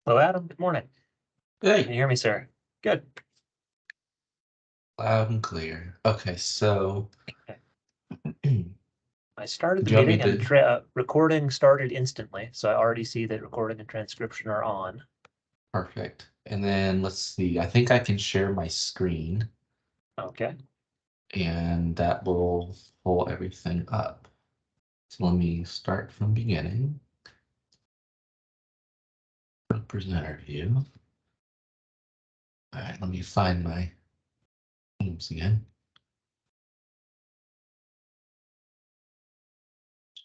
Hello, Adam. Good morning. Can you Hey, hear me, sir? Good. loud and clear. Okay, so Okay. do I started the you want me meeting and to? recording started instantly, so I already see that recording and transcription are on. Perfect. And then let's see. I think I can share my screen, Okay. and that will pull everything up. So let me start from beginning. Presenter view. All right, let me find my Teams again.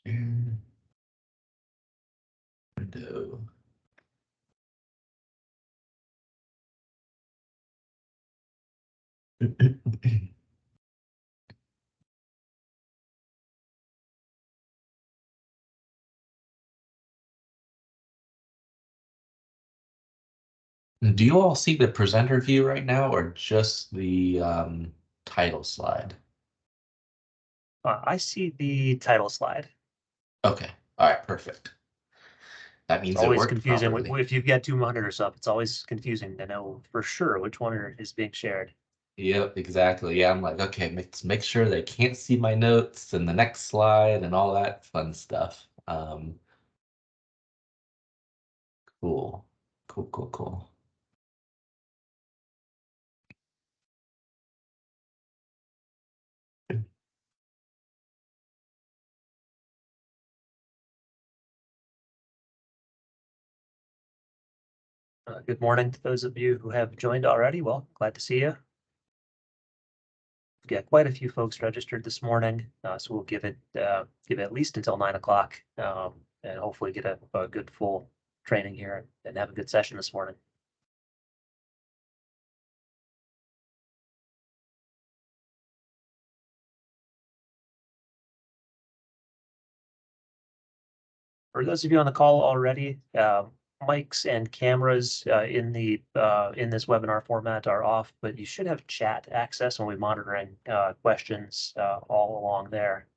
Share window. Do you all see the presenter view right now, or just the title slide? I see the title slide. Okay. All right. Perfect. That It's means it always worked confusing properly. if you've got two monitors up. It's always confusing to know for sure which one is being shared. Yep, exactly. Yeah, I'm like, okay, make sure they can't see my notes and the next slide and all that fun stuff. Cool. Cool, cool, cool. Good morning to those of you who have joined already. Well, glad to see you. We've got quite a few folks registered this morning, so we'll give it at least until 9 o'clock, and hopefully get a good full training here and have a good session this morning. For those of you on the call already, mics and cameras in this webinar format are off, but you should have chat access when we're monitoring questions all along there.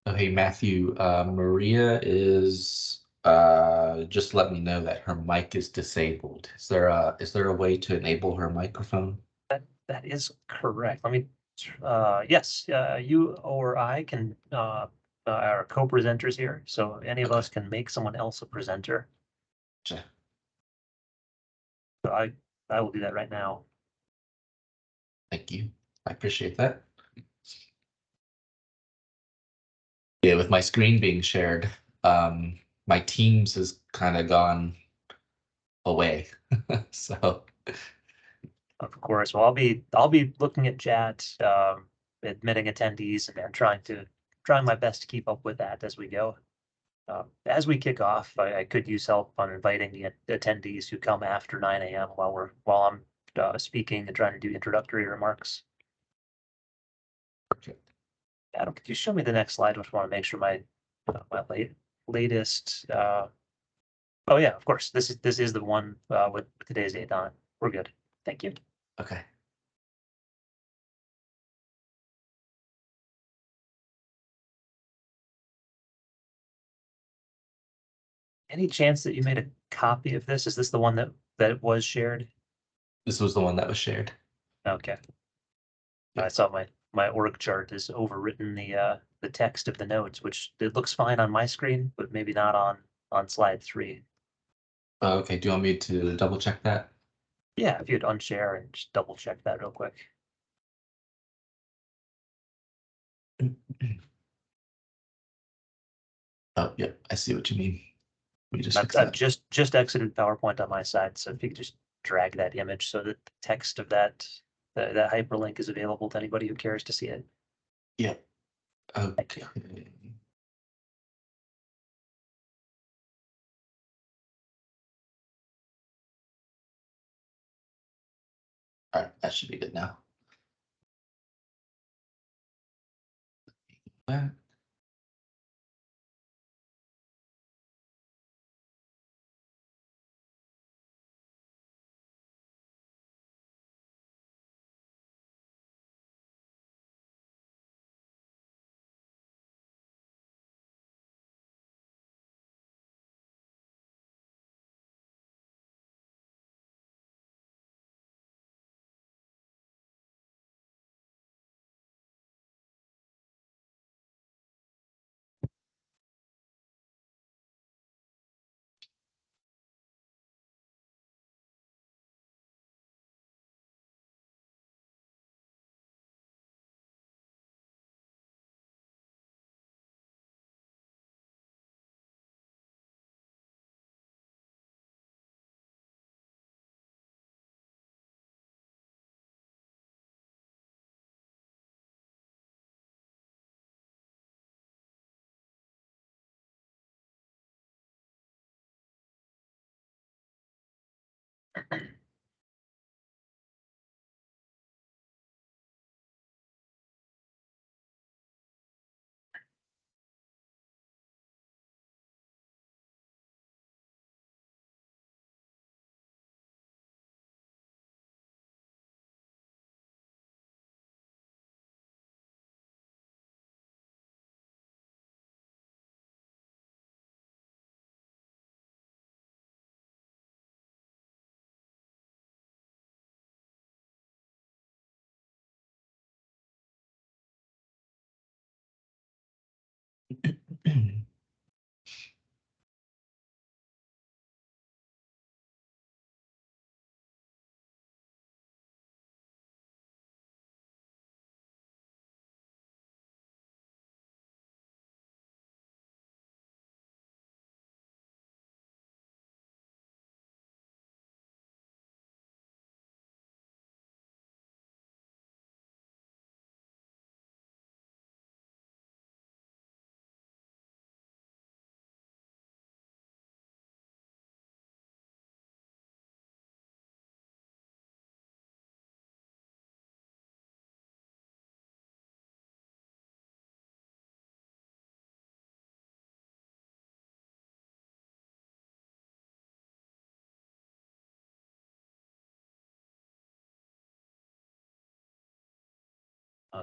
Oh, hey, Matthew, Maria is just let me know that her mic is disabled. Is there a way to enable her microphone? That is correct. Yes, you or I can are co-presenters here, so any of Okay. us can make someone else a presenter. Gotcha. So I will do that right now. Thank you. I appreciate that. Yeah, with my screen being shared, my Teams has kind of gone away. So, Of course, well, I'll be looking at chat, admitting attendees, and trying my best to keep up with that as we go. As we kick off, I could use help on inviting the attendees who come after 9 a.m. while I'm speaking and trying to do introductory remarks. perfect. Adam, could you show me the next slide? I just want to make sure my latest. Oh yeah, of course. This is the one with today's date on it. We're good. Thank you. Okay. Any chance that you made a copy of this? Is this the one that was shared? This was the one that was shared. Okay. I Yeah. saw my org chart has overwritten the text of the notes, which it looks fine on my screen, but maybe not on slide 3. Okay. Do you want me to double check that? Yeah, if you'd unshare and just double check that real quick. Oh, yeah. I see what you mean. Let me just I've, fix I've that. just exited PowerPoint on my side, so if you could just drag that image so that the text of that hyperlink is available to anybody who cares to see it. Yeah. Thank you. Okay. All right. That should be good now. That.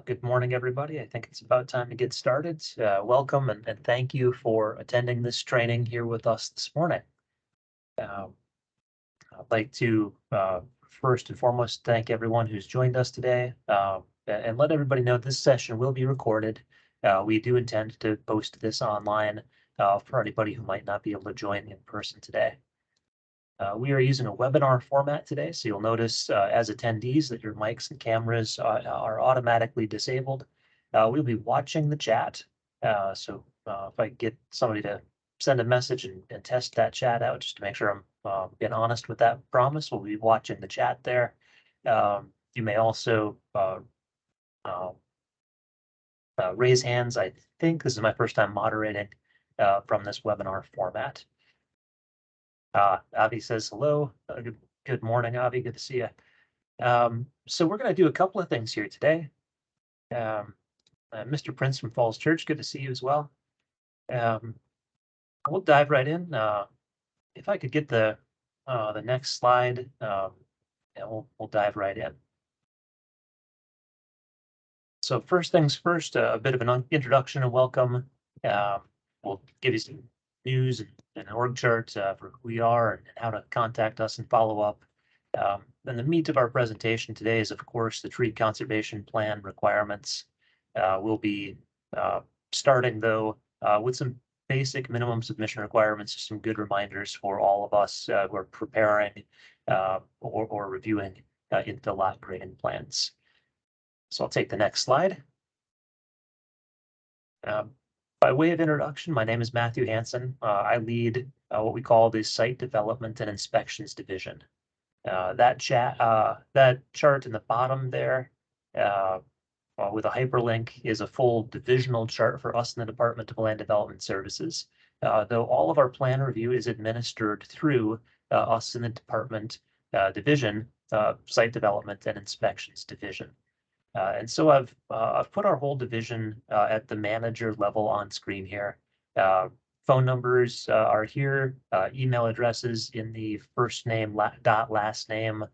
Good morning, everybody. I think it's about time to get started. Welcome and thank you for attending this training here with us this morning. Um, I'd like to first and foremost thank everyone who's joined us today, and let everybody know this session will be recorded. We do intend to post this online for anybody who might not be able to join in person today. We are using a webinar format today, so you'll notice as attendees that your mics and cameras are automatically disabled. We'll be watching the chat, so if I get somebody to send a message and test that chat out just to make sure I'm being honest with that promise, we'll be watching the chat there. You may also uh, raise hands. I think this is my first time moderating from this webinar format. Avi says hello. Good morning, Avi. Good to see you. So we're going to do a couple of things here today. Mr. Prince from Falls Church, good to see you as well. We'll dive right in. If I could get the next slide, and we'll dive right in. So first things first, a bit of an introduction and welcome. We'll give you some news and an org chart for who we are and how to contact us and follow up. And the meat of our presentation today is, of course, the tree conservation plan requirements. We'll be starting, though, with some basic minimum submission requirements, some good reminders for all of us who are preparing or reviewing infill lot grading plans. So I'll take the next slide. By way of introduction, my name is Matthew Hansen. I lead what we call the Site Development and Inspections Division. That chart in the bottom there with a hyperlink is a full divisional chart for us in the Department of Land Development Services. Though all of our plan review is administered through us in the department division, Site Development and Inspections Division. And so I've put our whole division at the manager level on screen here. Phone numbers are here, email addresses in the first name dot last name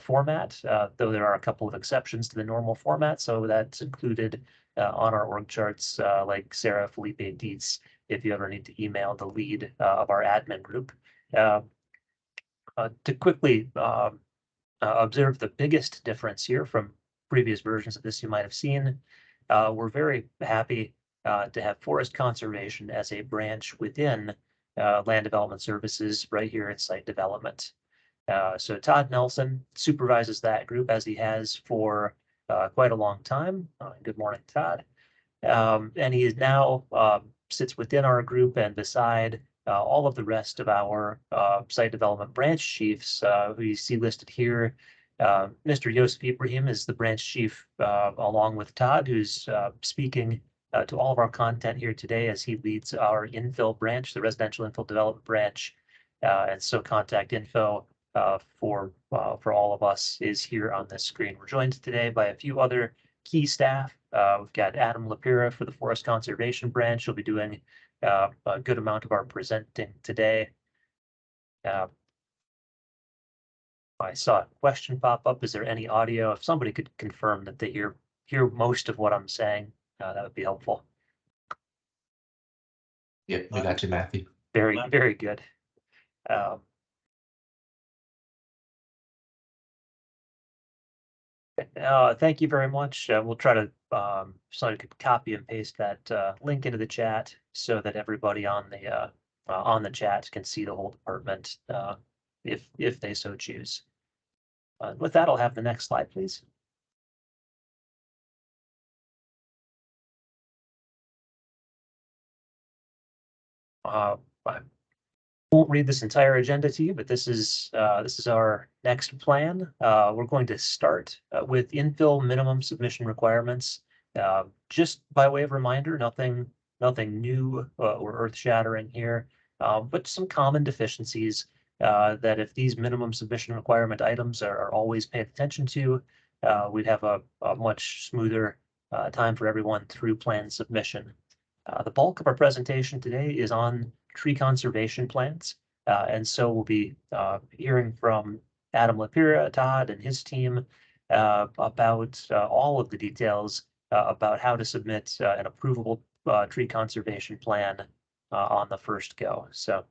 format, though there are a couple of exceptions to the normal format. So that's included on our org charts, like Sarah Felipe Dietz, if you ever need to email the lead of our admin group. To quickly observe the biggest difference here from previous versions of this you might have seen. We're very happy to have forest conservation as a branch within land development services right here at site development. So Todd Nelson supervises that group as he has for quite a long time. Good morning, Todd. And he is now sits within our group and beside all of the rest of our site development branch chiefs who you see listed here. Mr. Yosef Ibrahim is the branch chief along with Todd, who's speaking to all of our content here today as he leads our infill branch, the residential infill development branch. And so contact info for all of us is here on this screen. We're joined today by a few other key staff. We've got Adam Lapira for the Forest Conservation Branch. He'll be doing a good amount of our presenting today. I saw a question pop up. Is there any audio? If somebody could confirm that they hear most of what I'm saying, that would be helpful. Yep, we got you, Matthew. Very good. Thank you very much. We'll try to so I could copy and paste that link into the chat so that everybody on the chat can see the whole department if they so choose. With that, I'll have the next slide, please. I won't read this entire agenda to you, but this is our next plan. We're going to start with infill minimum submission requirements. Just by way of reminder, nothing new or earth-shattering here, but some common deficiencies that if these minimum submission requirement items are always paid attention to, we'd have a much smoother time for everyone through plan submission. The bulk of our presentation today is on tree conservation plans. And so we'll be hearing from Adam Lapira, Todd, and his team about all of the details about how to submit an approvable tree conservation plan on the first go. So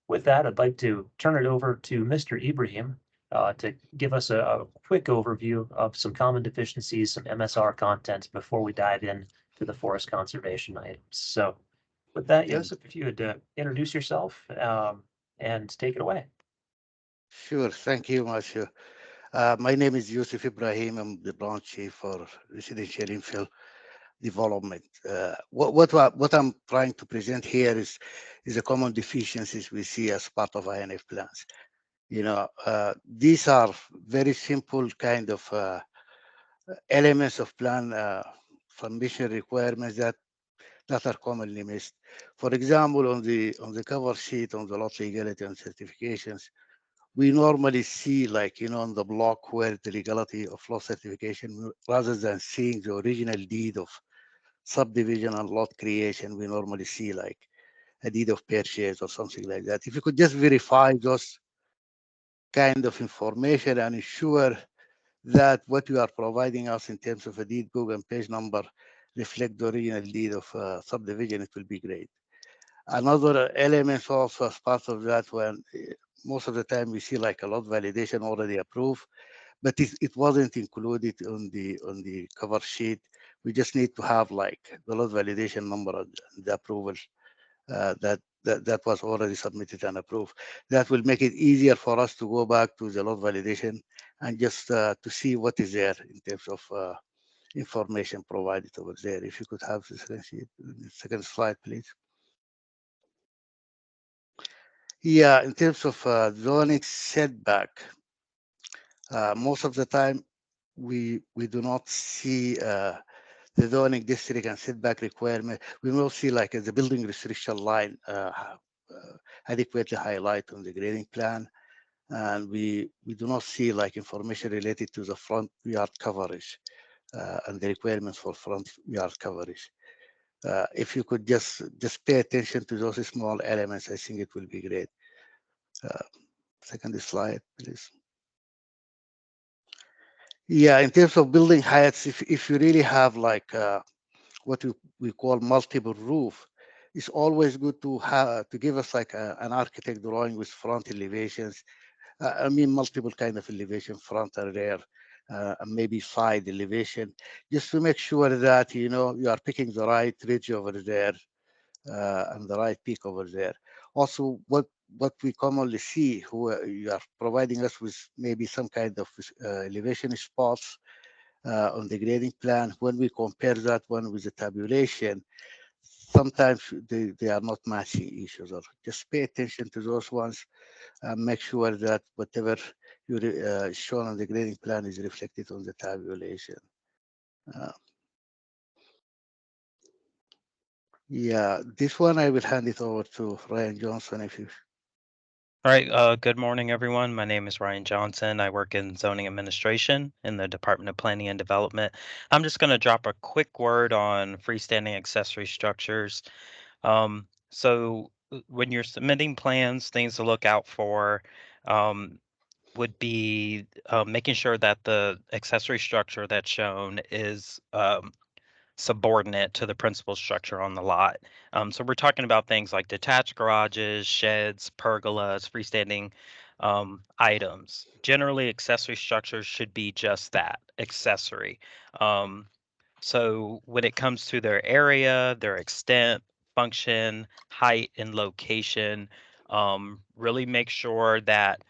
with that, I'd like to turn it over to Mr. Ibrahim to give us a quick overview of some common deficiencies, some MSR content before we dive in to the forest conservation items. So with that, Joseph, if you would introduce yourself and take it away. Sure, thank you much. My name is Yusuf Ibrahim. I'm the branch chief for residential infill development. What I'm trying to present here is the common deficiencies we see as part of INF plans. These are very simple kind of elements of plan submission requirements that are commonly missed. For example, on the cover sheet on the lot legality and certifications, we normally see on the block where the legality of lot certification, rather than seeing the original deed of subdivision and lot creation, we normally see like a deed of purchase or something like that. If you could just verify those kind of information and ensure that what you are providing us in terms of a deed book and page number reflect the original deed of subdivision, it will be great. Another element also as part of that, when most of the time we see like a lot validation already approved, but it wasn't included on the cover sheet. We just need to have like the lot validation number and the approval that was already submitted and approved. That will make it easier for us to go back to the lot validation and just to see what is there in terms of information provided over there. If you could have the second slide, please. Yeah, in terms of zoning setback, most of the time we do not see the zoning district and setback requirement. We will see like the building restriction line adequately highlight on the grading plan, and we do not see like information related to the front yard coverage and the requirements for front yard coverage. If you could just pay attention to those small elements, I think it will be great. Second slide, please. Yeah, in terms of building heights, if you really have like what we call multiple roof, it's always good to have to give us like an architect drawing with front elevations. I mean, multiple kind of elevation, front and rear, and maybe side elevation, just to make sure that you are picking the right ridge over there and the right peak over there. Also, what we commonly see, who you are providing us with maybe some kind of elevation spots on the grading plan. When we compare that one with the tabulation, sometimes they are not matching each other. Just pay attention to those ones and make sure that whatever you shown on the grading plan is reflected on the tabulation. Yeah, this one I will hand it over to Ryan Johnson if you. All right, good morning, everyone. My name is Ryan Johnson. I work in zoning administration in the Department of Planning and Development. I'm just going to drop a quick word on freestanding accessory structures. So when you're submitting plans, things to look out for would be making sure that the accessory structure that's shown is subordinate to the principal structure on the lot. So we're talking about things like detached garages, sheds, pergolas, freestanding items. Generally, accessory structures should be just that, accessory. So when it comes to their area, their extent, function, height, and location, really make sure that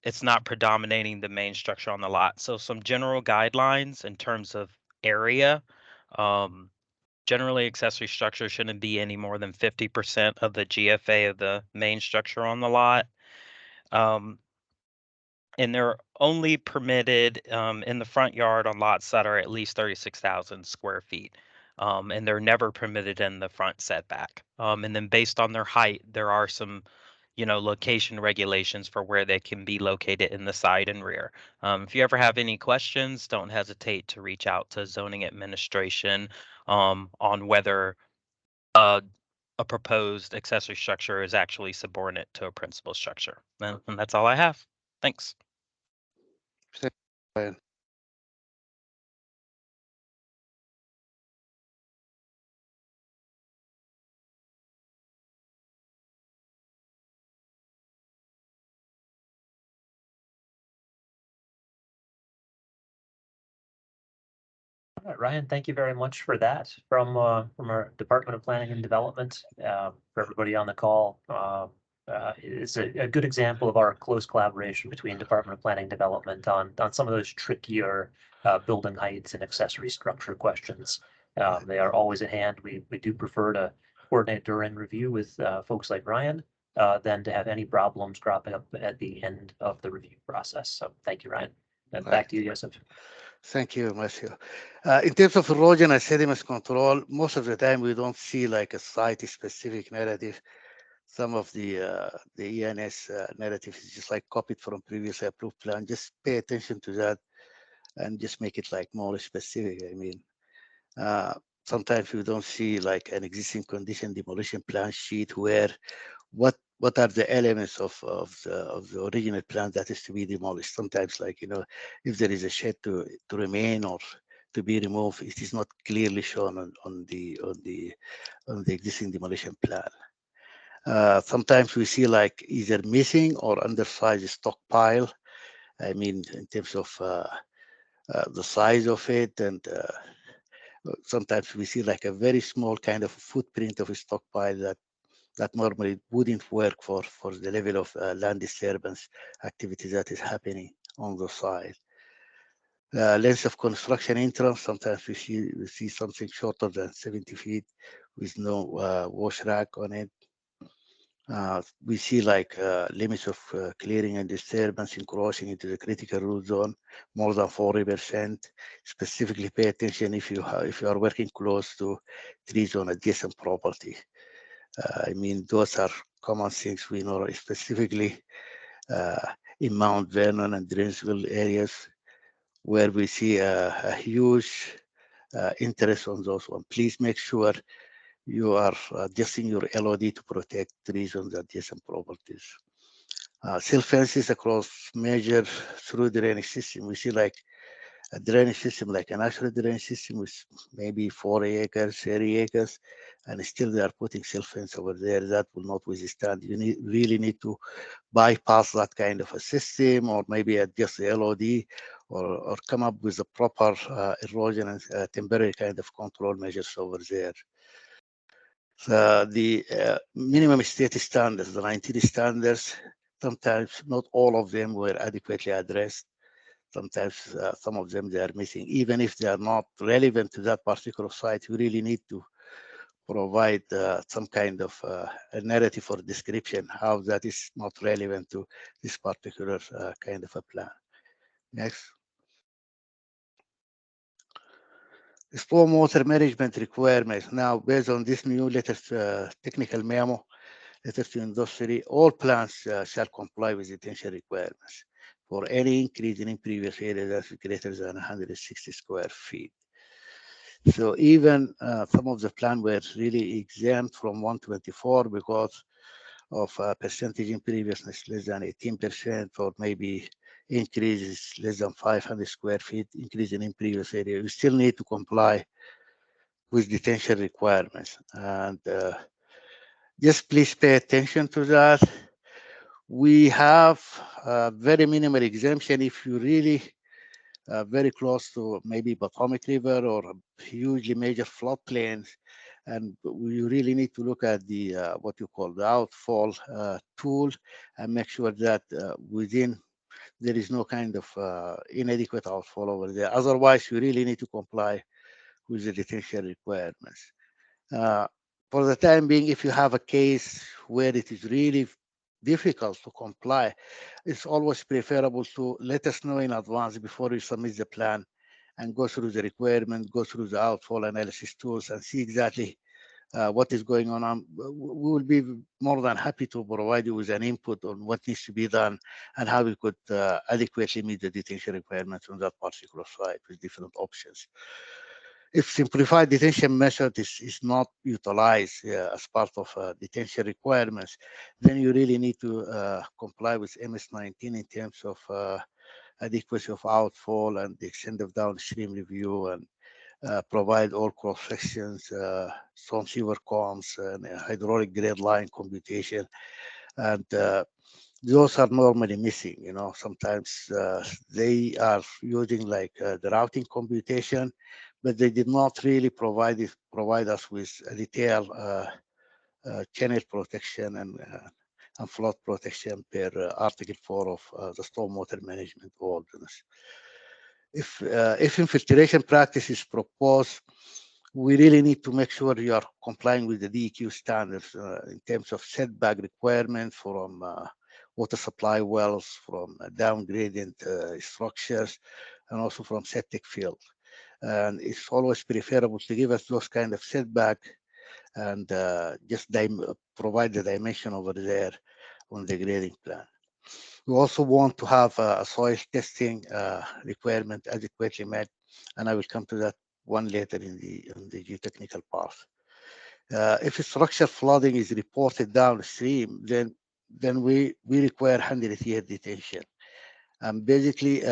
it's not predominating the main structure on the lot. So some general guidelines in terms of area. Um, Generally, accessory structure shouldn't be any more than 50% of the GFA of the main structure on the lot. And they're only permitted in the front yard on lots that are at least 36,000 square feet. And they're never permitted in the front setback. And then based on their height, there are some, location regulations for where they can be located in the side and rear. If you ever have any questions, don't hesitate to reach out to zoning administration on whether a proposed accessory structure is actually subordinate to a principal structure. And that's all I have. Thanks. Thank you, Ryan. All right, Ryan, thank you very much for that from our Department of Planning and Development. For everybody on the call, it's a good example of our close collaboration between Department of Planning and Development on some of those trickier building heights and accessory structure questions. They are always at hand. We do prefer to coordinate during review with folks like Ryan than to have any problems cropping up at the end of the review process. So thank you, Ryan. And back to you, Yosef. Thank you, Matthew. In terms of erosion and sediment control, most of the time we don't see like a site-specific narrative. Some of the ENS narrative is just like copied from previously approved plan. Just pay attention to that and just make it like more specific. I mean, sometimes we don't see like an existing condition demolition plan sheet where what are the elements of the original plan that is to be demolished. Sometimes, like, if there is a shed to remain or to be removed, it is not clearly shown on the existing demolition plan. Sometimes we see like either missing or undersized stockpile. I mean, in terms of the size of it, and sometimes we see like a very small kind of footprint of a stockpile that normally wouldn't work for the level of land disturbance activity that is happening on the site. Length of construction entrance, sometimes we see something shorter than 70 feet with no wash rack on it. We see like limits of clearing and disturbance encroaching into the critical root zone more than 40%. Specifically pay attention if you are working close to trees on adjacent property. I mean, those are common things we know, specifically in Mount Vernon and Drainsville areas, where we see a huge interest on those ones. Please make sure you are adjusting your LOD to protect trees on the adjacent properties. Silt fences across major through drainage system. We see like a drainage system, like a natural drainage system with maybe 40 acres, 30 acres, and still they are putting silt fence over there. That will not withstand. You really need to bypass that kind of a system, or maybe adjust the LOD, or come up with a proper erosion and temporary kind of control measures over there. The minimum state standards, the 19 standards, sometimes not all of them were adequately addressed. Sometimes some of them they are missing. Even if they are not relevant to that particular site, we really need to provide some kind of a narrative or description how that is not relevant to this particular kind of a plan. Next. Stormwater management requirements. Now, based on this new latest technical memo, letters to industry, all plants shall comply with detention requirements for any increase in previous area that's greater than 160 square feet. So even some of the plants were really exempt from 124 because of percentage imperviousness less than 18%, or maybe increases less than 500 square feet, increase in impervious area. You still need to comply with detention requirements. And just please pay attention to that. We have very minimal exemption if you really very close to maybe Potomac River or hugely major floodplains. And you really need to look at the what you call the outfall tool and make sure that within there is no kind of inadequate outfall over there. Otherwise, you really need to comply with the detention requirements. Uh, for the time being, if you have a case where it is really difficult to comply, it's always preferable to let us know in advance before you submit the plan and go through the requirement, go through the outfall analysis tools and see exactly what is going on. We will be more than happy to provide you with an input on what needs to be done and how we could adequately meet the detention requirements on that particular site with different options. If simplified detention method is not utilized as part of detention requirements, then you really need to comply with MS-19 in terms of adequacy of outfall and the extent of downstream review and provide all cross sections, storm sewer combs, and hydraulic grade line computation. And those are normally missing. You know, sometimes they are using like the routing computation, but they did not really provide us with a detailed channel protection and flood protection per Article 4 of the Stormwater Management Ordinance. If infiltration practice is proposed, we really need to make sure you are complying with the DEQ standards in terms of setback requirements from water supply wells, from down gradient structures, and also from septic field. And it's always preferable to give us those kind of setback and just provide the dimension over there on the grading plan. We also want to have a soil testing requirement adequately met, and I will come to that one later in the geotechnical part. If structure flooding is reported downstream, then we require 100-year detention. And basically,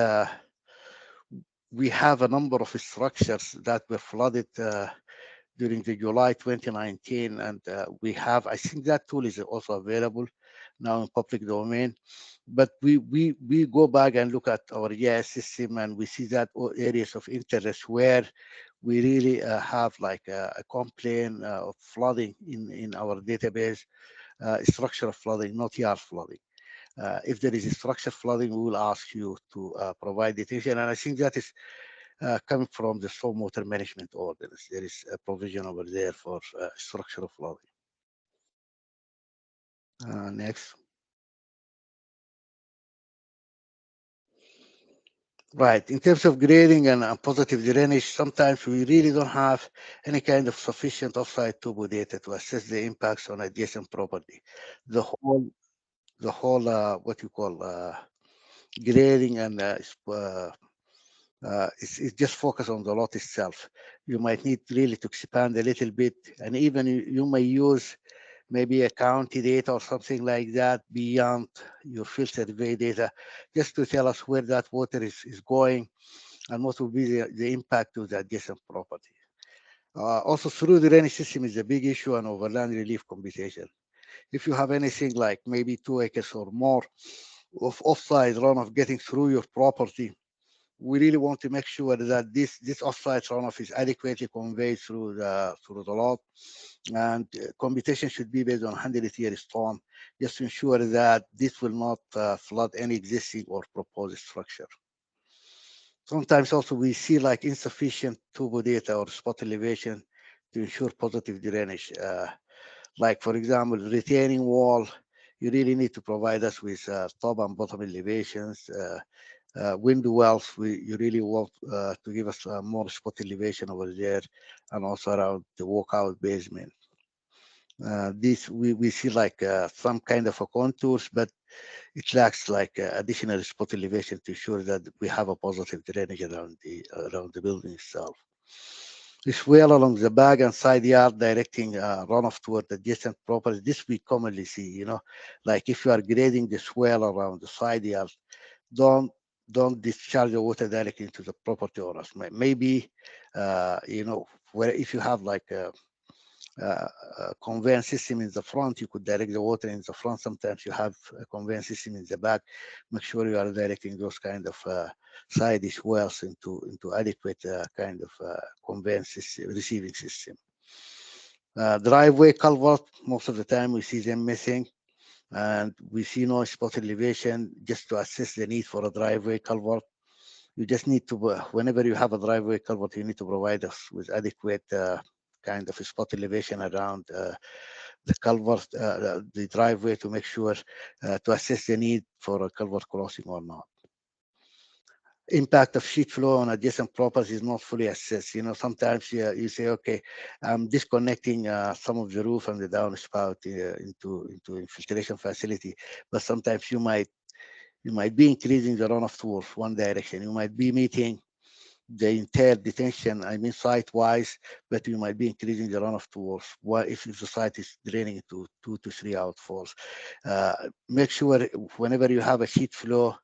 we have a number of structures that were flooded during the July 2019, and I think that tool is also available now in public domain. But we go back and look at our GIS system, and we see that areas of interest where we really have like a complaint of flooding in our database, structural flooding, not yard flooding. If there is a structure flooding, we will ask you to provide detention, and I think that is coming from the stormwater management ordinance. There is a provision over there for structural flooding. Next. Right. In terms of grading and positive drainage, sometimes we really don't have any kind of sufficient offsite topo data to assess the impacts on adjacent property. The whole what you call grading and it's just focus on the lot itself. You might need really to expand a little bit, and even you may use maybe a county data or something like that beyond your field survey data, just to tell us where that water is going and what will be the impact to the adjacent property. Also, through the drainage system is a big issue on overland relief computation. If you have anything like maybe 2 acres or more of offside runoff getting through your property, we really want to make sure that this offsite runoff is adequately conveyed through the lot, and computation should be based on 100-year storm, just to ensure that this will not flood any existing or proposed structure. Sometimes also we see like insufficient topo data or spot elevation to ensure positive drainage. Like for example, retaining wall, you really need to provide us with top and bottom elevations. Window wells, you really want to give us more spot elevation over there, and also around the walkout basement. This we see like some kind of a contours, but it lacks like additional spot elevation to ensure that we have a positive drainage around the building itself. This well along the back and side yard directing runoff toward adjacent properties. This we commonly see, you know, like if you are grading the swell around the side yard, don't discharge the water directly into the property owners. Maybe, you know, where if you have like conveyance system in the front, you could direct the water in the front. Sometimes you have a conveyance system in the back. Make sure you are directing those kind of side wells into adequate kind of conveyance system, receiving system. Driveway culvert, most of the time we see them missing, and we see no spot elevation just to assess the need for a driveway culvert. You just need to, whenever you have a driveway culvert, you need to provide us with adequate kind of spot elevation around the culvert, the driveway, to make sure to assess the need for a culvert crossing or not. Impact of sheet flow on adjacent properties is not fully assessed. Sometimes you say, okay, I'm disconnecting some of the roof and the downspout into infiltration facility, but sometimes you might be increasing the runoff towards one direction. You might be meeting the entire detention, I mean site-wise, but you might be increasing the runoff towards if the site is draining into 2 to 3 outfalls. Make sure whenever you have a sheet flow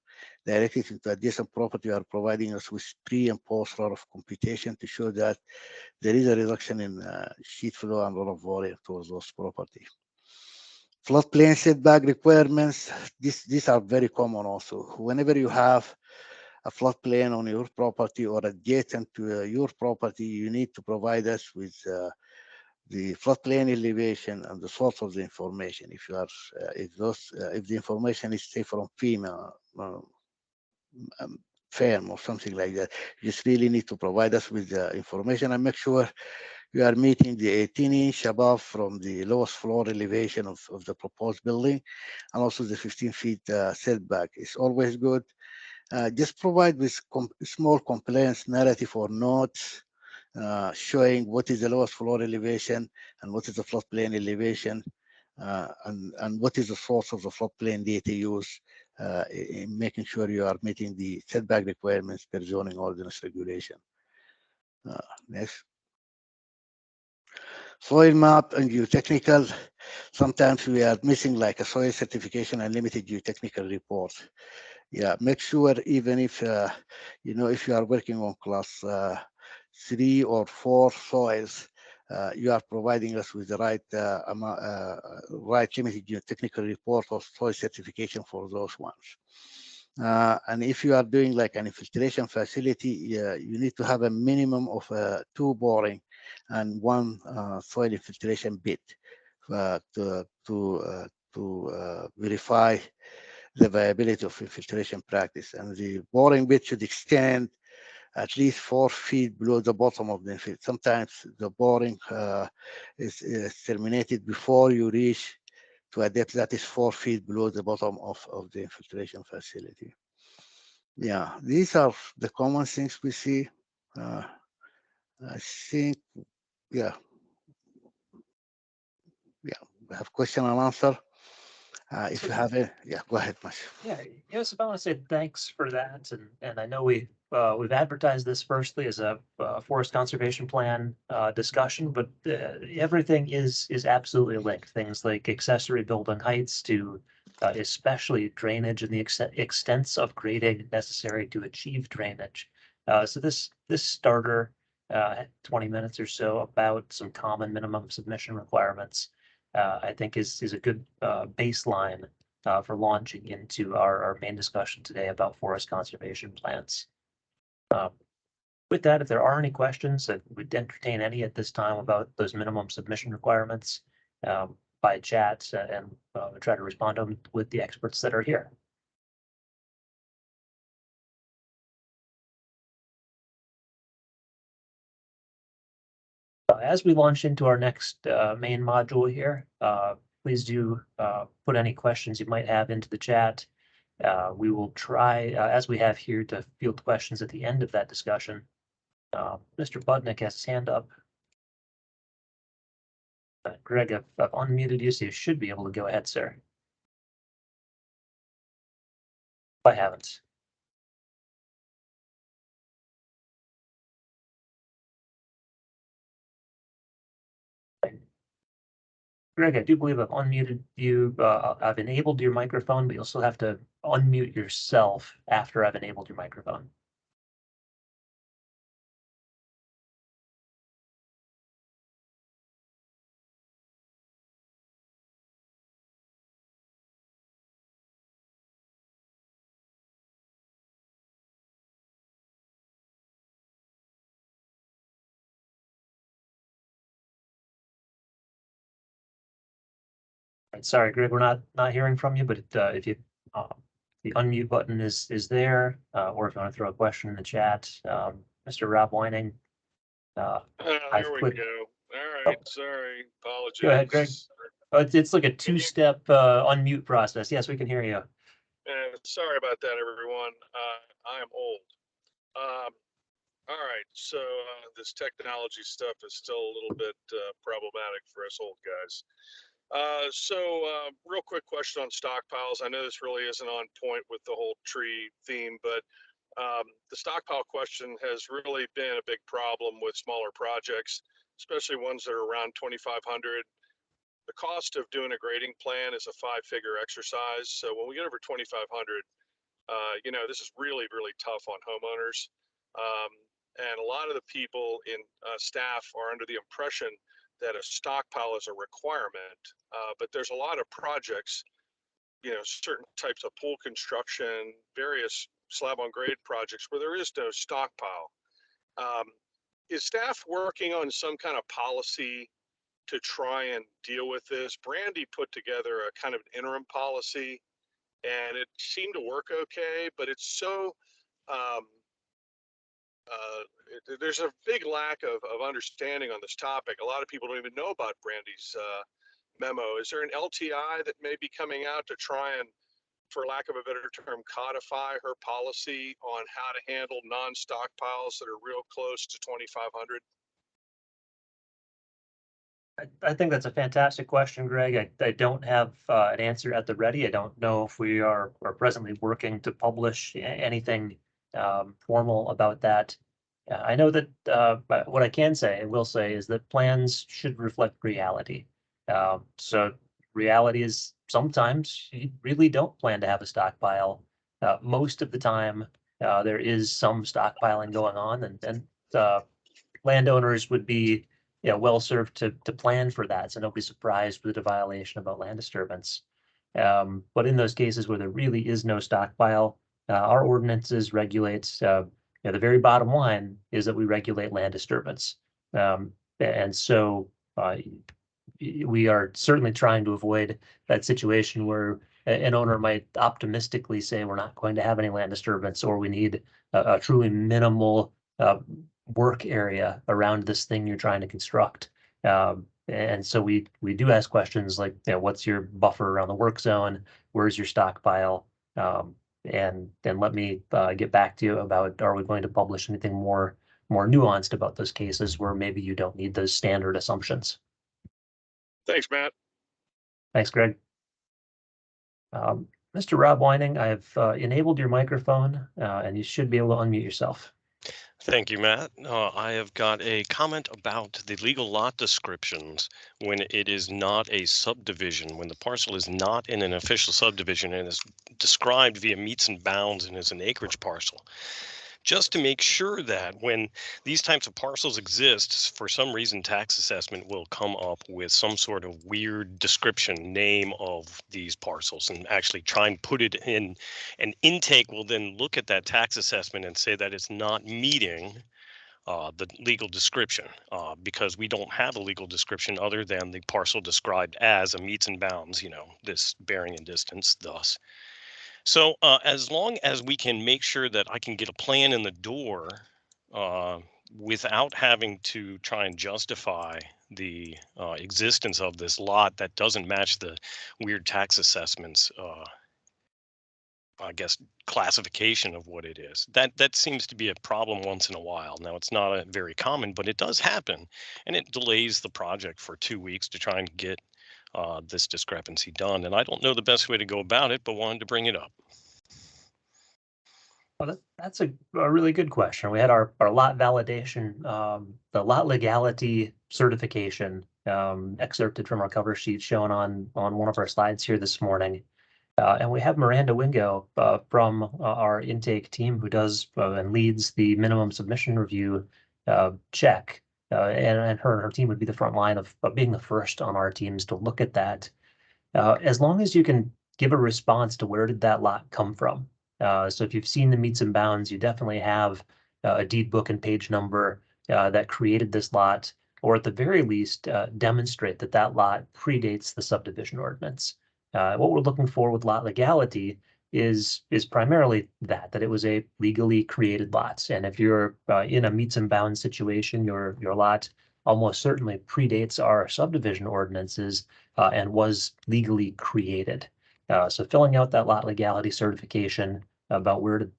directed into adjacent property, you are providing us with pre and post runoff computation to show that there is a reduction in sheet flow and runoff volume towards those property. Floodplain setback requirements, these are very common also. Whenever you have a floodplain on your property or adjacent to your property, you need to provide us with the floodplain elevation and the source of the information. If you are, if the information is say from FEMA, FAM or something like that, you just really need to provide us with the information and make sure you are meeting the 18-inch above from the lowest floor elevation of the proposed building, and also the 15 feet setback is always good. Just provide with small compliance narrative or notes showing what is the lowest floor elevation and what is the floodplain elevation, and what is the source of the floodplain data used in making sure you are meeting the setback requirements per zoning ordinance regulation. Next. Soil map and geotechnical. Sometimes we are missing like a soil certification and limited geotechnical report. Yeah, make sure even if, if you are working on class 3 or 4 soils, you are providing us with the right limited geotechnical report or soil certification for those ones. And if you are doing like an infiltration facility, you need to have a minimum of 2 boring and 1 soil infiltration bit to verify the viability of infiltration practice. And the boring bit should extend at least 4 feet below the bottom of the infiltration. Sometimes the boring is terminated before you reach to a depth that is 4 feet below the bottom of the infiltration facility. Yeah, these are the common things we see. I think, yeah, we have question and answer. If you have it, yeah, go ahead, Mash. Yeah, yes, I want to say thanks for that, and I know we've advertised this firstly as a forest conservation plan discussion, but everything is absolutely linked. Things like accessory building heights to especially drainage and the extents of grading necessary to achieve drainage. So this starter 20 minutes or so about some common minimum submission requirements, I think is a good baseline for launching into our main discussion today about forest conservation plans. With that, if there are any questions, that we'd entertain any at this time about those minimum submission requirements by chat, and we'll try to respond to them with the experts that are here. As we launch into our next main module here, please do put any questions you might have into the chat. We will try, as we have here, to field questions at the end of that discussion. Mr. Budnick has his hand up. Greg, I've unmuted you, so you should be able to go ahead, sir. I haven't. Greg, I do believe I've unmuted you. I've enabled your microphone, but you'll still have to unmute yourself after I've enabled your microphone. Right, sorry, Greg, we're not hearing from you, but if you the unmute button is there, or if you want to throw a question in the chat, Mr. Rob Whining. I've There we put. go. All Oh, right, sorry, go ahead, Greg. apologies. It's like a Can you? two-step unmute process. Yes, we can hear you. Sorry about that, everyone. I am old. Um, all right, so this technology stuff is still a little bit problematic for us old guys. Real quick question on stockpiles. I know this really isn't on point with the whole tree theme, but the stockpile question has really been a big problem with smaller projects, especially ones that are around 2,500. The cost of doing a grading plan is a 5-figure exercise. So when we get over 2,500, this is really, really tough on homeowners. And a lot of the people in staff are under the impression that a stockpile is a requirement, but there's a lot of projects, certain types of pool construction, various slab on grade projects where there is no stockpile. Is staff working on some kind of policy to try and deal with this? Brandy put together a kind of interim policy and it seemed to work okay, but it's so, there's a big lack of understanding on this topic. A lot of people don't even know about Brandy's memo. Is there an LTI that may be coming out to try and, for lack of a better term, codify her policy on how to handle non-stockpiles that are real close to 2,500? I think that's a fantastic question, Greg. I don't have an answer at the ready. I don't know if we are presently working to publish anything formal about that. I know that but what I can say, and will say, is that plans should reflect reality. So reality is sometimes you really don't plan to have a stockpile. Most of the time, there is some stockpiling going on, and landowners would be well served to plan for that, so nobody's surprised with a violation about land disturbance. But in those cases where there really is no stockpile, our ordinances regulate. The very bottom line is that we regulate land disturbance, and so we are certainly trying to avoid that situation where an owner might optimistically say we're not going to have any land disturbance, or we need a truly minimal work area around this thing you're trying to construct. And so we do ask questions like, what's your buffer around the work zone? Where's your stockpile? And then let me get back to you about, are we going to publish anything more nuanced about those cases where maybe you don't need those standard assumptions? Thanks, Matt. Thanks, Greg. Mr. Rob Whining, I've enabled your microphone and you should be able to unmute yourself. Thank you, Matt. I have got a comment about the legal lot descriptions when it is not a subdivision, when the parcel is not in an official subdivision and is described via meets and bounds and is an acreage parcel. Just to make sure that when these types of parcels exist, for some reason, tax assessment will come up with some sort of weird description name of these parcels and actually try and put it in. An intake will then look at that tax assessment and say that it's not meeting the legal description because we don't have a legal description other than the parcel described as a meets and bounds, this bearing and distance thus. So as long as we can make sure that I can get a plan in the door without having to try and justify the existence of this lot that doesn't match the weird tax assessments, I guess, classification of what it is. That seems to be a problem once in a while. Now, it's not very common, but it does happen, and it delays the project for 2 weeks to try and get this discrepancy done. And I don't know the best way to go about it, but wanted to bring it up. Well, that's a really good question. We had our lot validation, the lot legality certification excerpted from our cover sheet shown on one of our slides here this morning. And we have Miranda Wingo from our intake team who does and leads the minimum submission review check. And her team would be the front line of being the first on our teams to look at that. As long as you can give a response to where did that lot come from. So if you've seen the meets and bounds, you definitely have a deed book and page number that created this lot. or at the very least, demonstrate that that lot predates the subdivision ordinance. What we're looking for with lot legality is primarily that it was a legally created lot. And if you're in a meets and bounds situation, your lot almost certainly predates our subdivision ordinances and was legally created. So filling out that lot legality certification about where to,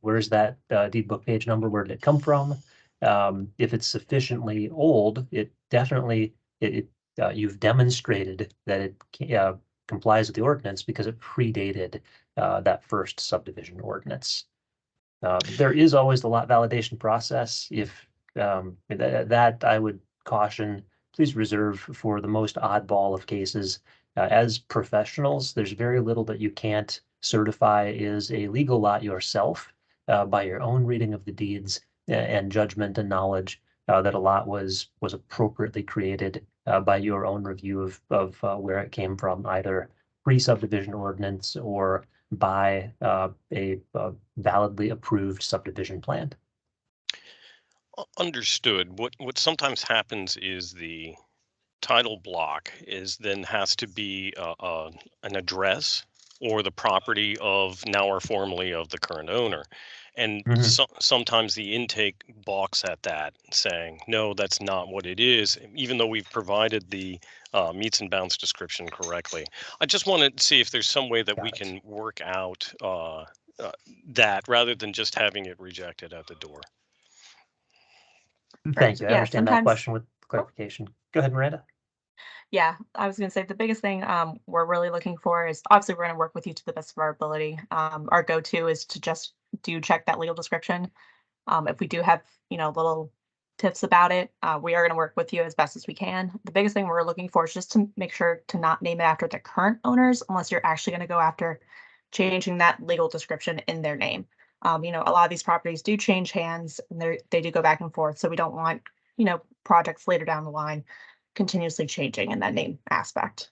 where's that deed book page number, where did it come from? If it's sufficiently old, it definitely, you've demonstrated that it complies with the ordinance because it predated that first subdivision ordinance. There is always the lot validation process. If that I would caution, please reserve for the most oddball of cases. As professionals, there's very little that you can't certify is a legal lot yourself by your own reading of the deeds and judgment and knowledge that a lot was appropriately created by your own review of where it came from, either pre-subdivision ordinance or by a validly approved subdivision plan. Understood. What sometimes happens is the title block is then has to be an address or the property of now or formerly of the current owner. And sometimes the intake balks at that, saying, no, that's not what it is, even though we've provided the meets and bounds description correctly. I just want to see if there's some way that we can work out that rather than just having it rejected at the door. Thank you. I Yeah, understand that sometimes- question with clarification. Go ahead, Miranda. Yeah, I was going to say the biggest thing we're really looking for is obviously we're going to work with you to the best of our ability. Our go-to is to just check that legal description. If we do have, little tips about it, we are going to work with you as best as we can. The biggest thing we're looking for is just to make sure to not name it after the current owners unless you're actually going to go after changing that legal description in their name. A lot of these properties do change hands and they do go back and forth. So we don't want, projects later down the line continuously changing in that name aspect.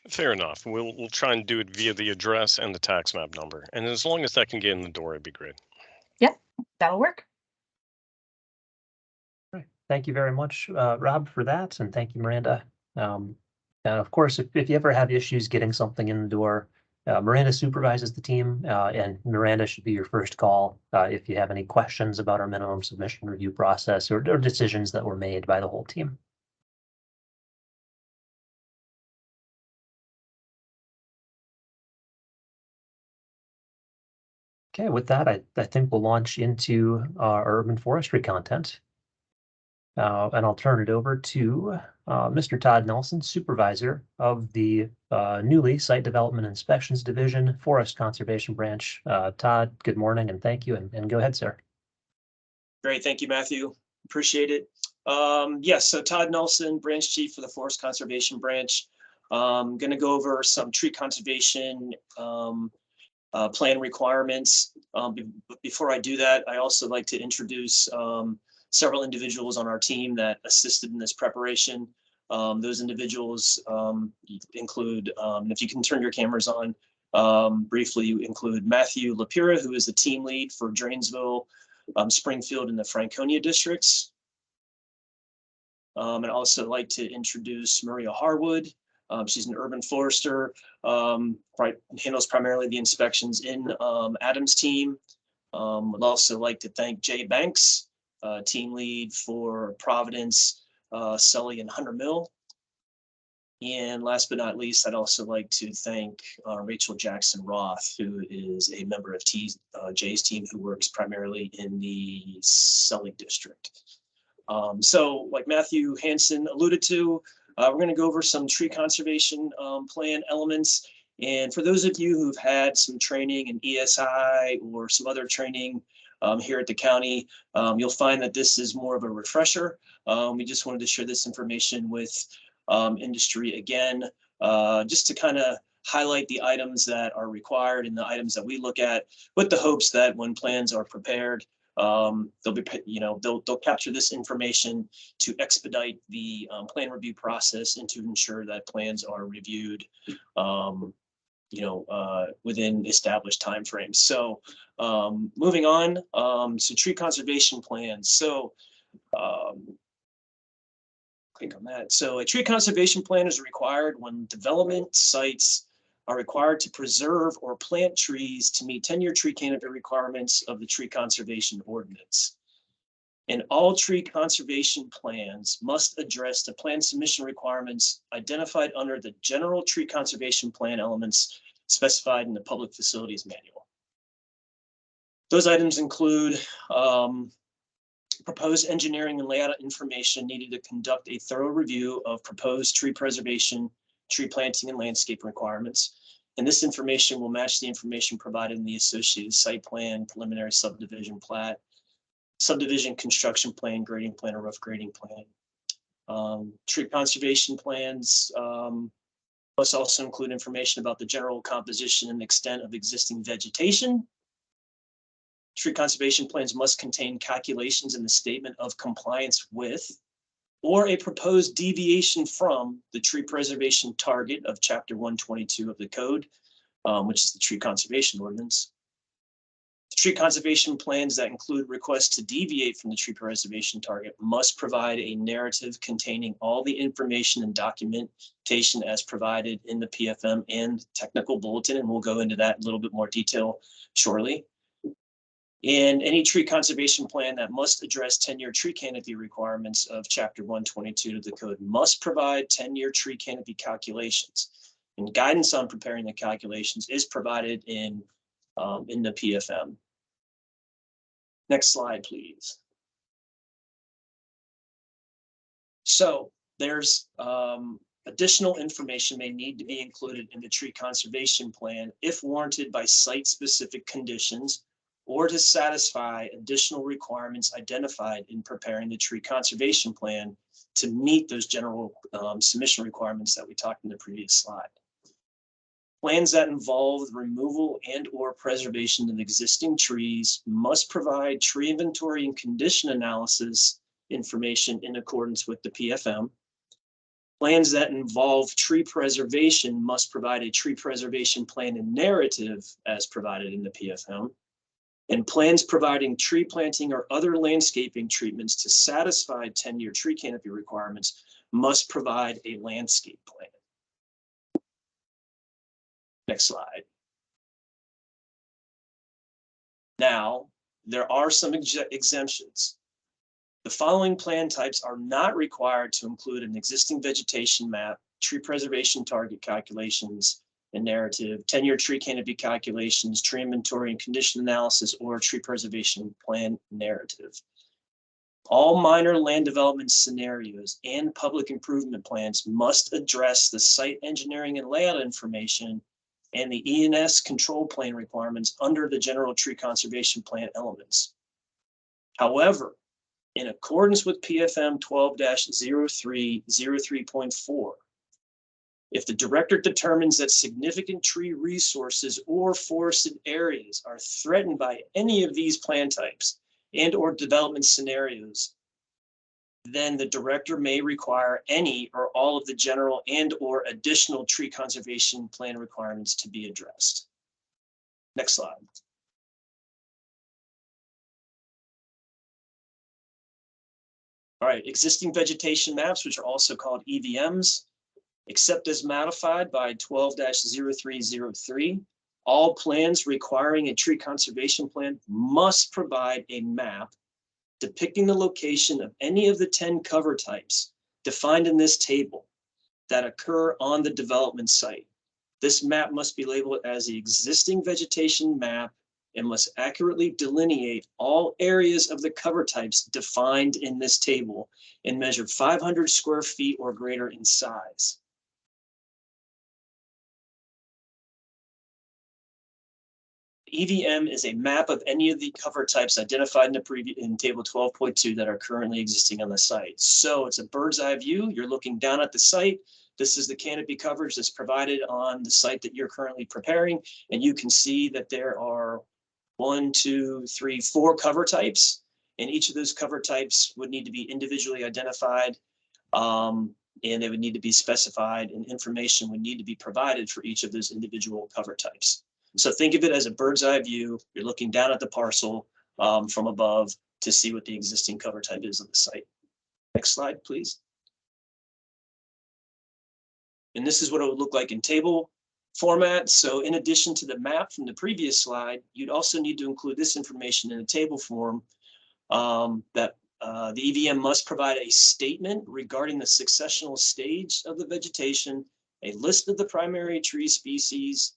Fair enough. We'll try and do it via the address and the tax map number. And as long as that can get in the door, it'd be great. Yep, that'll work. Thank you very much, Rob, for that. And thank you, Miranda. And of course, if you ever have issues getting something in the door, Miranda supervises the team, and Miranda should be your first call if you have any questions about our minimum submission review process or decisions that were made by the whole team. Okay, with that, I think we'll launch into our urban forestry content. And I'll turn it over to Mr. Todd Nelson, supervisor of the newly Site Development Inspections Division, Forest Conservation Branch. Todd, good morning and thank you. And go ahead, sir. Great, thank you, Matthew. Appreciate it. Yes, so Todd Nelson, branch chief for the Forest Conservation Branch. I'm going to go over some tree conservation plan requirements. Before I do that, I also like to introduce several individuals on our team that assisted in this preparation. Those individuals include, if you can turn your cameras on, briefly include Matthew Lapira, who is the team lead for Drainsville, Springfield, and the Franconia districts. And also like to introduce Maria Harwood. She's an urban forester, handles primarily the inspections in Adam's team. Would also like to thank Jay Banks, team lead for Providence, Sully, and Hunter Mill. And last but not least, I'd also like to thank Rachel Jackson Roth, who is a member of Jay's team who works primarily in the Sully district. So like Matthew Hansen alluded to, we're going to go over some tree conservation plan elements. And for those of you who've had some training in ESI or some other training here at the county, you'll find that this is more of a refresher. We just wanted to share this information with industry again, just to kind of highlight the items that are required and the items that we look at, with the hopes that when plans are prepared, they'll capture this information to expedite the plan review process and to ensure that plans are reviewed within established timeframes. So moving on, so tree conservation plans. So Click on that. So a tree conservation plan is required when development sites are required to preserve or plant trees to meet 10-year tree canopy requirements of the tree conservation ordinance. And all tree conservation plans must address the plan submission requirements identified under the general tree conservation plan elements specified in the Public Facilities Manual. Those items include proposed engineering and layout information needed to conduct a thorough review of proposed tree preservation, tree planting, and landscape requirements. And this information will match the information provided in the associated site plan, preliminary subdivision plat, subdivision construction plan, grading plan, or rough grading plan. Tree conservation plans must also include information about the general composition and extent of existing vegetation. Tree conservation plans must contain calculations in the statement of compliance with or a proposed deviation from the tree preservation target of Chapter 122 of the code, which is the tree conservation ordinance. Tree conservation plans that include requests to deviate from the tree preservation target must provide a narrative containing all the information and documentation as provided in the PFM and technical bulletin, and we'll go into that in a little bit more detail shortly. And any tree conservation plan that must address 10-year tree canopy requirements of Chapter 122 of the code must provide 10-year tree canopy calculations. And guidance on preparing the calculations is provided in the PFM. Next slide, please. So there's additional information may need to be included in the tree conservation plan if warranted by site-specific conditions or to satisfy additional requirements identified in preparing the tree conservation plan to meet those general submission requirements that we talked in the previous slide. Plans that involve the removal and or preservation of existing trees must provide tree inventory and condition analysis information in accordance with the PFM. Plans that involve tree preservation must provide a tree preservation plan and narrative as provided in the PFM. And plans providing tree planting or other landscaping treatments to satisfy 10-year tree canopy requirements must provide a landscape plan. Next slide. Now, there are some exemptions. The following plan types are not required to include an existing vegetation map, tree preservation target calculations and narrative, 10-year tree canopy calculations, tree inventory and condition analysis, or tree preservation plan narrative. All minor land development scenarios and public improvement plans must address the site engineering and layout information and the E&S control plan requirements under the general tree conservation plan elements. However, in accordance with PFM 12-0303.4, if the director determines that significant tree resources or forested areas are threatened by any of these plan types and or development scenarios, then the director may require any or all of the general and or additional tree conservation plan requirements to be addressed. Next slide. All right, existing vegetation maps, which are also called EVMs, except as modified by 12-0303, all plans requiring a tree conservation plan must provide a map depicting the location of any of the 10 cover types defined in this table that occur on the development site. This map must be labeled as the existing vegetation map and must accurately delineate all areas of the cover types defined in this table and measure 500 square feet or greater in size. EVM is a map of any of the cover types identified in table 12.2 that are currently existing on the site. So it's a bird's eye view. You're looking down at the site. This is the canopy coverage that's provided on the site that you're currently preparing. And you can see that there are 1, 2, 3, 4 cover types. And each of those cover types would need to be individually identified. And they would need to be specified, and information would need to be provided for each of those individual cover types. So think of it as a bird's eye view. You're looking down at the parcel from above. to see what the existing cover type is of the site. Next slide, please. And this is what it would look like in table format. So in addition to the map from the previous slide, you'd also need to include this information in a table form that the EVM must provide a statement regarding the successional stage of the vegetation, a list of the primary tree species.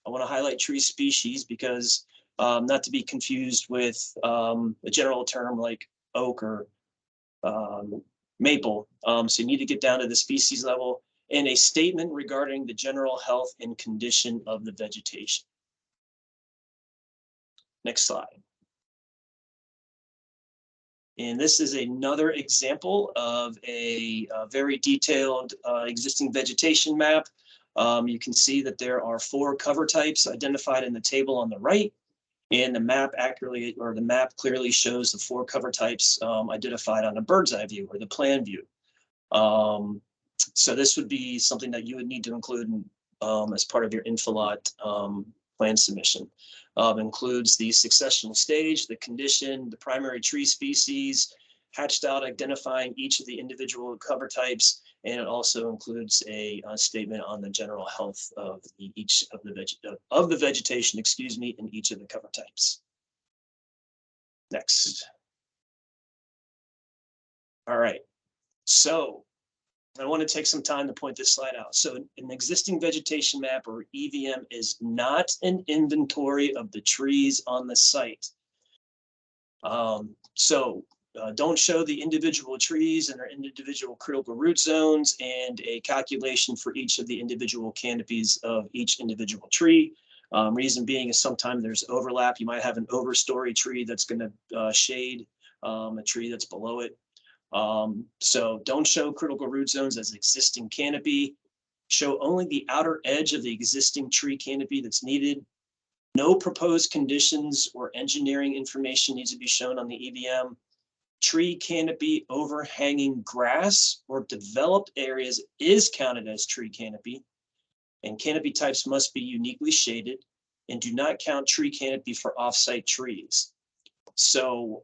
I want to highlight tree species because not to be confused with a general term like oak or maple. So you need to get down to the species level, and a statement regarding the general health and condition of the vegetation. Next slide. And this is another example of a very detailed existing vegetation map. You can see that there are 4 cover types identified in the table on the right, and the map accurately, or the map clearly shows the 4 cover types identified on a bird's eye view or the plan view. So this would be something that you would need to include as part of your Infilot plan submission. Includes the successional stage, the condition, the primary tree species, hatched out identifying each of the individual cover types, and it also includes a statement on the general health of each of the vegetation, excuse me, in each of the cover types. Next. All right, so I want to take some time to point this slide out. So an existing vegetation map, or EVM, is not an inventory of the trees on the site. Don't show the individual trees and their individual critical root zones and a calculation for each of the individual canopies of each individual tree. Reason being is sometimes there's overlap. You might have an overstory tree that's going to shade a tree that's below it. So don't show critical root zones as existing canopy. Show only the outer edge of the existing tree canopy that's needed. No proposed conditions or engineering information needs to be shown on the EVM. Tree canopy overhanging grass or developed areas is counted as tree canopy, and canopy types must be uniquely shaded, and do not count tree canopy for offsite trees. So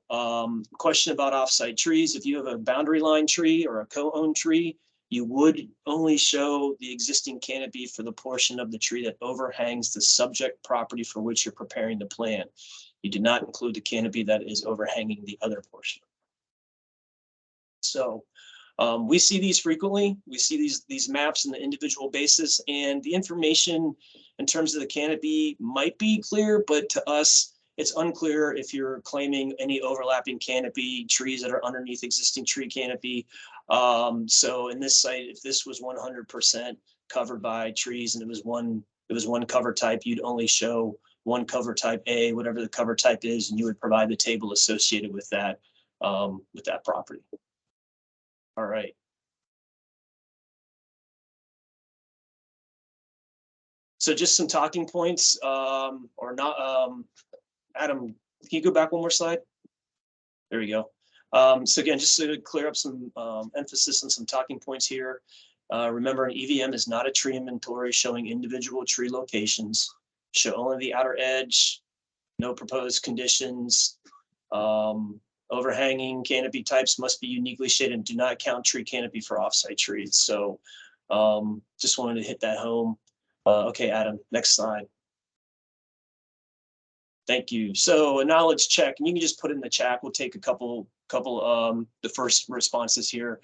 question about offsite trees: if you have a boundary line tree or a co-owned tree, you would only show the existing canopy for the portion of the tree that overhangs the subject property for which you're preparing the plan. You do not include the canopy that is overhanging the other portion. So we see these frequently. We see these maps on the individual basis, and the information in terms of the canopy might be clear, but to us, it's unclear if you're claiming any overlapping canopy, trees that are underneath existing tree canopy. So in this site, if this was 100% covered by trees and it was one cover type, you'd only show one cover type A, whatever the cover type is, and you would provide the table associated with that property. All right. So just some talking points, or not. Adam, can you go back one more slide? There we go. So again, just to clear up some emphasis on some talking points here. Remember, an EVM is not a tree inventory showing individual tree locations. Show only the outer edge, no proposed conditions. Overhanging canopy types must be uniquely shaded and do not count tree canopy for offsite trees. So just wanted to hit that home. Okay, Adam, next slide. Thank you. So a knowledge check, and you can just put it in the chat. We'll take a couple the first responses here.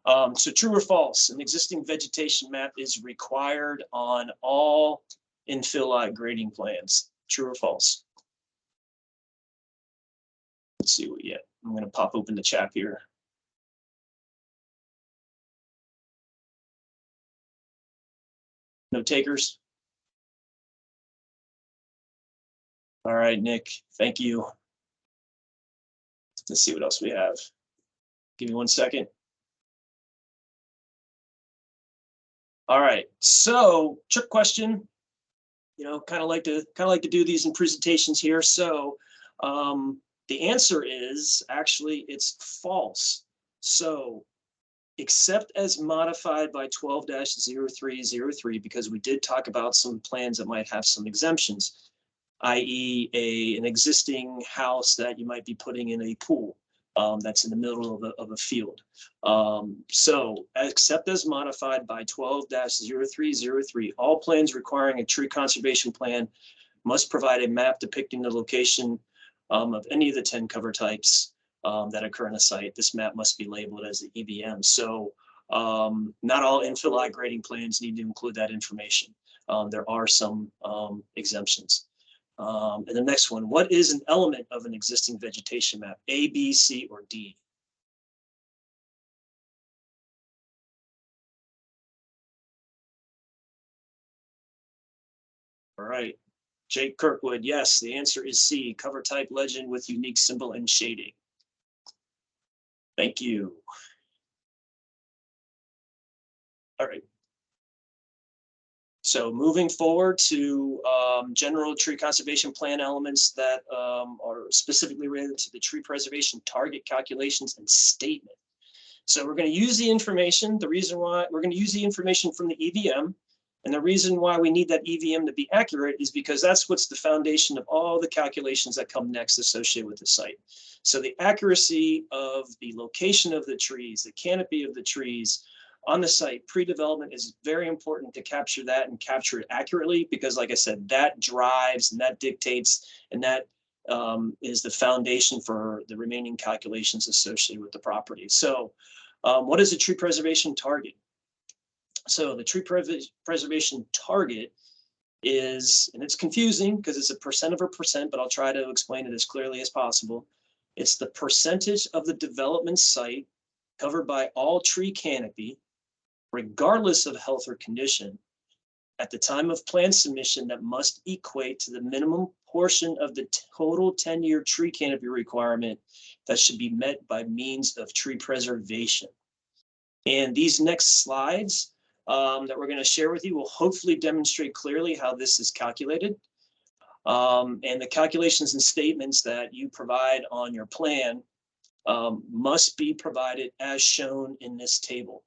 So true or false, an existing vegetation map is required on all Infilot grading plans. True or false? Let's see what yet. I'm going to pop open the chat here. No takers? All right, Nick, thank you. Let's see what else we have. Give me 1 second. All right, so trick question. You know, kind of like to do these in presentations here. So the answer is actually it's false. So except as modified by 12-0303, because we did talk about some plans that might have some exemptions. i.e. an existing house that you might be putting in a pool that's in the middle of a field. So except as modified by 12-0303, all plans requiring a tree conservation plan must provide a map depicting the location of any of the 10 cover types that occur in a site. This map must be labeled as the EBM. So not all infill eye grading plans need to include that information. There are some exemptions. And the next one, what is an element of an existing vegetation map? A, B, C, or D? All right, Jake Kirkwood, yes, the answer is C, cover type legend with unique symbol and shading. Thank you. All right. So moving forward to general tree conservation plan elements that are specifically related to the tree preservation target calculations and statement. So we're going to use the information. The reason why we're going to use the information from the EVM, and the reason why we need that EVM to be accurate is because that's what's the foundation of all the calculations that come next associated with the site. So the accuracy of the location of the trees, the canopy of the trees on the site pre-development is very important to capture that and capture it accurately, because like I said, that drives and that dictates and that is the foundation for the remaining calculations associated with the property. So what is a tree preservation target? So the tree preservation target is, and it's confusing because it's a percent of a percent, but I'll try to explain it as clearly as possible. It's the percentage of the development site covered by all tree canopy, regardless of health or condition, at the time of plan submission that must equate to the minimum portion of the total 10-year tree canopy requirement that should be met by means of tree preservation. And these next slides that we're going to share with you will hopefully demonstrate clearly how this is calculated. And the calculations and statements that you provide on your plan must be provided as shown in this table.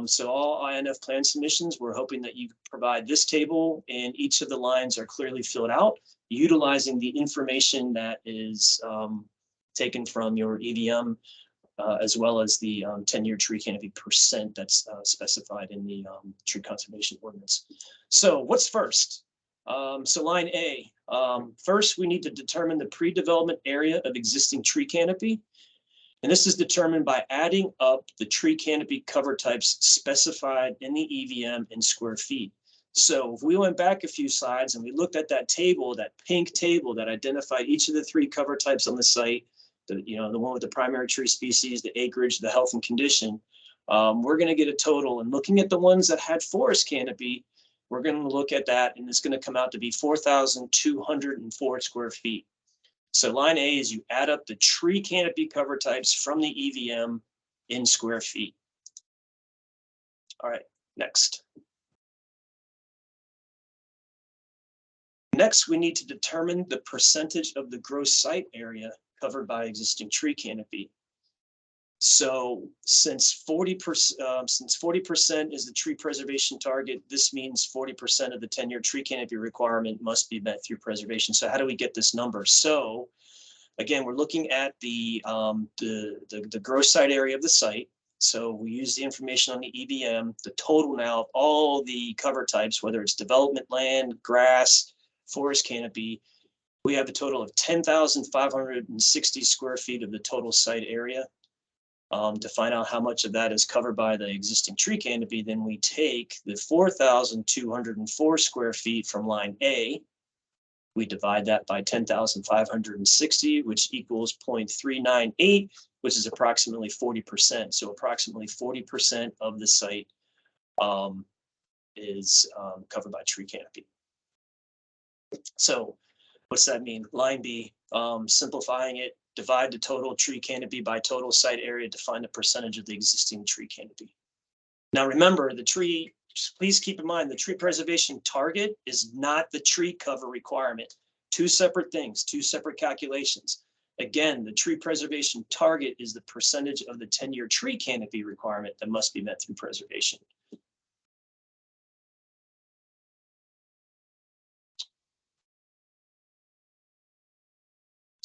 So all INF plan submissions, we're hoping that you provide this table and each of the lines are clearly filled out, utilizing the information that is taken from your EVM, as well as the 10-year tree canopy percent that's specified in the tree conservation ordinance. So what's first? So line A, first we need to determine the pre-development area of existing tree canopy. And this is determined by adding up the tree canopy cover types specified in the EVM in square feet. So if we went back a few slides and we looked at that table, that pink table that identified each of the 3 cover types on the site, the one with the primary tree species, the acreage, the health and condition, we're going to get a total. And looking at the ones that had forest canopy, we're going to look at that and it's going to come out to be 4,204 square feet. So line A is you add up the tree canopy cover types from the EVM in square feet. All right, next. Next, we need to determine the percentage of the gross site area covered by existing tree canopy. So since 40% is the tree preservation target, this means 40% of the 10-year tree canopy requirement must be met through preservation. So how do we get this number? So again, we're looking at the gross site area of the site. So we use the information on the EVM, the total now of all the cover types, whether it's development land, grass, forest canopy. We have a total of 10,560 square feet of the total site area. To find out how much of that is covered by the existing tree canopy, then we take the 4,204 square feet from line A. We divide that by 10,560, which equals 0.398, which is approximately 40%. So approximately 40% of the site is covered by tree canopy. So what's that mean? Line B, simplifying it, divide the total tree canopy by total site area to find the percentage of the existing tree canopy. Now remember, please keep in mind, the tree preservation target is not the tree cover requirement. 2 separate things, 2 separate calculations. Again, the tree preservation target is the percentage of the 10-year tree canopy requirement that must be met through preservation.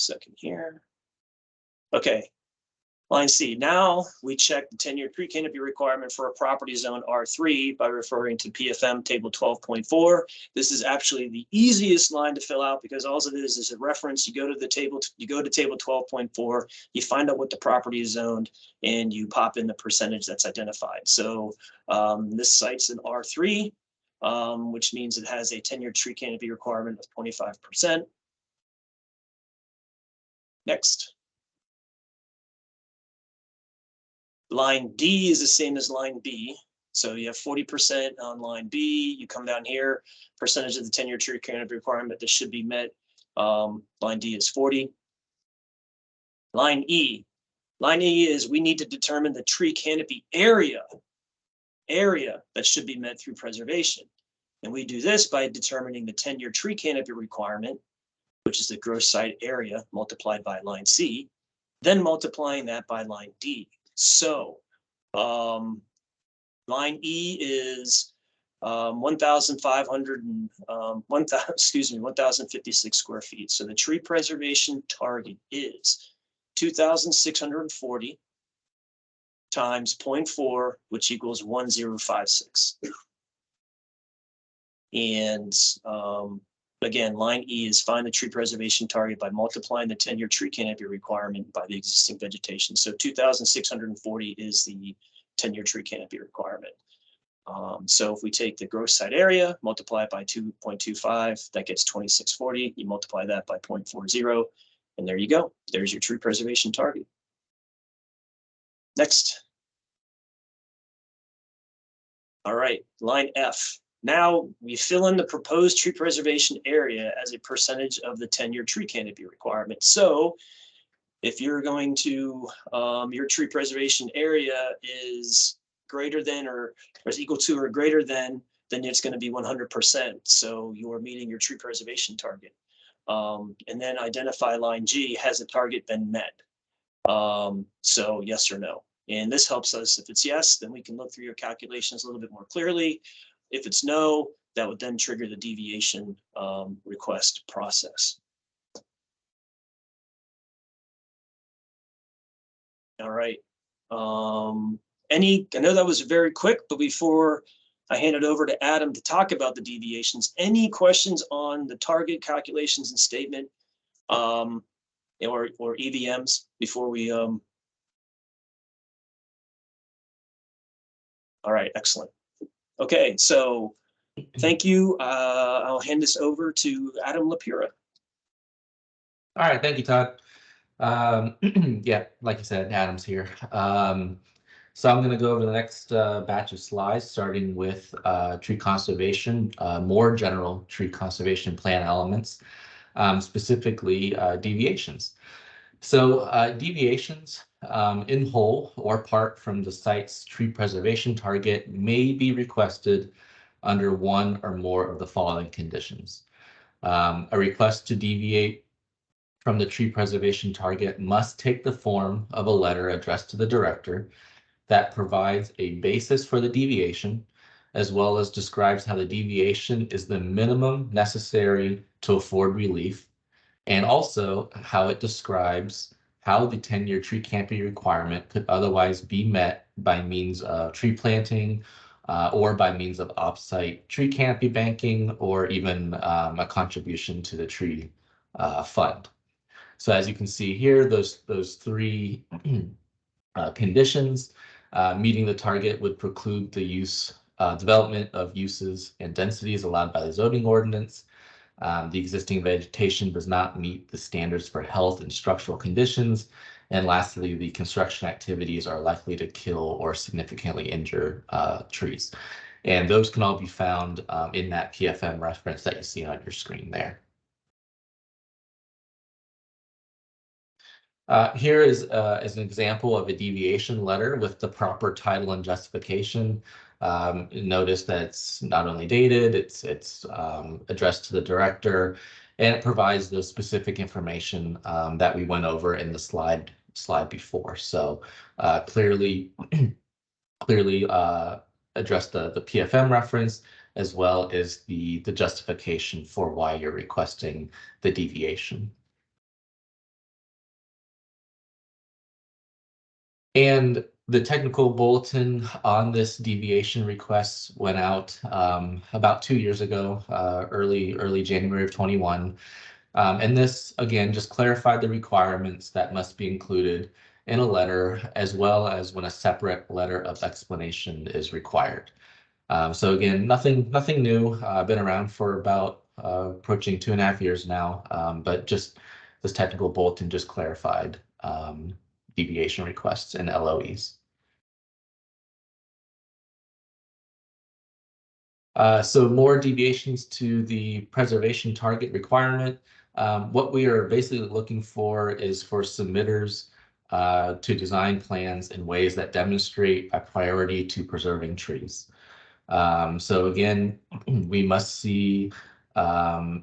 Second here. Okay. Line C, now we check the 10-year tree canopy requirement for a property zone R3 by referring to PFM table 12.4. This is actually the easiest line to fill out because all it is a reference. You go to the table, you go to table 12.4, you find out what the property is zoned, and you pop in the percentage that's identified. So this site's an R3, which means it has a 10-year tree canopy requirement of 25%. Next. Line D is the same as line B. So you have 40% on line B. You come down here, percentage of the 10-year tree canopy requirement that should be met. Line D is 40. Line E. Line E is we need to determine the tree canopy area that should be met through preservation. And we do this by determining the 10-year tree canopy requirement, which is the gross site area multiplied by line C, then multiplying that by line D. So line E is 1,056 square feet. So the tree preservation target is 2,640 times 0.4, which equals 1056. And again, line E is find the tree preservation target by multiplying the 10-year tree canopy requirement by the existing vegetation. So 2,640 is the 10-year tree canopy requirement. So if we take the gross site area, multiply it by 2.25, that gets 2,640. You multiply that by 0.40, and there you go. There's your tree preservation target. Next. All right, line F. Now we fill in the proposed tree preservation area as a percentage of the 10-year tree canopy requirement. So if you're going to, your tree preservation area is greater than or is equal to or greater than, then it's going to be 100%. So you're meeting your tree preservation target. And then identify line G, has the target been met? So yes or no. And this helps us. If it's yes, then we can look through your calculations a little bit more clearly. If it's no, that would then trigger the deviation request process. All right. I know that was very quick, but before I hand it over to Adam to talk about the deviations, any questions on the target calculations and statement or EVMs before we All right, excellent. Okay, so thank you. I'll hand this over to Adam Lapira. All right, thank you, Todd. Yeah, like you said, Adam's here. So I'm going to go over the next batch of slides, starting with tree conservation, more general tree conservation plan elements, specifically deviations. So deviations in whole or part from the site's tree preservation target may be requested under one or more of the following conditions. A request to deviate from the tree preservation target must take the form of a letter addressed to the director that provides a basis for the deviation, as well as describes how the deviation is the minimum necessary to afford relief, and also how it describes how the 10-year tree canopy requirement could otherwise be met by means of tree planting or by means of off-site tree canopy banking, or even a contribution to the tree fund. So as you can see here, those three conditions, meeting the target would preclude the development of uses and densities allowed by the zoning ordinance. The existing vegetation does not meet the standards for health and structural conditions. And lastly, the construction activities are likely to kill or significantly injure trees. And those can all be found in that PFM reference that you see on your screen there. Here is an example of a deviation letter with the proper title and justification. Notice that it's not only dated, it's addressed to the director, and it provides the specific information that we went over in the slide before. So clearly address the PFM reference, as well as the justification for why you're requesting the deviation. And the technical bulletin on this deviation request went out about 2 years ago, early January of 21. And this, again, just clarified the requirements that must be included in a letter, as well as when a separate letter of explanation is required. So again, nothing new. I've been around for about approaching 2.5 years now, but just this technical bulletin just clarified deviation requests and LOEs. So more deviations to the preservation target requirement. What we are basically looking for is for submitters to design plans in ways that demonstrate a priority to preserving trees. So again, we must see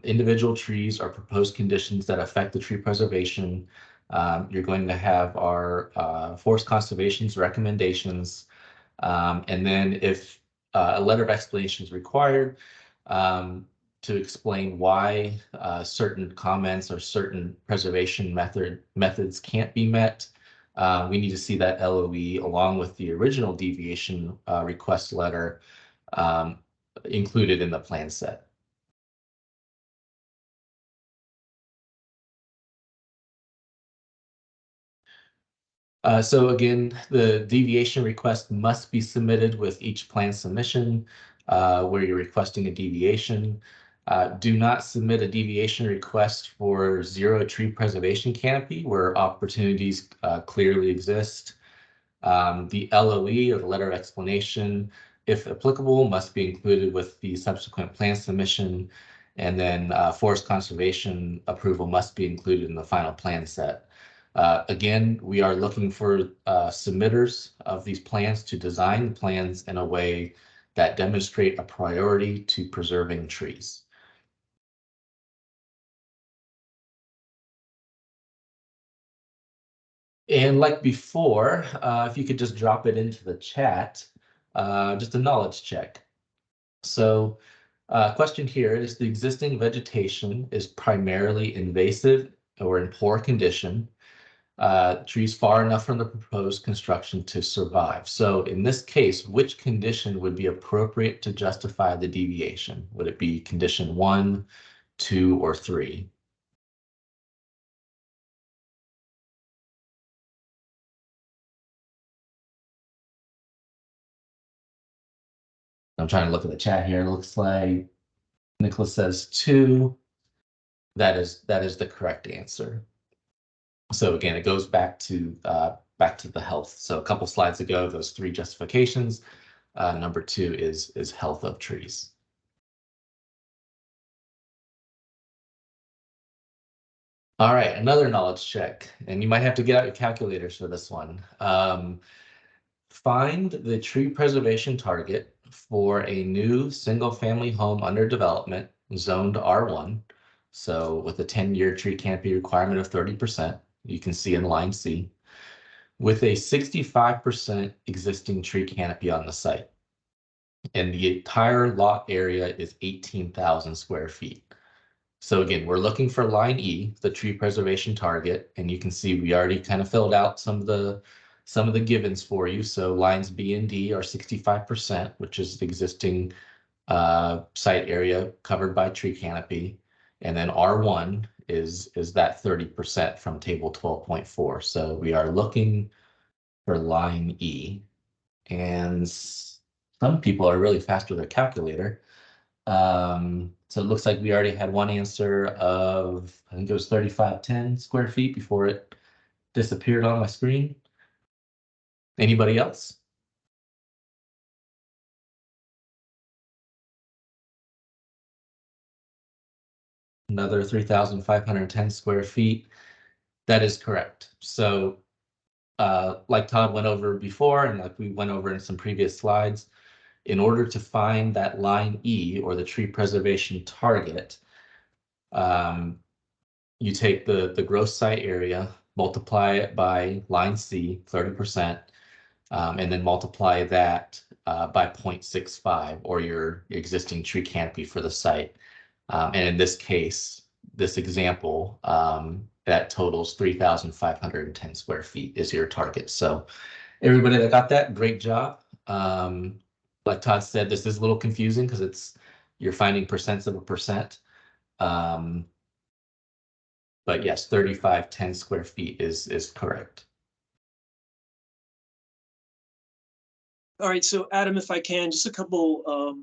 individual trees or proposed conditions that affect the tree preservation. You're going to have our forest conservation's recommendations. And then if a letter of explanation is required to explain why certain comments or certain preservation methods can't be met, we need to see that LOE along with the original deviation request letter included in the plan set. So again, the deviation request must be submitted with each plan submission where you're requesting a deviation. Do not submit a deviation request for zero tree preservation canopy where opportunities clearly exist. The LOE, or the letter of explanation, if applicable, must be included with the subsequent plan submission. And then forest conservation approval must be included in the final plan set. Again, we are looking for submitters of these plans to design the plans in a way that demonstrate a priority to preserving trees. And like before, if you could just drop it into the chat, just a knowledge check. So question here is: the existing vegetation is primarily invasive or in poor condition. Trees far enough from the proposed construction to survive. So in this case, which condition would be appropriate to justify the deviation? Would it be condition 1, 2, or 3? I'm trying to look at the chat here. It looks like Nicholas says 2. That is the correct answer. So again, it goes back to the health. So a couple slides ago, those 3 justifications. Number 2 is health of trees. All right, another knowledge check, and you might have to get out your calculators for this one. Find the tree preservation target for a new single-family home under development, zoned R1. So with a 10-year tree canopy requirement of 30%, you can see in line C, with a 65% existing tree canopy on the site. And the entire lot area is 18,000 square feet. So again, we're looking for line E, the tree preservation target, and you can see we already kind of filled out some of the givens for you. So lines B and D are 65%, which is the existing site area covered by tree canopy, and then R1 is that 30% from table 12.4. So we are looking for line E, and some people are really fast with their calculator. So it looks like we already had one answer of, I think it was 3510 square feet before it disappeared on my screen. Anybody else? Another 3,510 square feet. That is correct. So like Todd went over before, and like we went over in some previous slides, in order to find that line E, or the tree preservation target, you take the gross site area, multiply it by line C, 30%, and then multiply that by 0.65, or your existing tree canopy for the site. And in this case, this example, that totals 3,510 square feet is your target. So everybody that got that, great job. Like Todd said, this is a little confusing because you're finding percents of a percent. But yes, 3,510 square feet is correct. All right, so Adam, if I can, just a couple,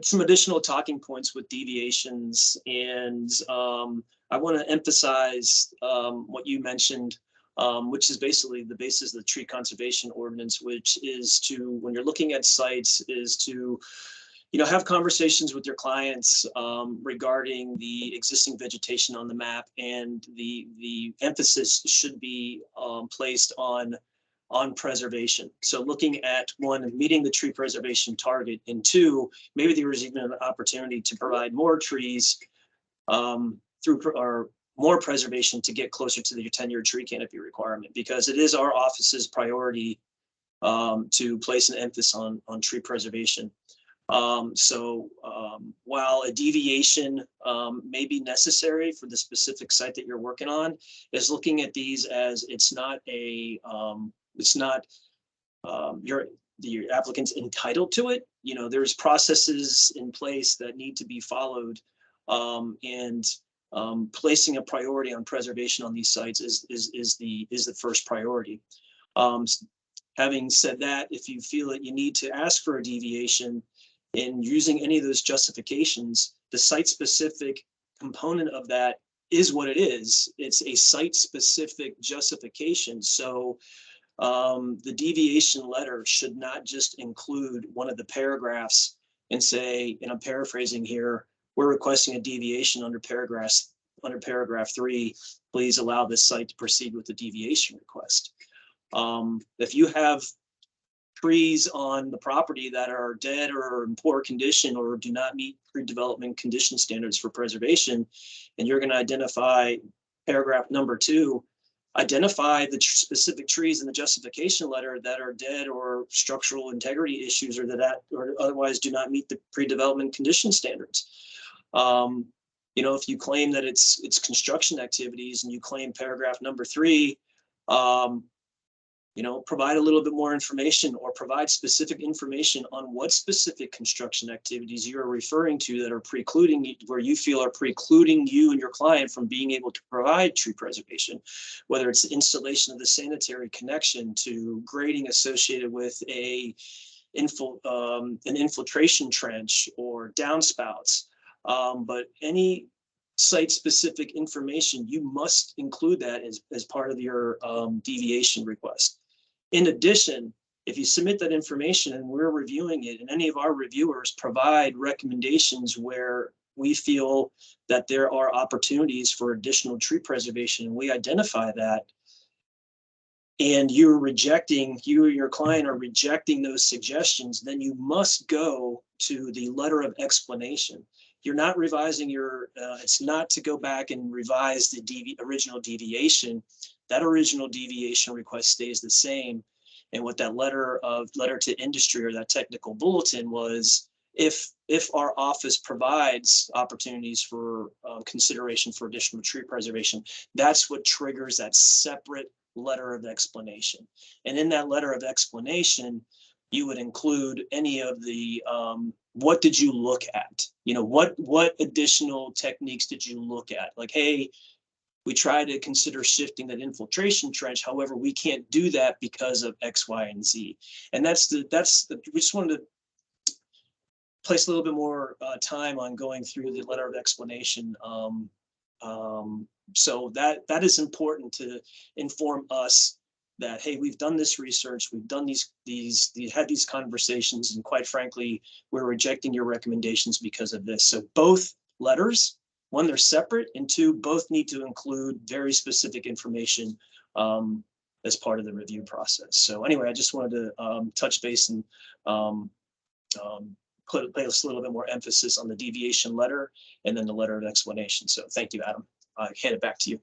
some additional talking points with deviations. And I want to emphasize what you mentioned, which is basically the basis of the tree conservation ordinance, which is to, when you're looking at sites, is to have conversations with your clients regarding the existing vegetation on the map, and the emphasis should be placed on preservation. So looking at, one, meeting the tree preservation target, and two, maybe there was even an opportunity to provide more trees through or more preservation to get closer to your 10-year tree canopy requirement, because it is our office's priority to place an emphasis on tree preservation. While a deviation may be necessary for the specific site that you're working on, is looking at these as the applicant's entitled to it. There's processes in place that need to be followed, and placing a priority on preservation on these sites is the first priority. Having said that, if you feel that you need to ask for a deviation, in using any of those justifications, the site-specific component of that is what it is. It's a site-specific justification. So the deviation letter should not just include one of the paragraphs and say, and I'm paraphrasing here, we're requesting a deviation under paragraph 3. Please allow this site to proceed with the deviation request. If you have trees on the property that are dead or in poor condition or do not meet pre-development condition standards for preservation, and you're going to identify paragraph number 2, identify the specific trees in the justification letter that are dead or structural integrity issues, or or otherwise do not meet the pre-development condition standards. If you claim that it's construction activities and you claim paragraph number 3, provide a little bit more information, or provide specific information on what specific construction activities you are referring to that are precluding, where you feel are precluding you and your client from being able to provide tree preservation, whether it's the installation of the sanitary connection to grading associated with an infiltration trench or downspouts. But any site-specific information, you must include that as part of your deviation request. In addition, if you submit that information and we're reviewing it, and any of our reviewers provide recommendations where we feel that there are opportunities for additional tree preservation, and we identify that, and you or your client are rejecting those suggestions, then you must go to the letter of explanation. You're not revising it's not to go back and revise the original deviation. That original deviation request stays the same. And what that letter to industry, or that technical bulletin, was, if our office provides opportunities for consideration for additional tree preservation, that's what triggers that separate letter of explanation. And in that letter of explanation, you would include any of the what did you look at? What additional techniques did you look at? Like, hey, we try to consider shifting that infiltration trench. However, we can't do that because of X, Y, and Z. And we just wanted to place a little bit more time on going through the letter of explanation. So that is important to inform us that, hey, we've done this research, we've done had these conversations, and quite frankly, we're rejecting your recommendations because of this. So both letters, one, they're separate, and two, both need to include very specific information as part of the review process. So anyway, I just wanted to touch base and place a little bit more emphasis on the deviation letter and then the letter of explanation. So thank you, Adam. I hand it back to you.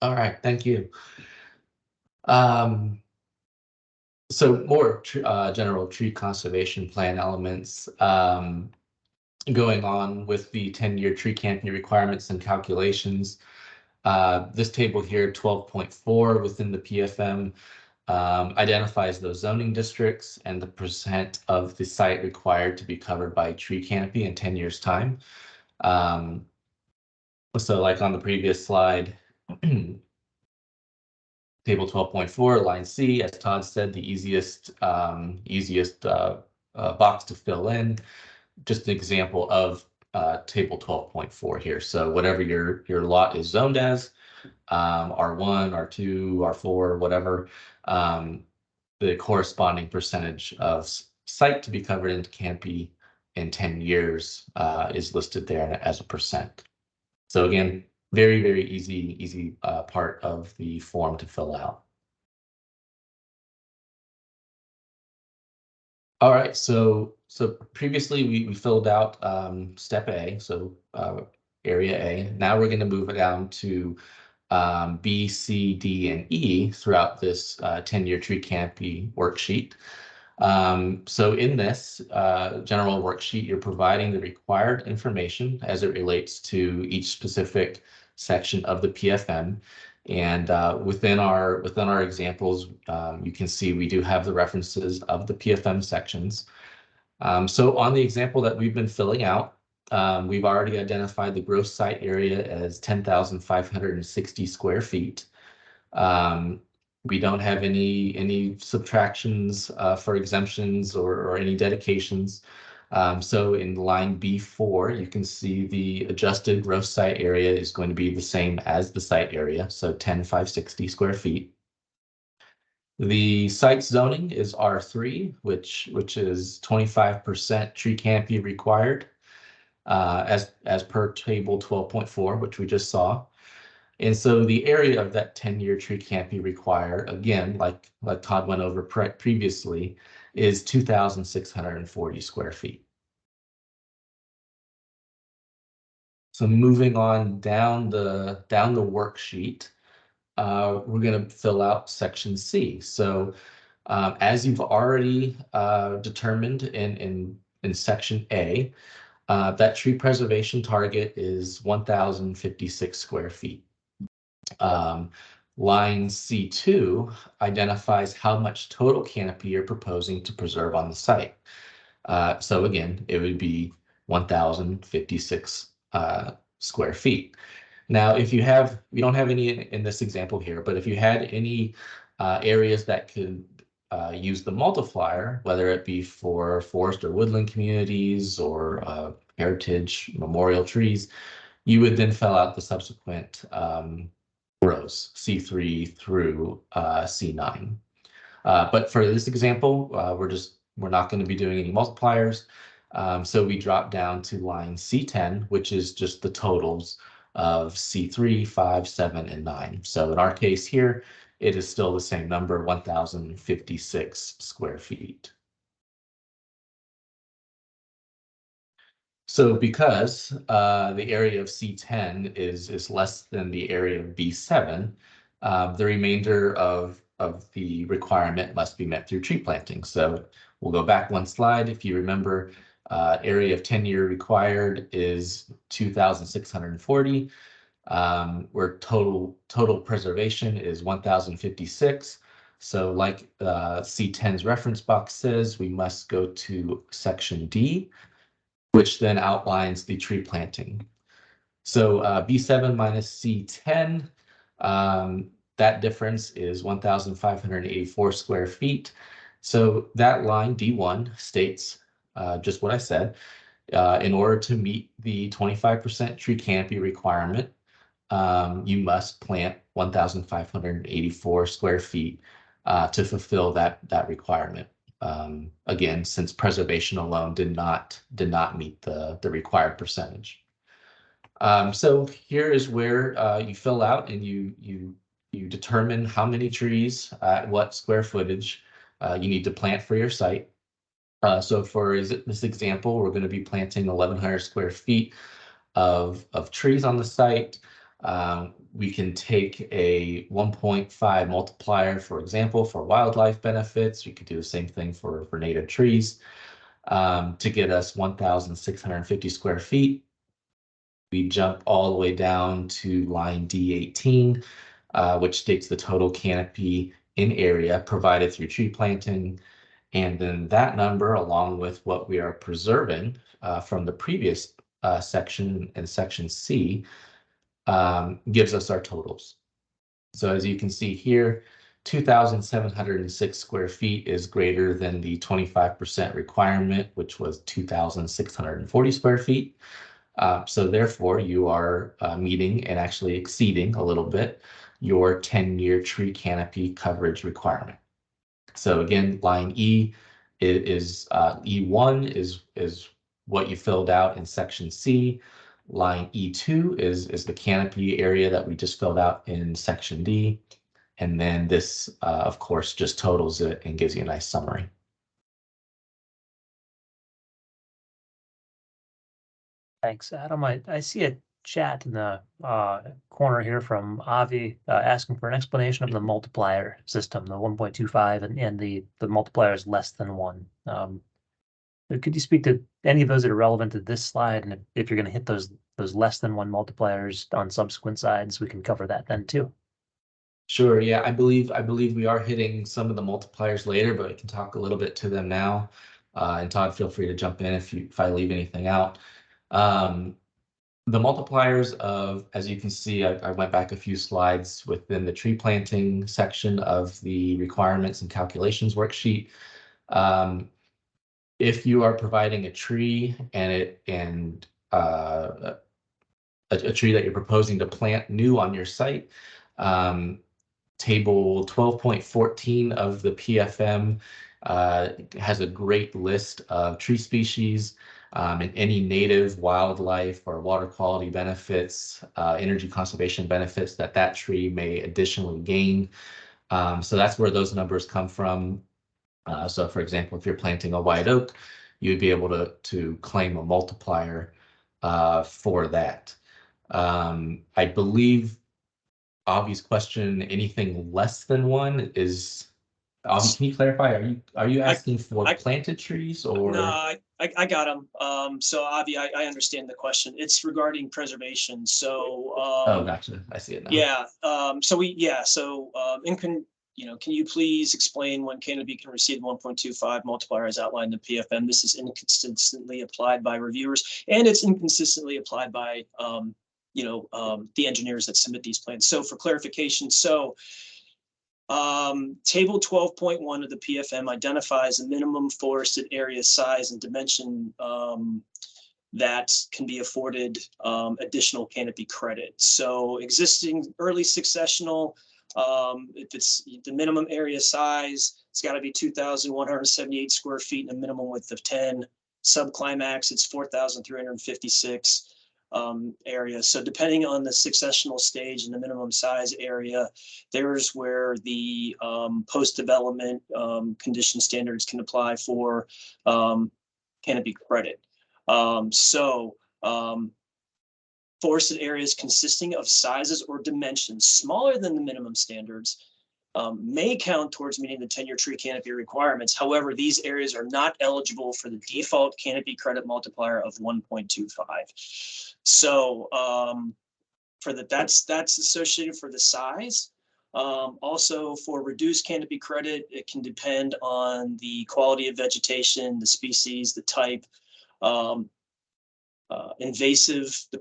All right, thank you. So more general tree conservation plan elements. going on with the 10-year tree canopy requirements and calculations. This table here, 12.4 within the PFM, identifies those zoning districts and the percent of the site required to be covered by tree canopy in 10 years' time. So like on the previous slide, table 12.4, line C, as Todd said, the easiest box to fill in. Just an example of table 12.4 here. So whatever your lot is zoned as, R1, R2, R4, whatever, the corresponding percentage of site to be covered in canopy in 10 years is listed there as a percent. So again, very, very easy part of the form to fill out. All right, so previously we filled out step A, so area A. Now we're going to move it down to B, C, D, and E throughout this 10-year tree canopy worksheet. So in this general worksheet, you're providing the required information as it relates to each specific section of the PFM. And within our examples, you can see we do have the references of the PFM sections. So on the example that we've been filling out, we've already identified the gross site area as 10,560 square feet. We don't have any subtractions for exemptions or any dedications. So in line B4, you can see the adjusted gross site area is going to be the same as the site area, so 10,560 square feet. The site zoning is R3, which is 25% tree canopy required, as per table 12.4, which we just saw. And so the area of that 10-year tree canopy required, again, like Todd went over previously, is 2,640 square feet. So moving on down the worksheet, we're going to fill out section C. So as you've already determined in section A, that tree preservation target is 1,056 square feet. Line C2 identifies how much total canopy you're proposing to preserve on the site. So again, it would be 1,056 square feet. Now, if you don't have any in this example here, but if you had any areas that could use the multiplier, whether it be for forest or woodland communities or heritage memorial trees, you would then fill out the subsequent rows, C3 through C9. But for this example, we're not going to be doing any multipliers. So we drop down to line C10, which is just the totals of C3, 5, 7, and 9. So in our case here, it is still the same number, 1,056 square feet. So because the area of C10 is less than the area of B7, the remainder of the requirement must be met through tree planting. So we'll go back one slide. If you remember, area of 10-year required is 2,640, where total preservation is 1,056. So like C10's reference box says, we must go to section D, which then outlines the tree planting. So B7 minus C10, that difference is 1,584 square feet. So that line D1 states just what I said. In order to meet the 25% tree canopy requirement, you must plant 1,584 square feet to fulfill that requirement. Again, since preservation alone did not meet the required percentage. So here is where you fill out and you determine how many trees at what square footage you need to plant for your site. So for this example, we're going to be planting 1,100 square feet of trees on the site. We can take a 1.5 multiplier, for example, for wildlife benefits. You could do the same thing for native trees. to get us 1,650 square feet. We jump all the way down to line D18, which states the total canopy in area provided through tree planting. And then that number, along with what we are preserving from the previous section in section C, gives us our totals. So as you can see here, 2,706 square feet is greater than the 25% requirement, which was 2,640 square feet. So therefore, you are meeting and actually exceeding a little bit your 10-year tree canopy coverage requirement. So again, line E is E1 is what you filled out in section C. Line E2 is the canopy area that we just filled out in section D. And then this, of course, just totals it and gives you a nice summary. Thanks, Adam. I see a chat in the corner here from Avi asking for an explanation of the multiplier system, the 1.25 and the multiplier is less than 1. Could you speak to any of those that are relevant to this slide? And if you're going to hit those less than 1 multipliers on subsequent sides, we can cover that then too. Sure. Yeah, I believe we are hitting some of the multipliers later, but I can talk a little bit to them now. And Todd, feel free to jump in if I leave anything out. The multipliers of, as you can see, I went back a few slides within the tree planting section of the requirements and calculations worksheet. If you are providing a tree and a tree that you're proposing to plant new on your site, table 12.14 of the PFM has a great list of tree species and any native wildlife or water quality benefits, energy conservation benefits that tree may additionally gain. So that's where those numbers come from. So for example, if you're planting a white oak, you'd be able to claim a multiplier for that. I believe Avi's question, anything less than 1 is, Avi, can you clarify? Are you asking for planted trees or? No, I got them. So Avi, I understand the question. It's regarding preservation. So oh, gotcha. I see it now. Yeah. Can you please explain when canopy can receive 1.25 multiplier as outlined in the PFM? This is inconsistently applied by reviewers, and it's inconsistently applied by the engineers that submit these plans. So for clarification, table 12.1 of the PFM identifies a minimum forested area size and dimension that can be afforded additional canopy credit. So existing early successional, if it's the minimum area size, it's got to be 2,178 square feet and a minimum width of 10. Subclimax, it's 4,356 area. So depending on the successional stage and the minimum size area, there's where the post-development condition standards can apply for canopy credit. Forested areas consisting of sizes or dimensions smaller than the minimum standards may count towards meeting the 10-year tree canopy requirements. However, these areas are not eligible for the default canopy credit multiplier of 1.25. So that's associated for the size. Also for reduced canopy credit, it can depend on the quality of vegetation, the species, the type, the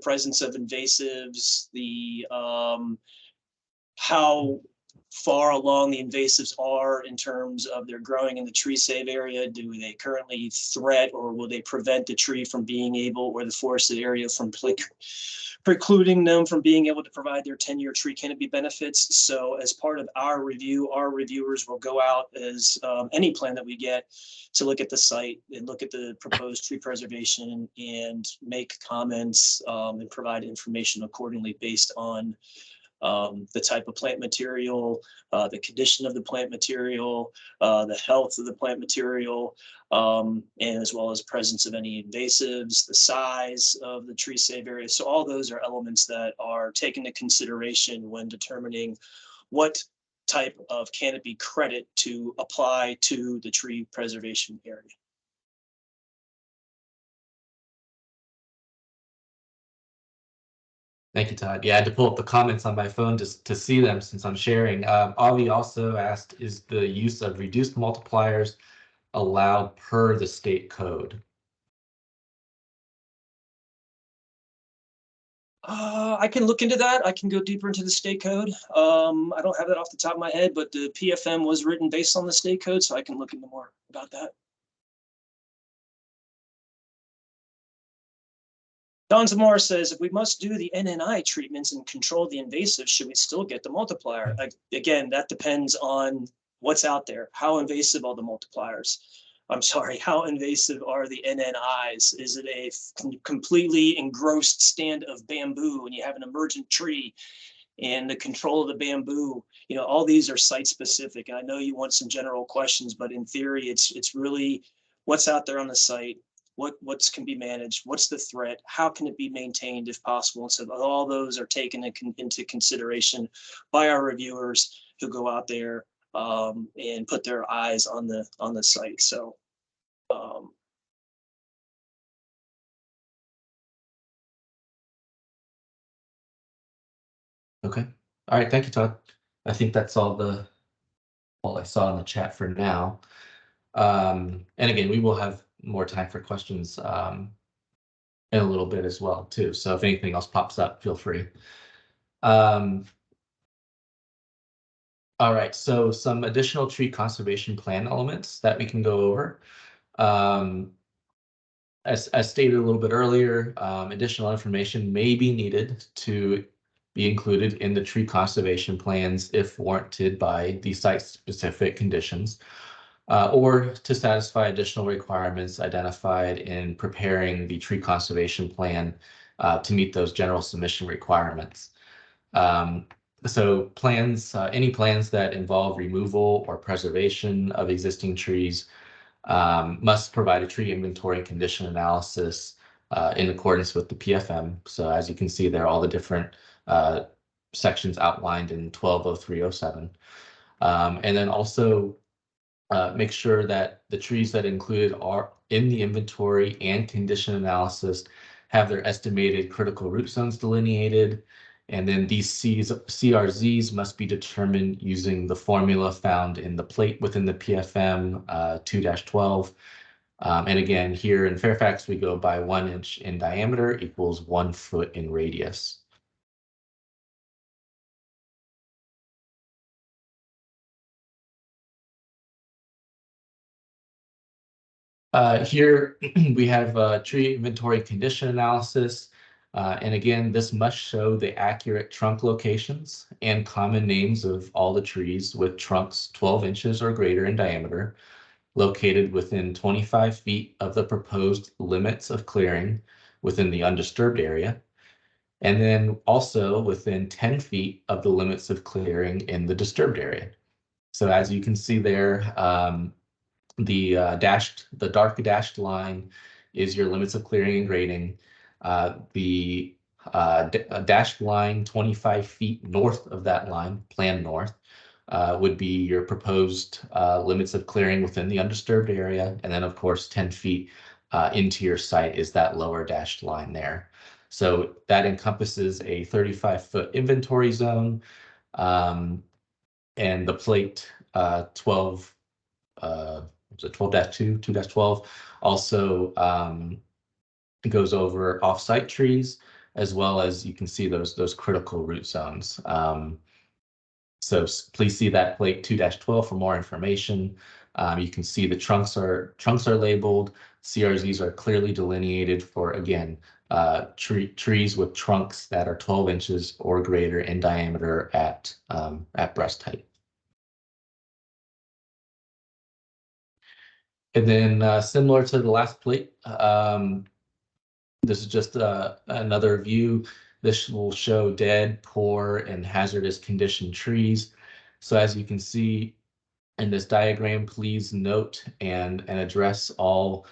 presence of invasives, the how far along the invasives are in terms of their growing in the tree save area. Do they currently threat or will they prevent the tree from being able, or the forested area from precluding them from being able to provide their 10-year tree canopy benefits? So as part of our review, our reviewers will go out as any plan that we get to look at the site and look at the proposed tree preservation and make comments and provide information accordingly based on the type of plant material, the condition of the plant material, the health of the plant material, and as well as presence of any invasives, the size of the tree save area. So all those are elements that are taken into consideration when determining what type of canopy credit to apply to the tree preservation area. Thank you, Todd. Yeah, I had to pull up the comments on my phone just to see them since I'm sharing. Avi also asked, is the use of reduced multipliers allowed per the state code? I can look into that. I can go deeper into the state code. I don't have that off the top of my head, but the PFM was written based on the state code, so I can look into more about that. Don Zamora says, if we must do the NNI treatments and control the invasives, should we still get the multiplier? Again, that depends on what's out there. How invasive are the multipliers? I'm sorry, how invasive are the NNIs? Is it a completely engrossed stand of bamboo and you have an emergent tree and the control of the bamboo? You know, all these are site specific. And I know you want some general questions, but in theory, it's really what's out there on the site. What's can be managed, what's the threat, how can it be maintained if possible. And so all those are taken into consideration by our reviewers who go out there and put their eyes on the site. So Okay. All right. Thank you, Todd. I think that's all I saw in the chat for now. And again, we will have more time for questions in a little bit as well, too. So if anything else pops up, feel free. All right. So some additional tree conservation plan elements that we can go over. As stated a little bit earlier, additional information may be needed to be included in the tree conservation plans if warranted by the site-specific conditions, or to satisfy additional requirements identified in preparing the tree conservation plan to meet those general submission requirements. So plans, any plans that involve removal or preservation of existing trees must provide a tree inventory and condition analysis in accordance with the PFM. So as you can see there, all the different sections outlined in 120307. And then also make sure that the trees that included are in the inventory and condition analysis have their estimated critical root zones delineated. And then these CRZs must be determined using the formula found in the plate within the PFM 2-12. And again, here in Fairfax, we go by 1 inch in diameter equals 1 foot in radius. Here we have tree inventory condition analysis. And again, this must show the accurate trunk locations and common names of all the trees with trunks 12 inches or greater in diameter, located within 25 feet of the proposed limits of clearing within the undisturbed area, and then also within 10 feet of the limits of clearing in the disturbed area. So as you can see there, the dark dashed line is your limits of clearing and grading. The dashed line 25 feet north of that line, planned north, would be your proposed limits of clearing within the undisturbed area. And then of course, 10 feet into your site is that lower dashed line there. So that encompasses a 35-foot inventory zone. And the plate 12, was it 12-2, 2-12, also goes over off-site trees, as well as you can see those critical root zones. So please see that plate 2-12 for more information. You can see the trunks are labeled. CRZs are clearly delineated for, again, trees with trunks that are 12 inches or greater in diameter at breast height. And then similar to the last plate, this is just another view. This will show dead, poor, and hazardous condition trees. So as you can see in this diagram, please note and address all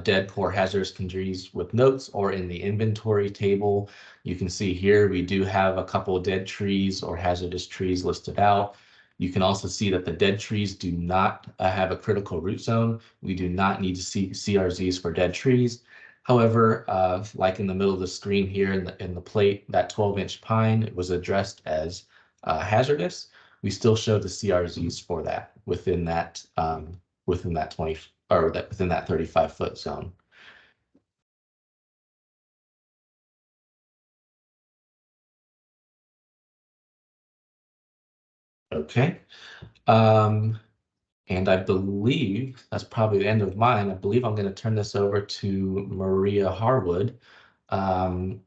dead, poor, hazardous trees with notes or in the inventory table. You can see here we do have a couple of dead trees or hazardous trees listed out. You can also see that the dead trees do not have a critical root zone. We do not need to see CRZs for dead trees. However, like in the middle of the screen here in the plate, that 12-inch pine was addressed as hazardous. We still show the CRZs for that within that 20 or that within that 35-foot zone. Okay. And I believe that's probably the end of mine. I believe I'm going to turn this over to Maria Harwood, who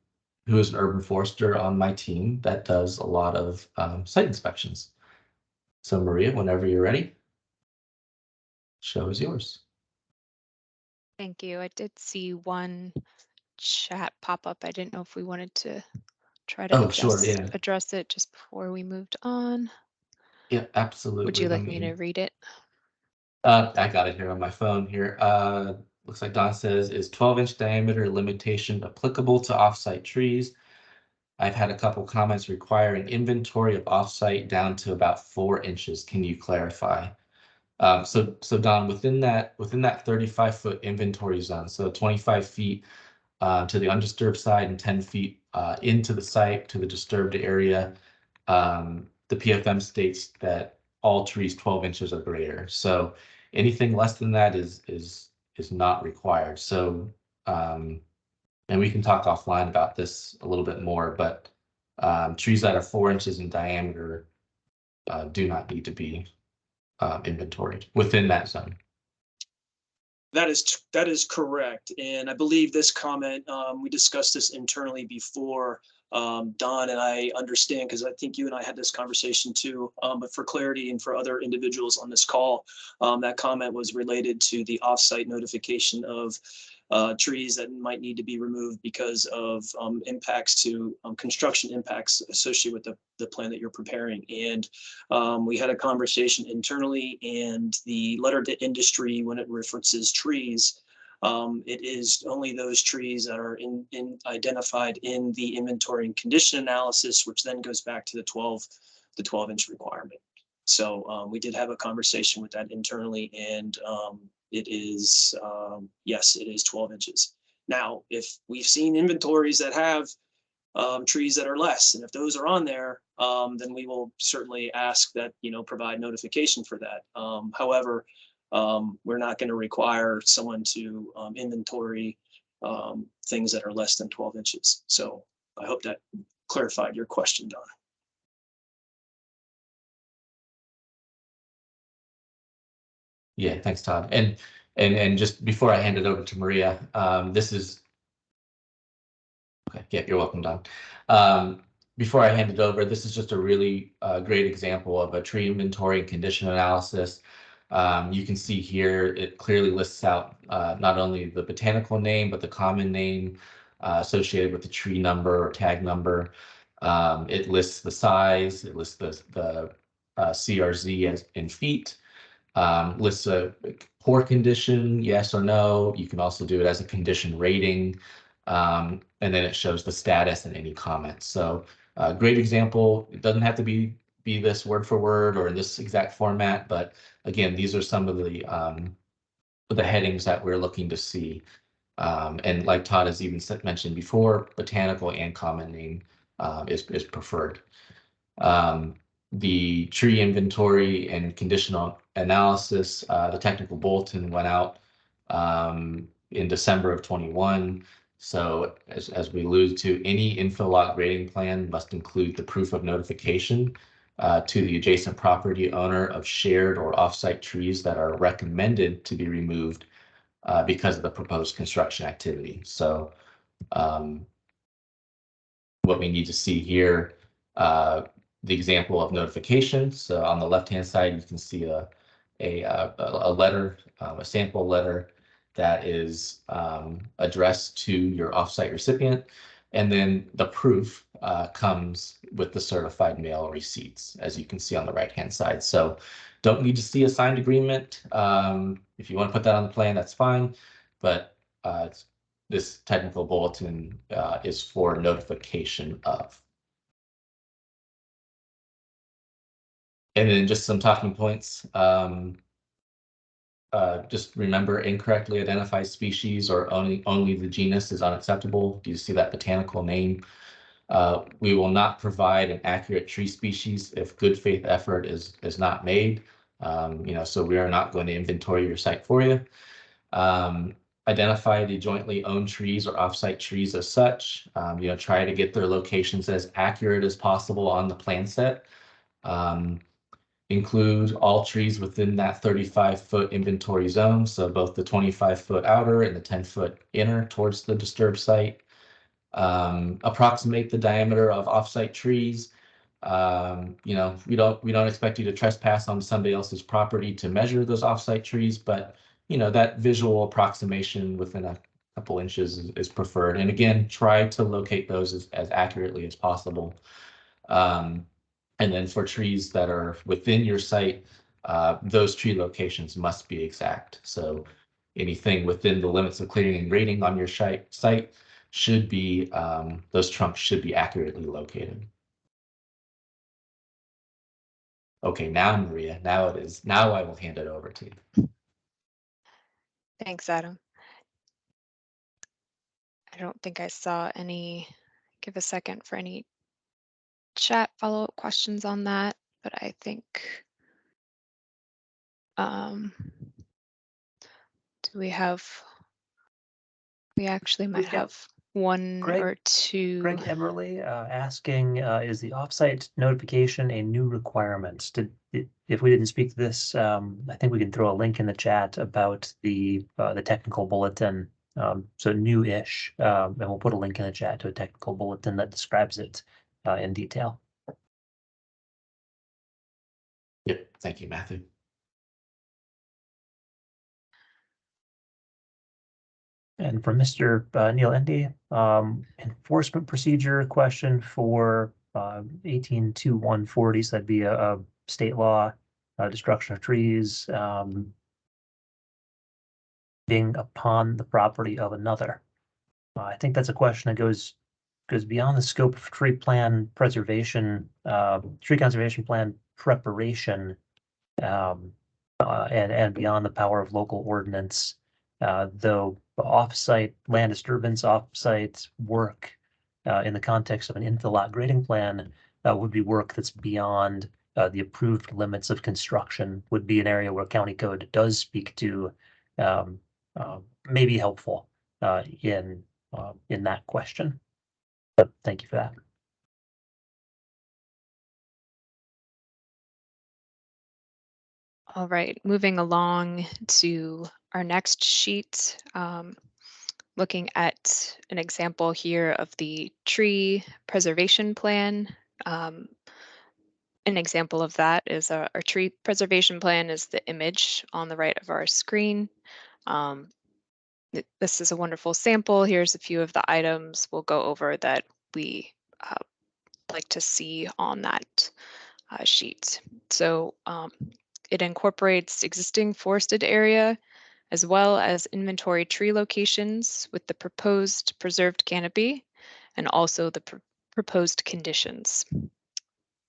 is an urban forester on my team that does a lot of site inspections. So Maria, whenever you're ready, show is yours. Thank you. I did see one chat pop up. I didn't know if we wanted to try to address it just before we moved on. Yeah, absolutely. Would you like me to read it? I got it here on my phone here. Looks like Don says, is 12-inch diameter limitation applicable to offsite trees? I've had a couple comments requiring inventory of offsite down to about 4 inches. Can you clarify? So Don, within that 35-foot inventory zone, so 25 feet to the undisturbed side and 10 feet into the site to the disturbed area, the PFM states that all trees 12 inches or greater. So anything less than that is not required. So and we can talk offline about this a little bit more, but trees that are 4 inches in diameter do not need to be inventoried within that zone. That is correct. And I believe this comment, we discussed this internally before. Don and I understand, because I think you and I had this conversation too, but for clarity and for other individuals on this call, that comment was related to the offsite notification of trees that might need to be removed because of impacts to construction impacts associated with the plan that you're preparing. And we had a conversation internally, and the letter to industry, when it references trees, it is only those trees that are identified in the inventory and condition analysis, which then goes back to the 12-inch requirement. So we did have a conversation with that internally, and it is, yes, it is 12 inches. Now, if we've seen inventories that have trees that are less, and if those are on there, then we will certainly ask that, provide notification for that. However, we're not going to require someone to inventory things that are less than 12 inches. So I hope that clarified your question, Don. Yeah, thanks, Todd. And just before I hand it over to Maria, this is okay. Yeah, you're welcome, Don. Before I hand it over, this is just a really great example of a tree inventory and condition analysis. You can see here it clearly lists out not only the botanical name, but the common name associated with the tree number or tag number. It lists the size, it lists the CRZ as in feet, lists a poor condition, yes or no. You can also do it as a condition rating, and then it shows the status and any comments. So great example. It doesn't have to be this word for word or in this exact format, but again, these are some of the headings that we're looking to see. And like Todd has even mentioned before, botanical and common name is preferred. The tree inventory and conditional analysis, the technical bulletin went out in December of 21. So as we alluded to, any infill lot grading plan must include the proof of notification to the adjacent property owner of shared or offsite trees that are recommended to be removed because of the proposed construction activity. So what we need to see here, the example of notification. So on the left-hand side, you can see a letter, a sample letter that is addressed to your offsite recipient. And then the proof comes with the certified mail receipts, as you can see on the right-hand side. So don't need to see a signed agreement. If you want to put that on the plan, that's fine. But this technical bulletin is for notification of. And then just some talking points. just remember incorrectly identified species or only the genus is unacceptable. Do you see that botanical name? We will not provide an accurate tree species if good faith effort is not made. So we are not going to inventory your site for you. Identify the jointly owned trees or offsite trees as such. Try to get their locations as accurate as possible on the plan set. Include all trees within that 35-foot inventory zone, so both the 25-foot outer and the 10-foot inner towards the disturbed site. Approximate the diameter of offsite trees. We don't expect you to trespass on somebody else's property to measure those offsite trees, but that visual approximation within a couple inches is preferred. And again, try to locate those as accurately as possible. And then for trees that are within your site, those tree locations must be exact. So anything within the limits of clearing and grading on your site should be, those trunks should be accurately located. Okay, now Maria, now I will hand it over to you. Thanks, Adam. I don't think I saw any, give a second for any chat follow-up questions on that, but I think, we actually might have one or two. Greg Eberly asking, is the offsite notification a new requirement? If we didn't speak to this, I think we can throw a link in the chat about the technical bulletin. So new-ish, and we'll put a link in the chat to a technical bulletin that describes it in detail. Yep, thank you, Matthew. And for Mr. Neil Endy, enforcement procedure question for 18.2.140, so that'd be a state law, destruction of trees, being upon the property of another. I think that's a question that goes beyond the scope of tree plan preservation, tree conservation plan preparation, and beyond the power of local ordinance. Though off-site land disturbance, off-site work in the context of an infill lot grading plan would be work that's beyond the approved limits of construction, would be an area where county code does speak to, may be helpful in that question. But thank you for that. All right, moving along to our next sheet, looking at an example here of the tree preservation plan. An example of that is our tree preservation plan is the image on the right of our screen. This is a wonderful sample. Here's a few of the items we'll go over that we like to see on that sheet. So it incorporates existing forested area as well as inventory tree locations with the proposed preserved canopy and also the proposed conditions.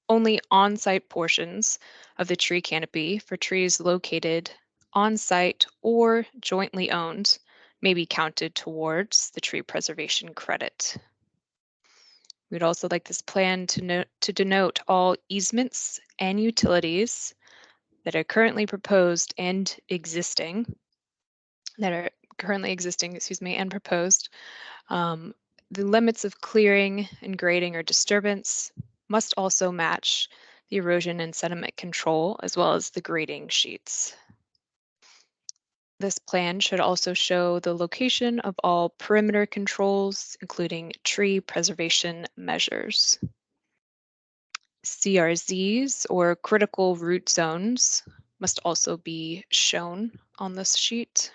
Only on-site portions of the tree canopy for trees located on-site or jointly owned may be counted towards the tree preservation credit. We'd also like this plan to denote all easements and utilities that are currently proposed and existing, and proposed. The limits of clearing and grading or disturbance must also match the erosion and sediment control as well as the grading sheets. This plan should also show the location of all perimeter controls, including tree preservation measures. CRZs, or critical root zones, must also be shown on this sheet.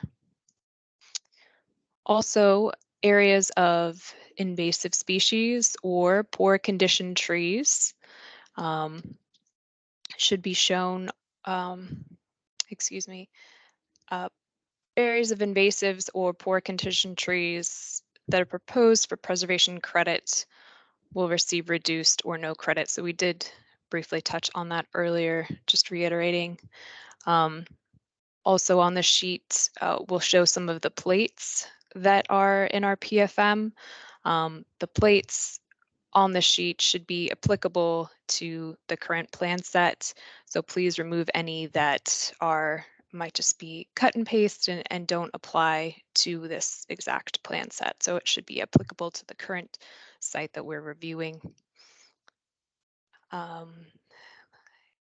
Also, areas of invasive species or poor condition trees should be shown, areas of invasives or poor condition trees that are proposed for preservation credit will receive reduced or no credit. So we did briefly touch on that earlier, just reiterating. Also on the sheet, we'll show some of the plates that are in our PFM. The plates on the sheet should be applicable to the current plan set. So please remove any that might just be cut and paste and don't apply to this exact plan set. So it should be applicable to the current site that we're reviewing.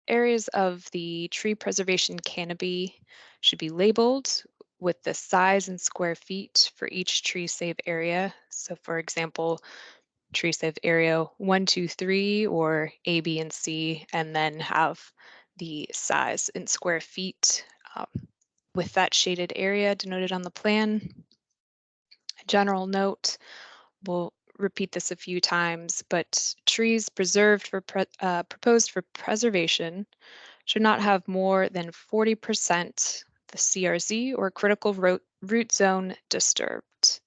Areas of the tree preservation canopy should be labeled with the size in square feet for each tree save area. So for example, tree save area 1, 2, 3, or A, B, and C, and then have the size in square feet with that shaded area denoted on the plan. A general note, we'll repeat this a few times, but trees preserved for proposed for preservation should not have more than 40% the CRZ or critical root zone disturbed.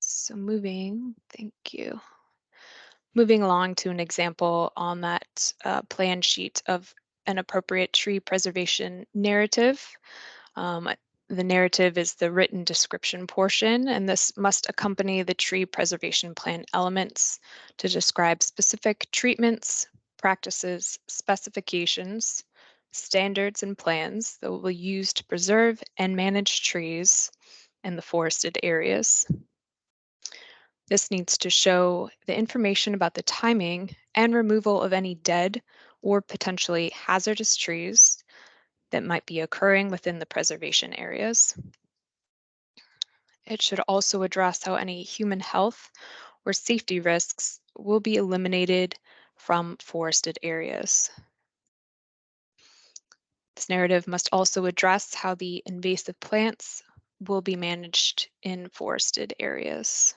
So thank you. Moving along to an example on that plan sheet of an appropriate tree preservation narrative. The narrative is the written description portion, and this must accompany the tree preservation plan elements to describe specific treatments, practices, specifications, standards, and plans that will be used to preserve and manage trees in the forested areas. This needs to show the information about the timing and removal of any dead or potentially hazardous trees that might be occurring within the preservation areas. It should also address how any human health or safety risks will be eliminated from forested areas. This narrative must also address how the invasive plants will be managed in forested areas.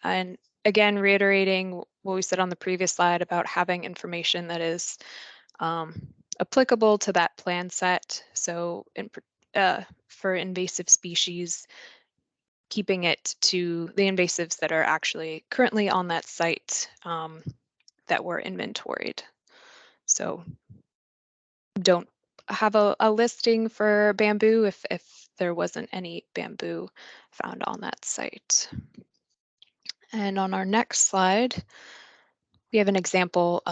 And again, reiterating what we said on the previous slide about having information that is applicable to that plan set. So for invasive species, keeping it to the invasives that are actually currently on that site that were inventoried. So don't have a listing for bamboo if there wasn't any bamboo found on that site. And on our next slide, we have an example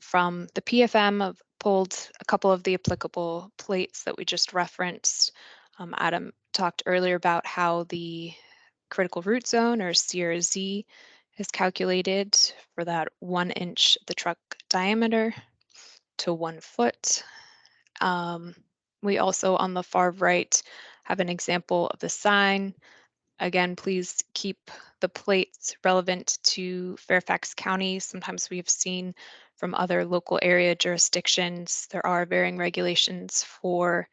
from the PFM. I've pulled a couple of the applicable plates that we just referenced. Adam talked earlier about how the critical root zone, or CRZ, is calculated for that 1 inch of the truck diameter to 1 foot. We also, on the far right, have an example of the sign. Again, please keep the plates relevant to Fairfax County. Sometimes we have seen from other local area jurisdictions, there are varying regulations for,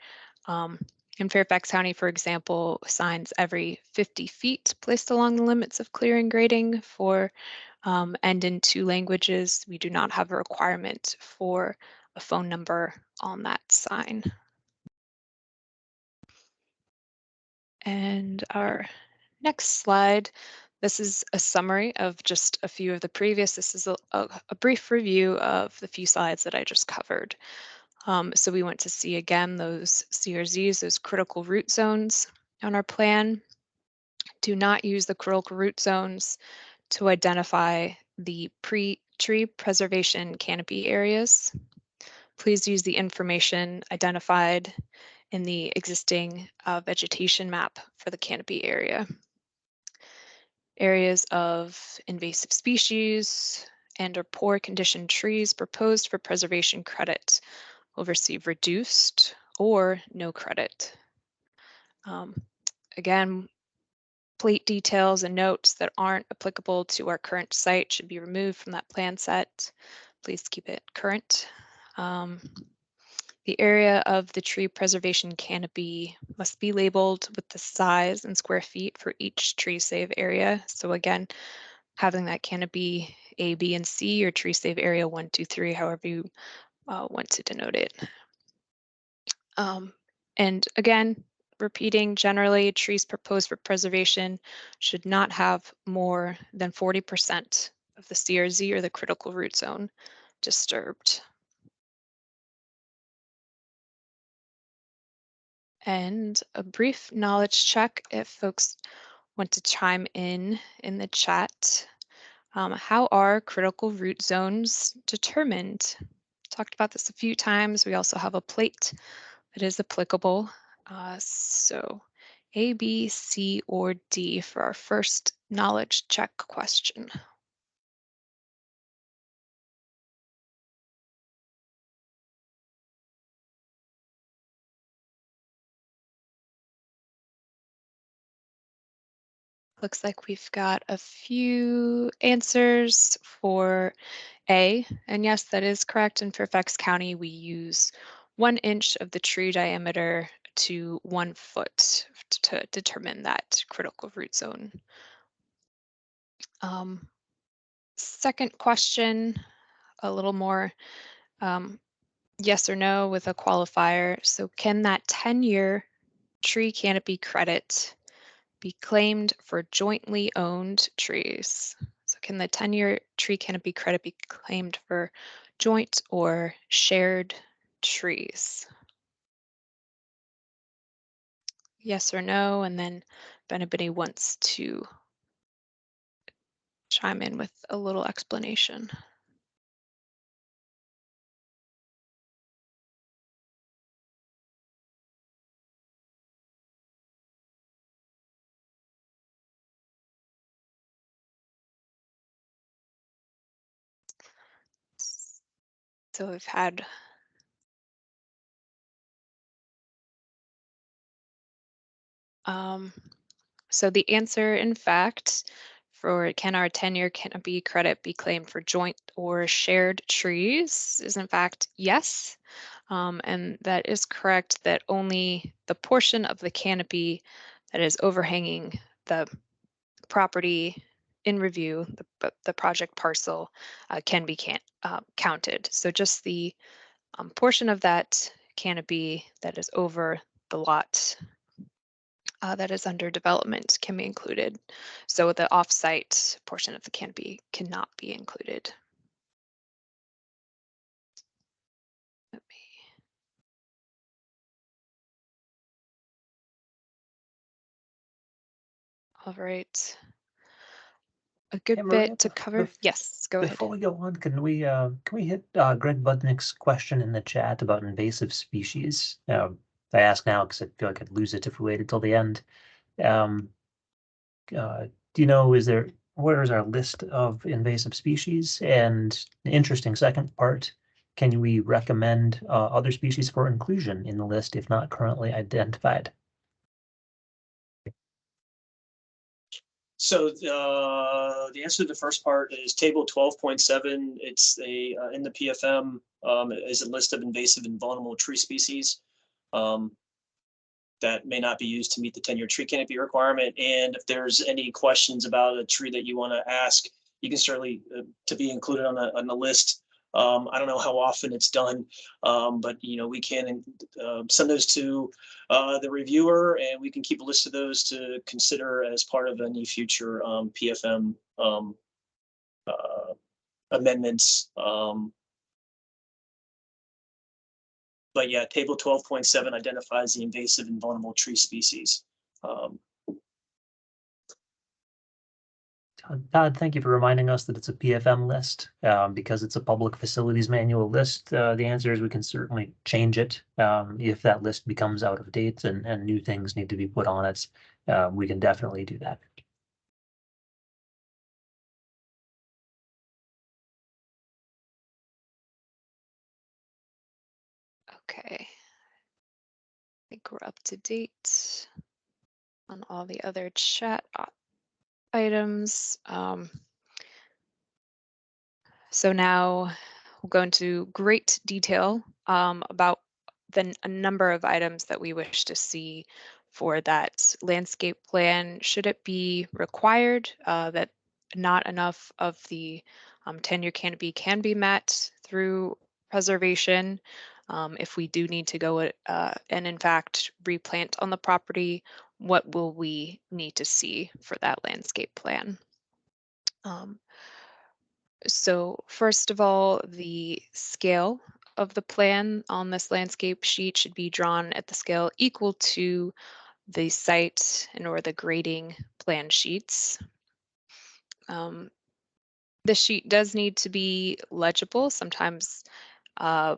in Fairfax County, for example, signs every 50 feet placed along the limits of clearing grading for, and in 2 languages. We do not have a requirement for a phone number on that sign. And our next slide, this is a summary of just a few of the previous. This is a brief review of the few slides that I just covered. So we want to see again those CRZs, those critical root zones on our plan. Do not use the critical root zones to identify the tree preservation canopy areas. Please use the information identified in the existing vegetation map for the canopy area. Areas of invasive species and or poor condition trees proposed for preservation credit will receive reduced or no credit. Again, plate details and notes that aren't applicable to our current site should be removed from that plan set. Please keep it current. The area of the tree preservation canopy must be labeled with the size in square feet for each tree save area. So again, having that canopy A, B, and C, or tree save area 1, 2, 3, however you want to denote it. And again, repeating, generally, trees proposed for preservation should not have more than 40% of the CRZ or the critical root zone disturbed. And a brief knowledge check if folks want to chime in the chat. How are critical root zones determined? Talked about this a few times. We also have a plate that is applicable. So A, B, C, or D for our first knowledge check question. Looks like we've got a few answers for A, and yes, that is correct. In Fairfax County, we use 1 inch of the tree diameter to 1 foot to determine that critical root zone. Second question, a little more yes or no with a qualifier. So can that 10-year tree canopy credit be claimed for jointly owned trees? So can the 10-year tree canopy credit be claimed for joint or shared trees? Yes or no, and then if anybody wants to chime in with a little explanation. So we've had so the answer, in fact, for can our 10-year canopy credit be claimed for joint or shared trees is in fact yes. And that is correct that only the portion of the canopy that is overhanging the property in review, the project parcel, can be counted. So just the portion of that canopy that is over the lot that is under development can be included. So the offsite portion of the canopy cannot be included. Let me. All right. A good Hey, Maria, bit to cover. Yes, go ahead. Before we go on, can we hit Greg Budnick's question in the chat about invasive species? I ask now because I feel like I'd lose it if we waited till the end. Do you know, where is our list of invasive species? And the interesting second part, can we recommend other species for inclusion in the list if not currently identified? So the answer to the first part is table 12.7. It's in the PFM is a list of invasive and vulnerable tree species that may not be used to meet the 10-year tree canopy requirement. And if there's any questions about a tree that you want to ask, you can certainly to be included on the list. I don't know how often it's done, but we can send those to the reviewer, and we can keep a list of those to consider as part of any future PFM amendments. But yeah, table 12.7 identifies the invasive and vulnerable tree species. Todd, thank you for reminding us that it's a PFM list. Because it's a public facilities manual list, the answer is we can certainly change it if that list becomes out of date and new things need to be put on it. We can definitely do that. Okay. I think we're up to date on all the other chat items. So now we'll go into great detail about a number of items that we wish to see for that landscape plan. Should it be required that not enough of the 10-year canopy can be met through preservation? If we do need to go and in fact replant on the property, what will we need to see for that landscape plan? So first of all, the scale of the plan on this landscape sheet should be drawn at the scale equal to the site and or the grading plan sheets. The sheet does need to be legible. Sometimes there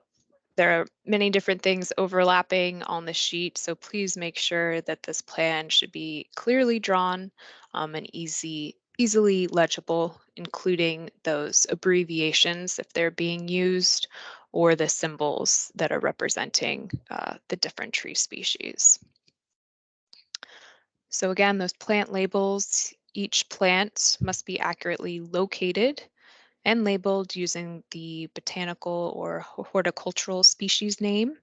are many different things overlapping on the sheet, so please make sure that this plan should be clearly drawn and easily legible, including those abbreviations if they're being used, or the symbols that are representing the different tree species. So again, those plant labels, each plant must be accurately located and labeled using the botanical or horticultural species name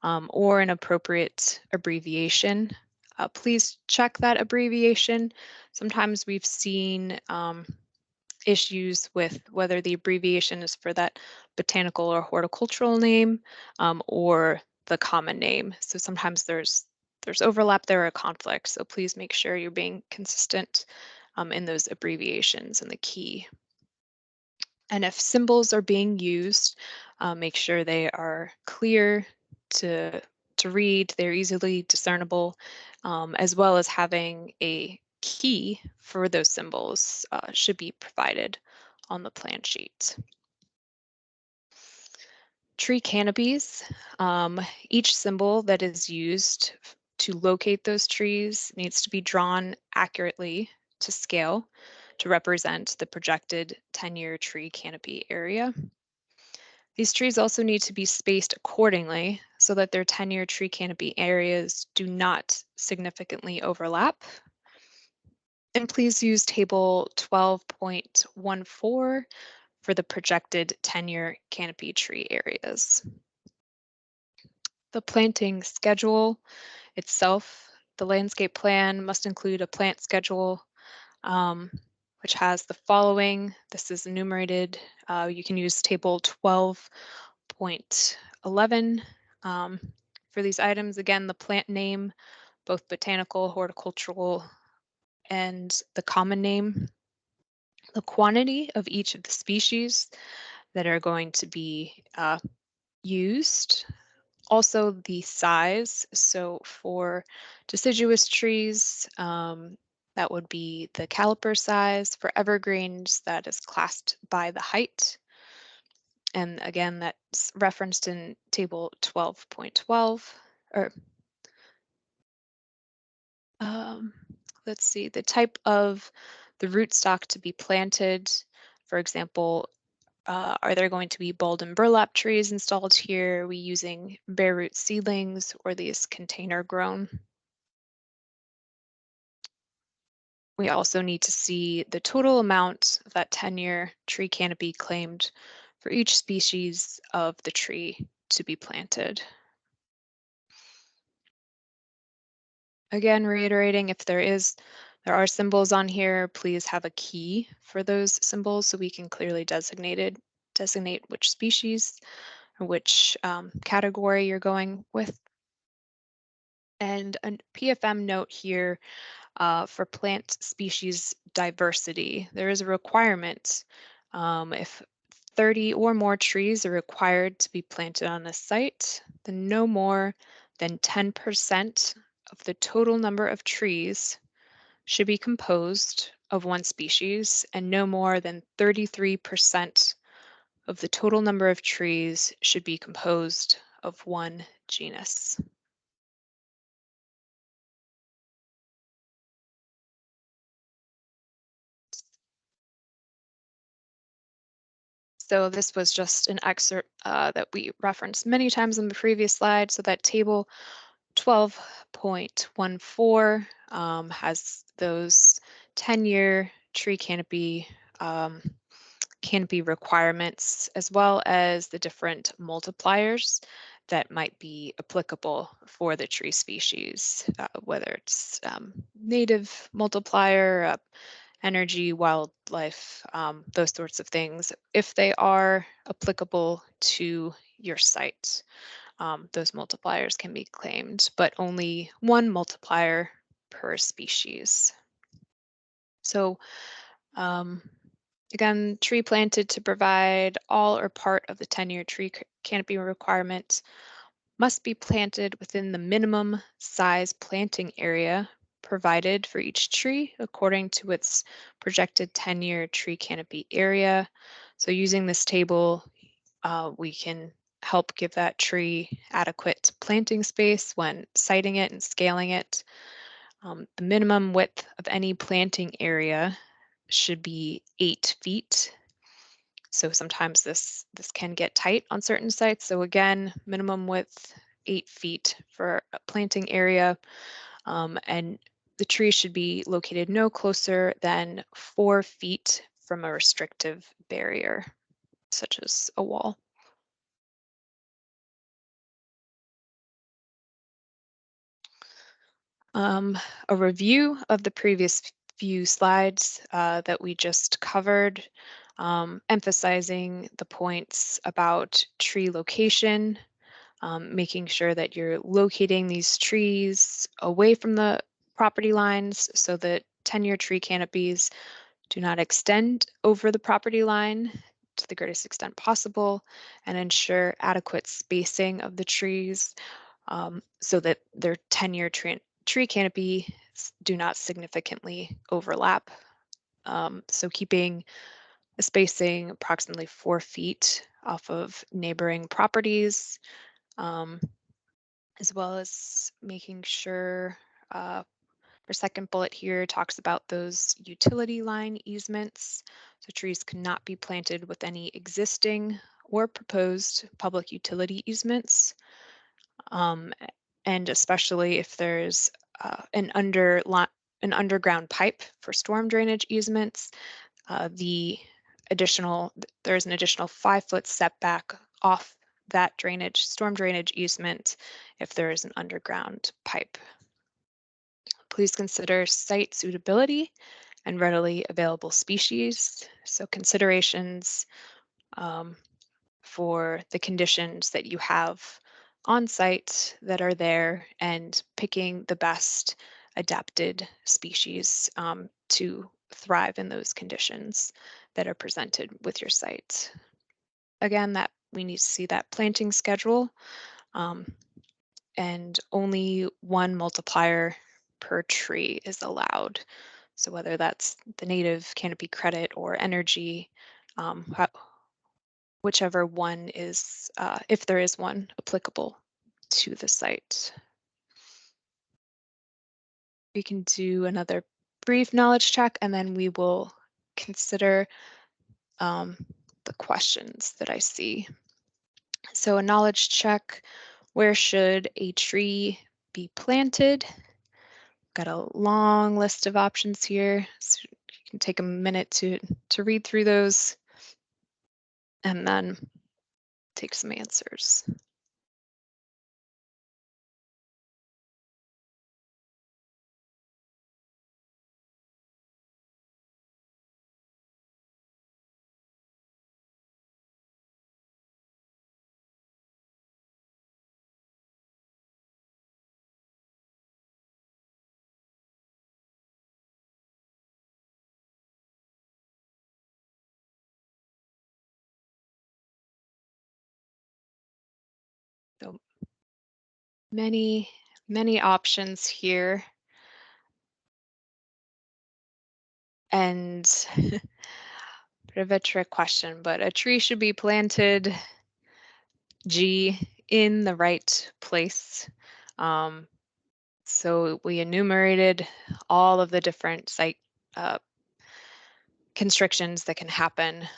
or an appropriate abbreviation. Please check that abbreviation. Sometimes we've seen issues with whether the abbreviation is for that botanical or horticultural name or the common name. So sometimes there's overlap there or conflict. So please make sure you're being consistent in those abbreviations and the key. And if symbols are being used, make sure they are clear to read, they're easily discernible, as well as having a key for those symbols should be provided on the plan sheet. Tree canopies, each symbol that is used to locate those trees needs to be drawn accurately to scale to represent the projected 10-year tree canopy area. These trees also need to be spaced accordingly so that their 10-year tree canopy areas do not significantly overlap. And please use table 12.14 for the projected 10-year canopy tree areas. The planting schedule itself, the landscape plan must include a plant schedule which has the following. This is enumerated. You can use table 12.11 for these items. Again, the plant name, both botanical, horticultural, and the common name. The quantity of each of the species that are going to be used. Also the size. So for deciduous trees, that would be the caliper size. For evergreens, that is classed by the height. And again, that's referenced in table 12.12, or let's see, the type of the rootstock to be planted. For example, are there going to be bulb and burlap trees installed here? Are we using bare root seedlings or these container grown? We also need to see the total amount of that 10-year tree canopy claimed for each species of the tree to be planted. Again, reiterating, if there are symbols on here, please have a key for those symbols so we can clearly designate which species or which category you're going with. And a PFM note here for plant species diversity. There is a requirement if 30 or more trees are required to be planted on a site, then no more than 10% of the total number of trees should be composed of one species, and no more than 33% of the total number of trees should be composed of one genus. So this was just an excerpt that we referenced many times in the previous slide. So that table 12.14 has those 10-year tree canopy canopy requirements, as well as the different multipliers that might be applicable for the tree species, whether it's native multiplier, energy, wildlife, those sorts of things. If they are applicable to your site, those multipliers can be claimed, but only one multiplier per species. So Again, tree planted to provide all or part of the 10-year tree canopy requirement must be planted within the minimum size planting area provided for each tree according to its projected 10-year tree canopy area. So using this table, we can help give that tree adequate planting space when siting it and scaling it. The minimum width of any planting area should be 8 feet. So sometimes this can get tight on certain sites. So again, minimum width 8 feet for a planting area, and the tree should be located no closer than 4 feet from a restrictive barrier, such as a wall. A review of the previous few slides that we just covered, emphasizing the points about tree location, making sure that you're locating these trees away from the property lines so that 10-year tree canopies do not extend over the property line to the greatest extent possible, and ensure adequate spacing of the trees so that their 10-year tree canopy do not significantly overlap. So keeping a spacing approximately 4 feet off of neighboring properties, as well as making sure our second bullet here talks about those utility line easements. So trees cannot be planted with any existing or proposed public utility easements. And especially if there's an underground pipe for storm drainage easements, there's an additional 5-foot setback off that storm drainage easement if there is an underground pipe. Please consider site suitability and readily available species. So considerations for the conditions that you have on site that are there, and picking the best adapted species to thrive in those conditions that are presented with your site. Again, that we need to see that planting schedule, and only one multiplier per tree is allowed. So whether that's the native canopy credit or energy, whichever one is, if there is one applicable to the site. We can do another brief knowledge check, and then we will consider the questions that I see. So a knowledge check: where should a tree be planted? Got a long list of options here, so you can take a minute to read through those and then take some answers. So many options here. And bit of a trick question, but a tree should be planted, G, in the right place. So we enumerated all of the different site constrictions that can happen.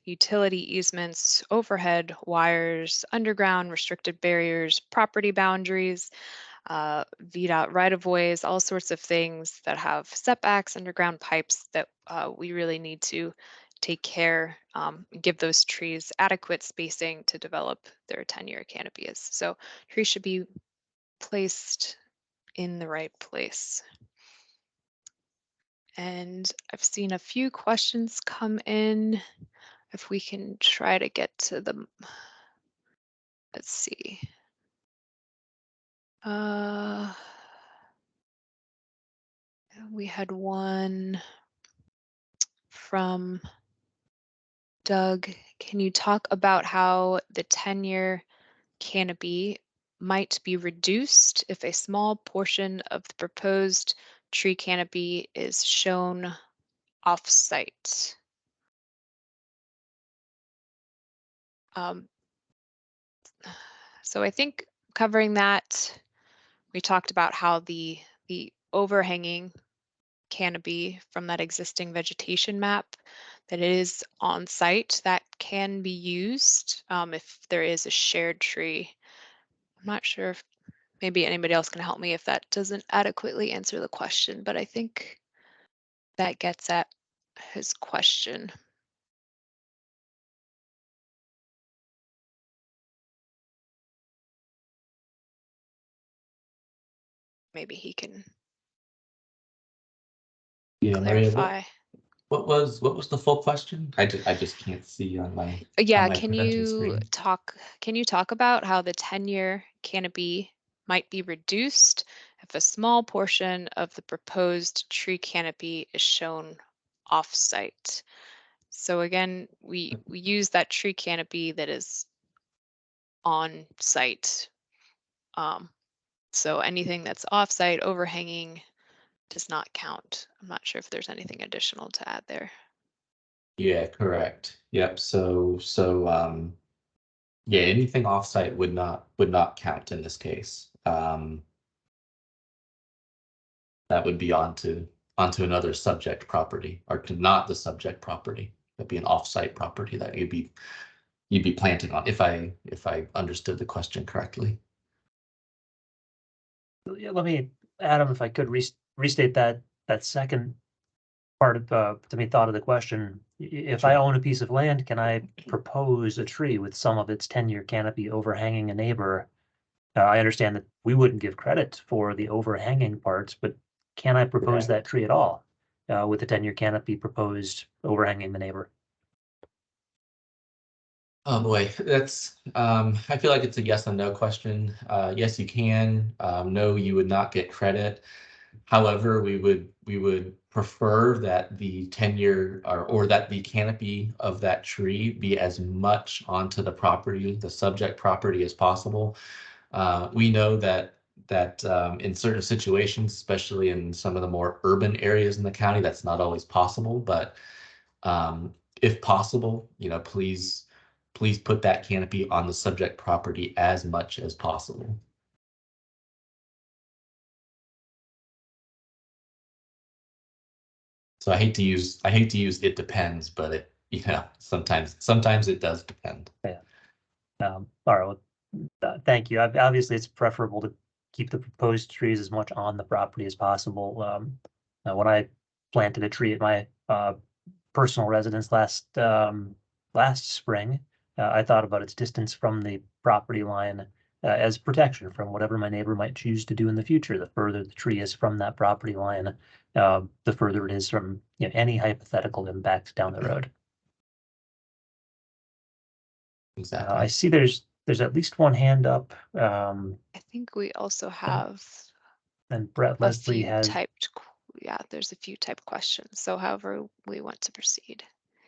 Utility easements, overhead wires, underground restricted barriers, property boundaries, VDOT right-of-ways, all sorts of things that have setbacks, underground pipes that we really need to take care, give those trees adequate spacing to develop their 10-year canopies. So trees should be placed in the right place. And I've seen a few questions come in. If we can try to get to them. Let's see. We had one from Doug. Can you talk about how the 10-year canopy might be reduced if a small portion of the proposed tree canopy is shown off-site? So I think covering that, we talked about how the overhanging canopy from that existing vegetation map that is on site that can be used if there is a shared tree. I'm not sure if maybe anybody else can help me if that doesn't adequately answer the question, but I think that gets at his question. Maybe he can Maria, clarify. what was the full question? I just can't see on my Yeah, my presentation screen. can you talk about how the 10-year canopy might be reduced if a small portion of the proposed tree canopy is shown off-site? So again, we use that tree canopy that is on site. So anything that's off-site, overhanging, does not count. I'm not sure if there's anything additional to add there. Yeah, correct. Yep. So yeah, anything offsite would not count in this case. That would be onto another subject property, or to not the subject property. That'd be an offsite property that you'd be planting on, if I understood the question correctly. Yeah, let me, Adam, if I could restate that second part of to me thought of the question. If I own a piece of land, can I propose a tree with some of its 10-year canopy overhanging a neighbor? I understand that we wouldn't give credit for the overhanging parts, but can I propose that tree at all with the 10-year canopy proposed overhanging the neighbor? Oh boy, that's I feel like it's a yes and no question. Yes, you can. No, you would not get credit. However, we would prefer that the 10-year or that the canopy of that tree be as much onto the property, the subject property, as possible. We know that in certain situations, especially in some of the more urban areas in the county, that's not always possible. But if possible, please put that canopy on the subject property as much as possible. So I hate to use it depends, but sometimes it does depend. Yeah. All right. Well, thank you. Obviously, it's preferable to keep the proposed trees as much on the property as possible. When I planted a tree at my personal residence last spring, I thought about its distance from the property line as protection from whatever my neighbor might choose to do in the future. The further the tree is from that property line, the further it is from any hypothetical impact down the road. Exactly. I see there's at least one hand up. I think we also have And Brett Leslie has. Yeah, there's a few typed questions. So however we want to proceed.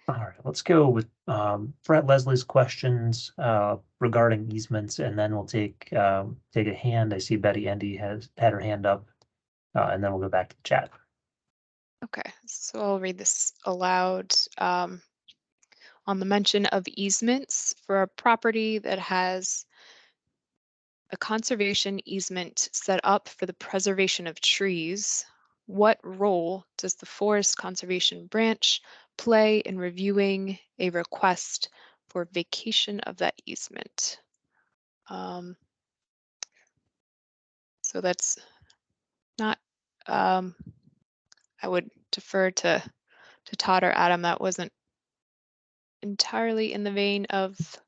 All right, let's go with Brett Leslie's questions regarding easements, and then we'll take a hand. I see Betty Andy has had her hand up, and then we'll go back to the chat. Okay, so I'll read this aloud. On the mention of easements for a property that has a conservation easement set up for the preservation of trees, what role does the Forest Conservation Branch play in reviewing a request for vacation of that easement? So that's not, I would defer to Todd or Adam. That wasn't entirely in the vein of I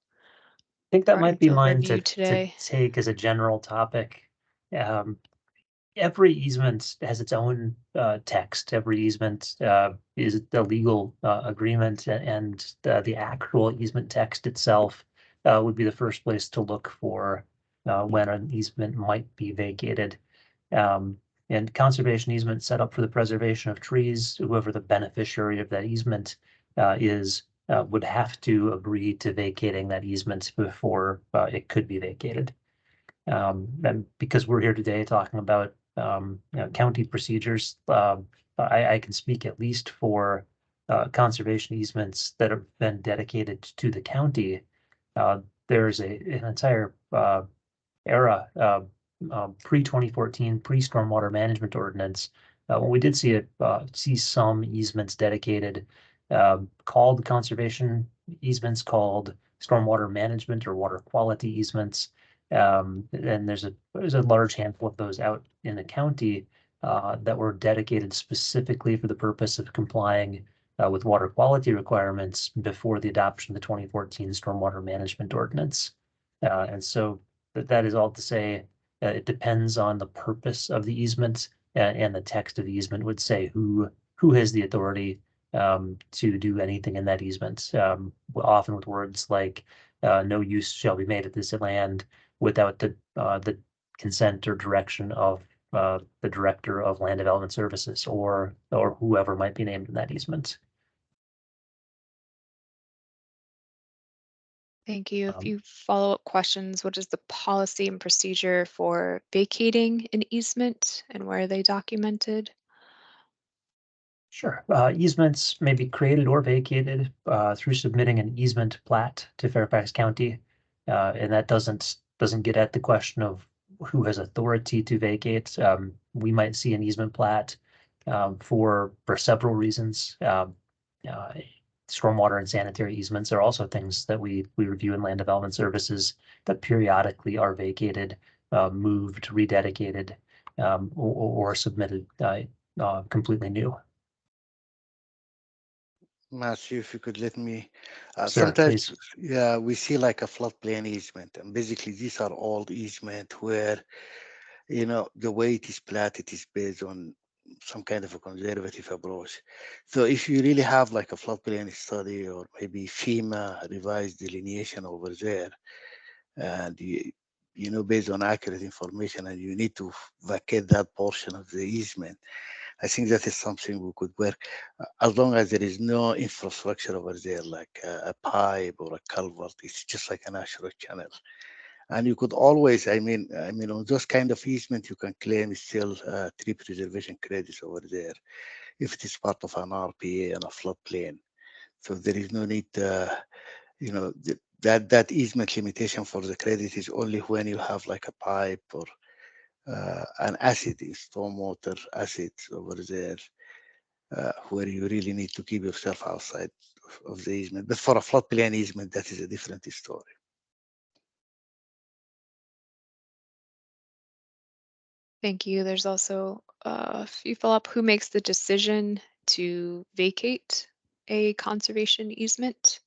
think that might be mine review to today. take as a general topic. Every easement has its own text. Every easement is a legal agreement, and the actual easement text itself would be the first place to look for when an easement might be vacated. and conservation easement set up for the preservation of trees, whoever the beneficiary of that easement is, would have to agree to vacating that easement before it could be vacated. And because we're here today talking about county procedures, I can speak at least for conservation easements that have been dedicated to the county. There's an entire era, pre-2014, pre-stormwater management ordinance. When we did see some easements dedicated, called conservation easements, called stormwater management or water quality easements. And there's a large handful of those out in the county that were dedicated specifically for the purpose of complying with water quality requirements before the adoption of the 2014 stormwater management ordinance. And so that is all to say, it depends on the purpose of the easement, and the text of the easement would say who has the authority to do anything in that easement. Often with words like no use shall be made of this land without the consent or direction of the director of land development services or whoever might be named in that easement. Thank you. A few follow-up questions. What is the policy and procedure for vacating an easement, and where are they documented? Sure. Easements may be created or vacated through submitting an easement plat to Fairfax County, and that doesn't get at the question of who has authority to vacate. We might see an easement plat for several reasons. Stormwater and sanitary easements are also things that we review in land development services that periodically are vacated, moved, rededicated, or submitted completely new. Matthew, if you could let me, Sure, sometimes, please. yeah, we see like a floodplain easement, and basically these are old easement where, the way it is platted is based on some kind of a conservative approach. So if you really have like a floodplain study or maybe FEMA revised delineation over there, and based on accurate information, and you need to vacate that portion of the easement, I think that is something we could work as long as there is no infrastructure over there, like a pipe or a culvert. It's just like a natural channel. And you could always, on those kind of easement, you can claim still tree preservation credits over there if it is part of an RPA and a floodplain. So there is no need, that easement limitation for the credit is only when you have like a pipe or an acid, stormwater acids over there, where you really need to keep yourself outside of the easement. But for a floodplain easement, that is a different story. Thank you. There's also a few follow-up. Who makes the decision to vacate a conservation easement?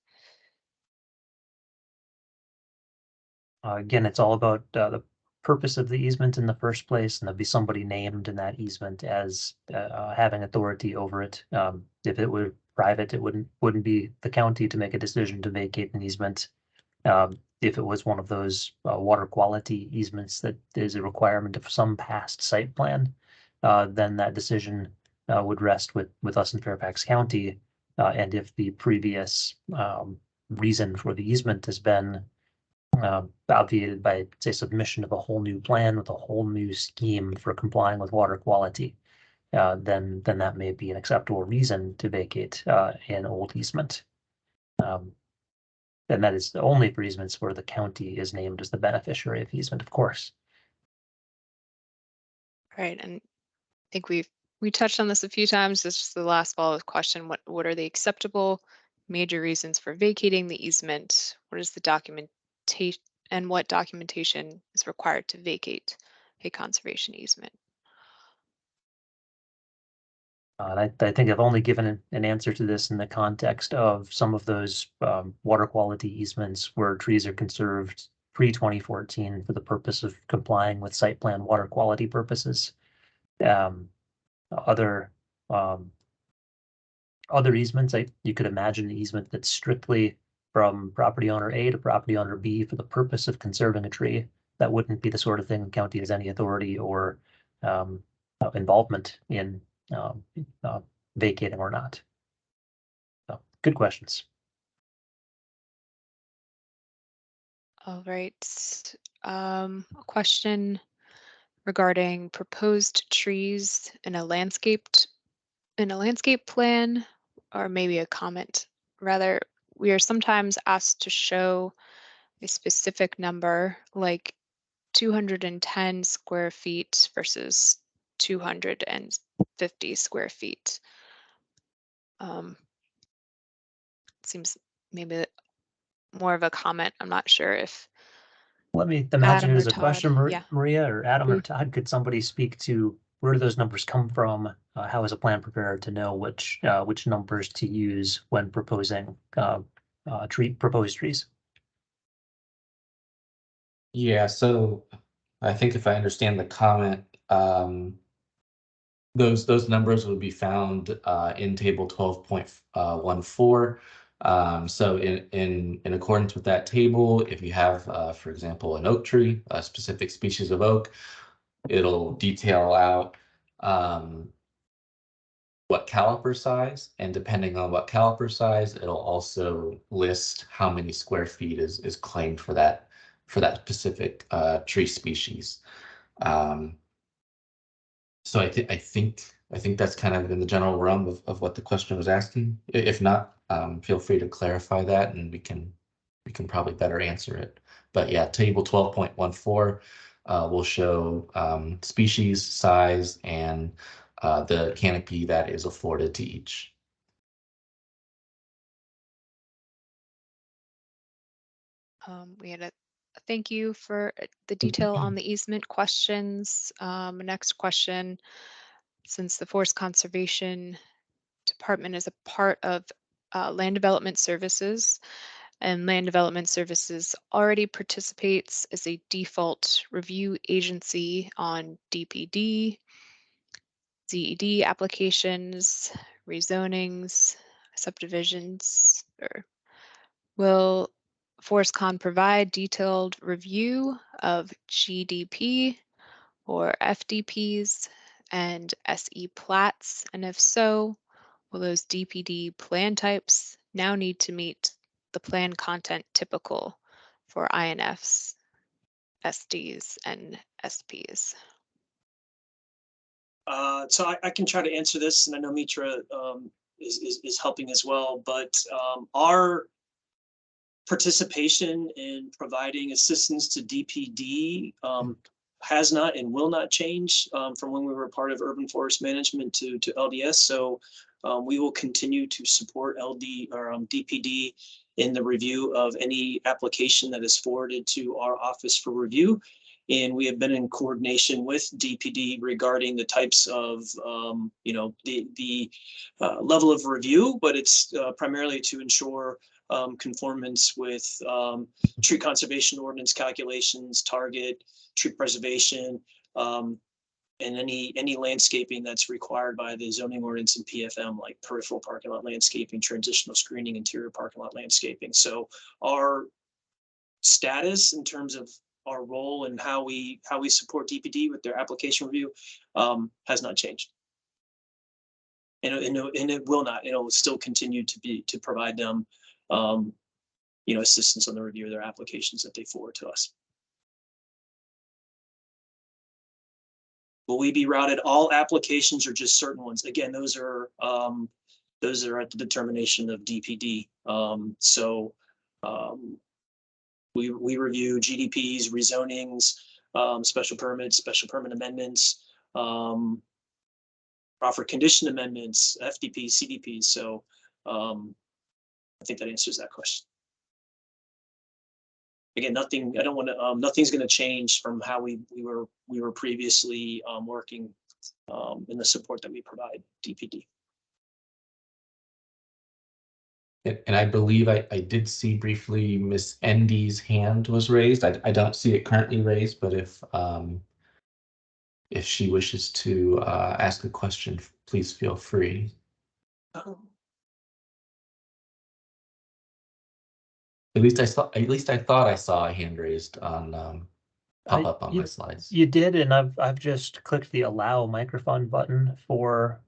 Again, it's all about the purpose of the easement in the first place, and there'll be somebody named in that easement as having authority over it. If it were private, it wouldn't be the county to make a decision to vacate an easement. If it was one of those water quality easements that is a requirement of some past site plan, then that decision would rest with us in Fairfax County. And if the previous reason for the easement has been obviated by, say, submission of a whole new plan with a whole new scheme for complying with water quality, then that may be an acceptable reason to vacate an old easement. And that is only for easements where the county is named as the beneficiary of easement, of course. Right, and I think we touched on this a few times. This is the last follow-up question. What are the acceptable major reasons for vacating the easement? What is the documentation, and what documentation is required to vacate a conservation easement? I think I've only given an answer to this in the context of some of those water quality easements where trees are conserved pre-2014 for the purpose of complying with site plan water quality purposes. Other easements, you could imagine an easement that's strictly from property owner A to property owner B for the purpose of conserving a tree. That wouldn't be the sort of thing the county has any authority or involvement in vacating or not. So, good questions. All right. A question regarding proposed trees in a landscape plan, or maybe a comment. Rather, we are sometimes asked to show a specific number, like 210 square feet versus 250 square feet. Seems maybe more of a comment. I'm not sure if Let me imagine Adam it or as a question, Todd, yeah. Maria or Adam or Mm. Todd. Could somebody speak to where do those numbers come from? How is a plan prepared to know which numbers to use when proposing proposed trees? Yeah, so I think if I understand the comment, those numbers would be found in table 12.14. So in accordance with that table, if you have, for example, an oak tree, a specific species of oak, it'll detail out what caliper size, and depending on what caliper size, it'll also list how many square feet is claimed for that specific tree species. So I think that's kind of in the general realm of what the question was asking. If not, feel free to clarify that, and we can probably better answer it. But yeah, table 12.14 will show species, size, and the canopy that is afforded to each. We had a thank you for the detail on the easement questions. Next question, since the Forest Conservation Department is a part of Land Development Services, and Land Development Services already participates as a default review agency on DPD, ZED applications, rezonings, subdivisions, or will ForestCon provide detailed review of GDP or FDPs and SE plats? And if so, will those DPD plan types now need to meet the plan content typical for INFs, SDs, and SPs? So I can try to answer this, and I know Mitra is helping as well. But our participation in providing assistance to DPD has not and will not change from when we were part of urban forest management to LDS. So we will continue to support LD or DPD in the review of any application that is forwarded to our office for review. And we have been in coordination with DPD regarding the types of, the level of review, but it's primarily to ensure conformance with tree conservation ordinance calculations, target, tree preservation, and any landscaping that's required by the zoning ordinance and PFM, like peripheral parking lot landscaping, transitional screening, interior parking lot landscaping. So our status in terms of our role and how we support DPD with their application review has not changed. And it will not. It'll still continue to provide them assistance on the review of their applications that they forward to us. Will we be routed all applications or just certain ones? Again, those are at the determination of DPD. We review GDPs, rezonings, special permits, special permit amendments, offered condition amendments, FDPs, CDPs. So I think that answers that question. Again, nothing. I don't want to. Nothing's going to change from how we were previously working in the support that we provide DPD. And I believe I did see briefly Miss Endy's hand was raised. I don't see it currently raised, but if she wishes to ask a question, please feel free. At least I thought I saw a hand raised on pop up on my slides. You did, and I've just clicked the allow microphone button for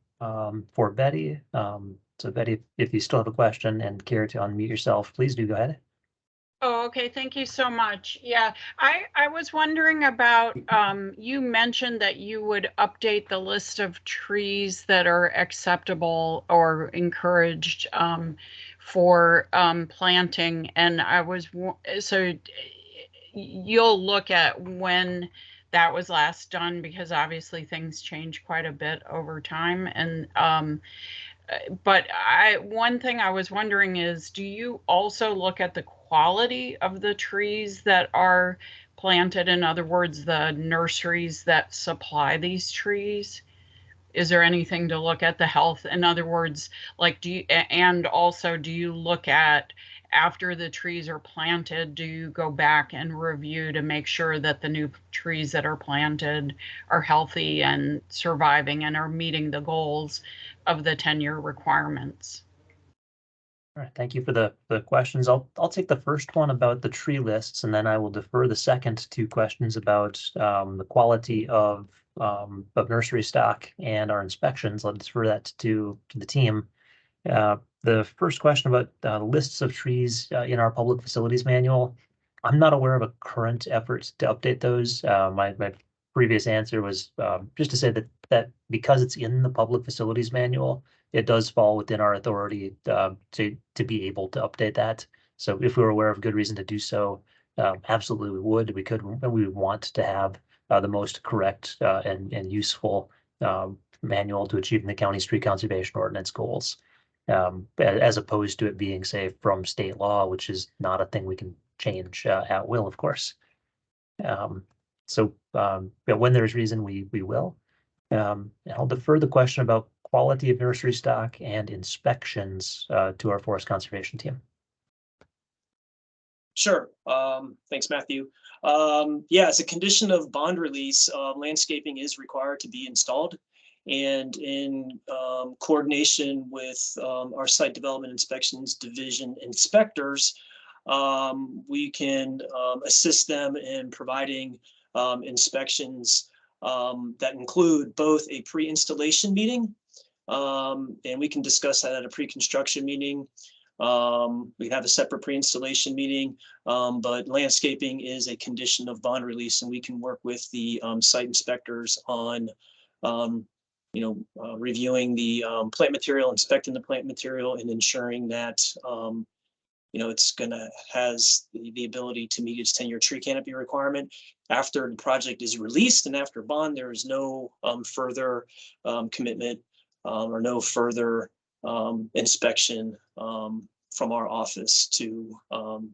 Betty. So Betty, if you still have a question and care to unmute yourself, please do go ahead. Oh, okay. Thank you so much. Yeah, I was wondering about, you mentioned that you would update the list of trees that are acceptable or encouraged for planting. And I was, so you'll look at when that was last done, because obviously things change quite a bit over time. And but one thing I was wondering is, do you also look at the quality of the trees that are planted? In other words, the nurseries that supply these trees? Is there anything to look at the health? In other words, like, and also, do you look at, after the trees are planted, do you go back and review to make sure that the new trees that are planted are healthy and surviving and are meeting the goals of the 10-year requirements? All right, thank you for the questions. I'll take the first one about the tree lists, and then I will defer the second two questions about the quality of nursery stock and our inspections. I'll defer that to the team. The first question about lists of trees in our public facilities manual, I'm not aware of a current effort to update those. My previous answer was just to say that because it's in the public facilities manual, it does fall within our authority to be able to update that. So if we were aware of good reason to do so, absolutely we would. We would want to have the most correct and useful manual to achieving the county's tree conservation ordinance goals, as opposed to it being, say, from state law, which is not a thing we can change at will, of course. But when there's reason, we will. And I'll defer the question about quality of nursery stock and inspections to our forest conservation team. Sure. Thanks, Matthew. Yeah, as a condition of bond release, landscaping is required to be installed. And in coordination with our site development inspections division inspectors, we can assist them in providing inspections that include both a pre-installation meeting, and we can discuss that at a pre-construction meeting. We have a separate pre-installation meeting, but landscaping is a condition of bond release, and we can work with the site inspectors on reviewing the plant material, inspecting the plant material, and ensuring that it's has the ability to meet its 10-year tree canopy requirement. After the project is released and after bond, there is no further commitment or no further inspection from our office to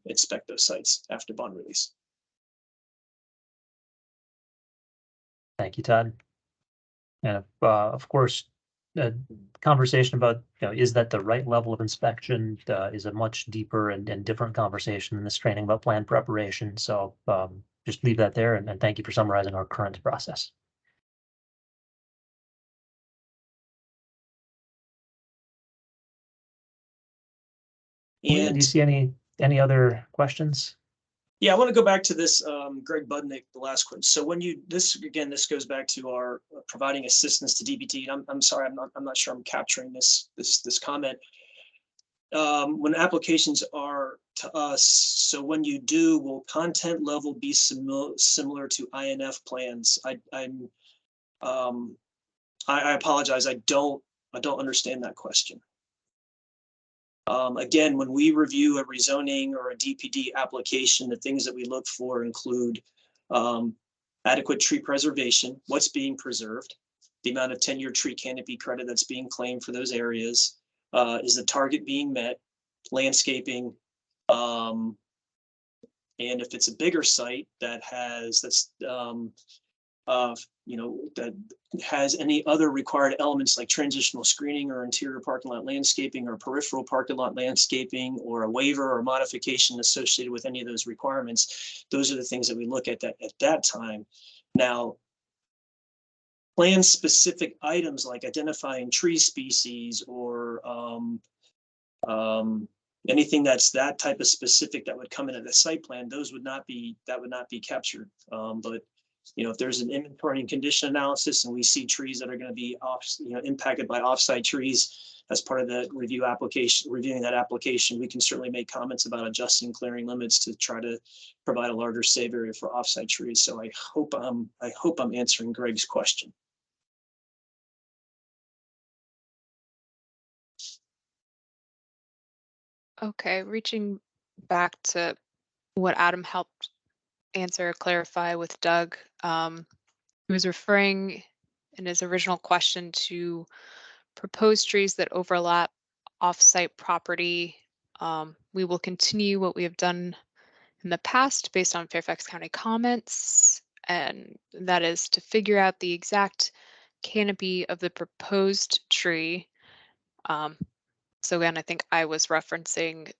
inspect those sites after bond release. Thank you, Todd. And of course, the conversation about is that the right level of inspection is a much deeper and different conversation than this training about plan preparation. So just leave that there, and thank you for summarizing our current process. And do you see any other questions? Yeah, I want to go back to this, Greg Budnick, the last question. So when this goes back to our providing assistance to DBT. And I'm sorry, I'm not sure I'm capturing this comment. When applications are to us, so when you do, will content level be similar to INF plans? I apologize. I don't understand that question. Again, when we review a rezoning or a DPD application, the things that we look for include adequate tree preservation, what's being preserved, the amount of 10-year tree canopy credit that's being claimed for those areas, is the target being met, landscaping, and if it's a bigger site that has any other required elements like transitional screening or interior parking lot landscaping or peripheral parking lot landscaping or a waiver or modification associated with any of those requirements, those are the things that we look at that time. Now, plan specific items like identifying tree species or anything that's that type of specific that would come into the site plan, those would not be captured. But if there's an inventory and condition analysis and we see trees that are going to be impacted by offsite trees as part of the reviewing that application, we can certainly make comments about adjusting clearing limits to try to provide a larger save area for offsite trees. So I hope I'm answering Greg's question. Okay, reaching back to what Adam helped answer or clarify with Doug. He was referring in his original question to proposed trees that overlap off-site property. We will continue what we have done in the past based on Fairfax County comments, and that is to figure out the exact canopy of the proposed tree. So again, I think I was referencing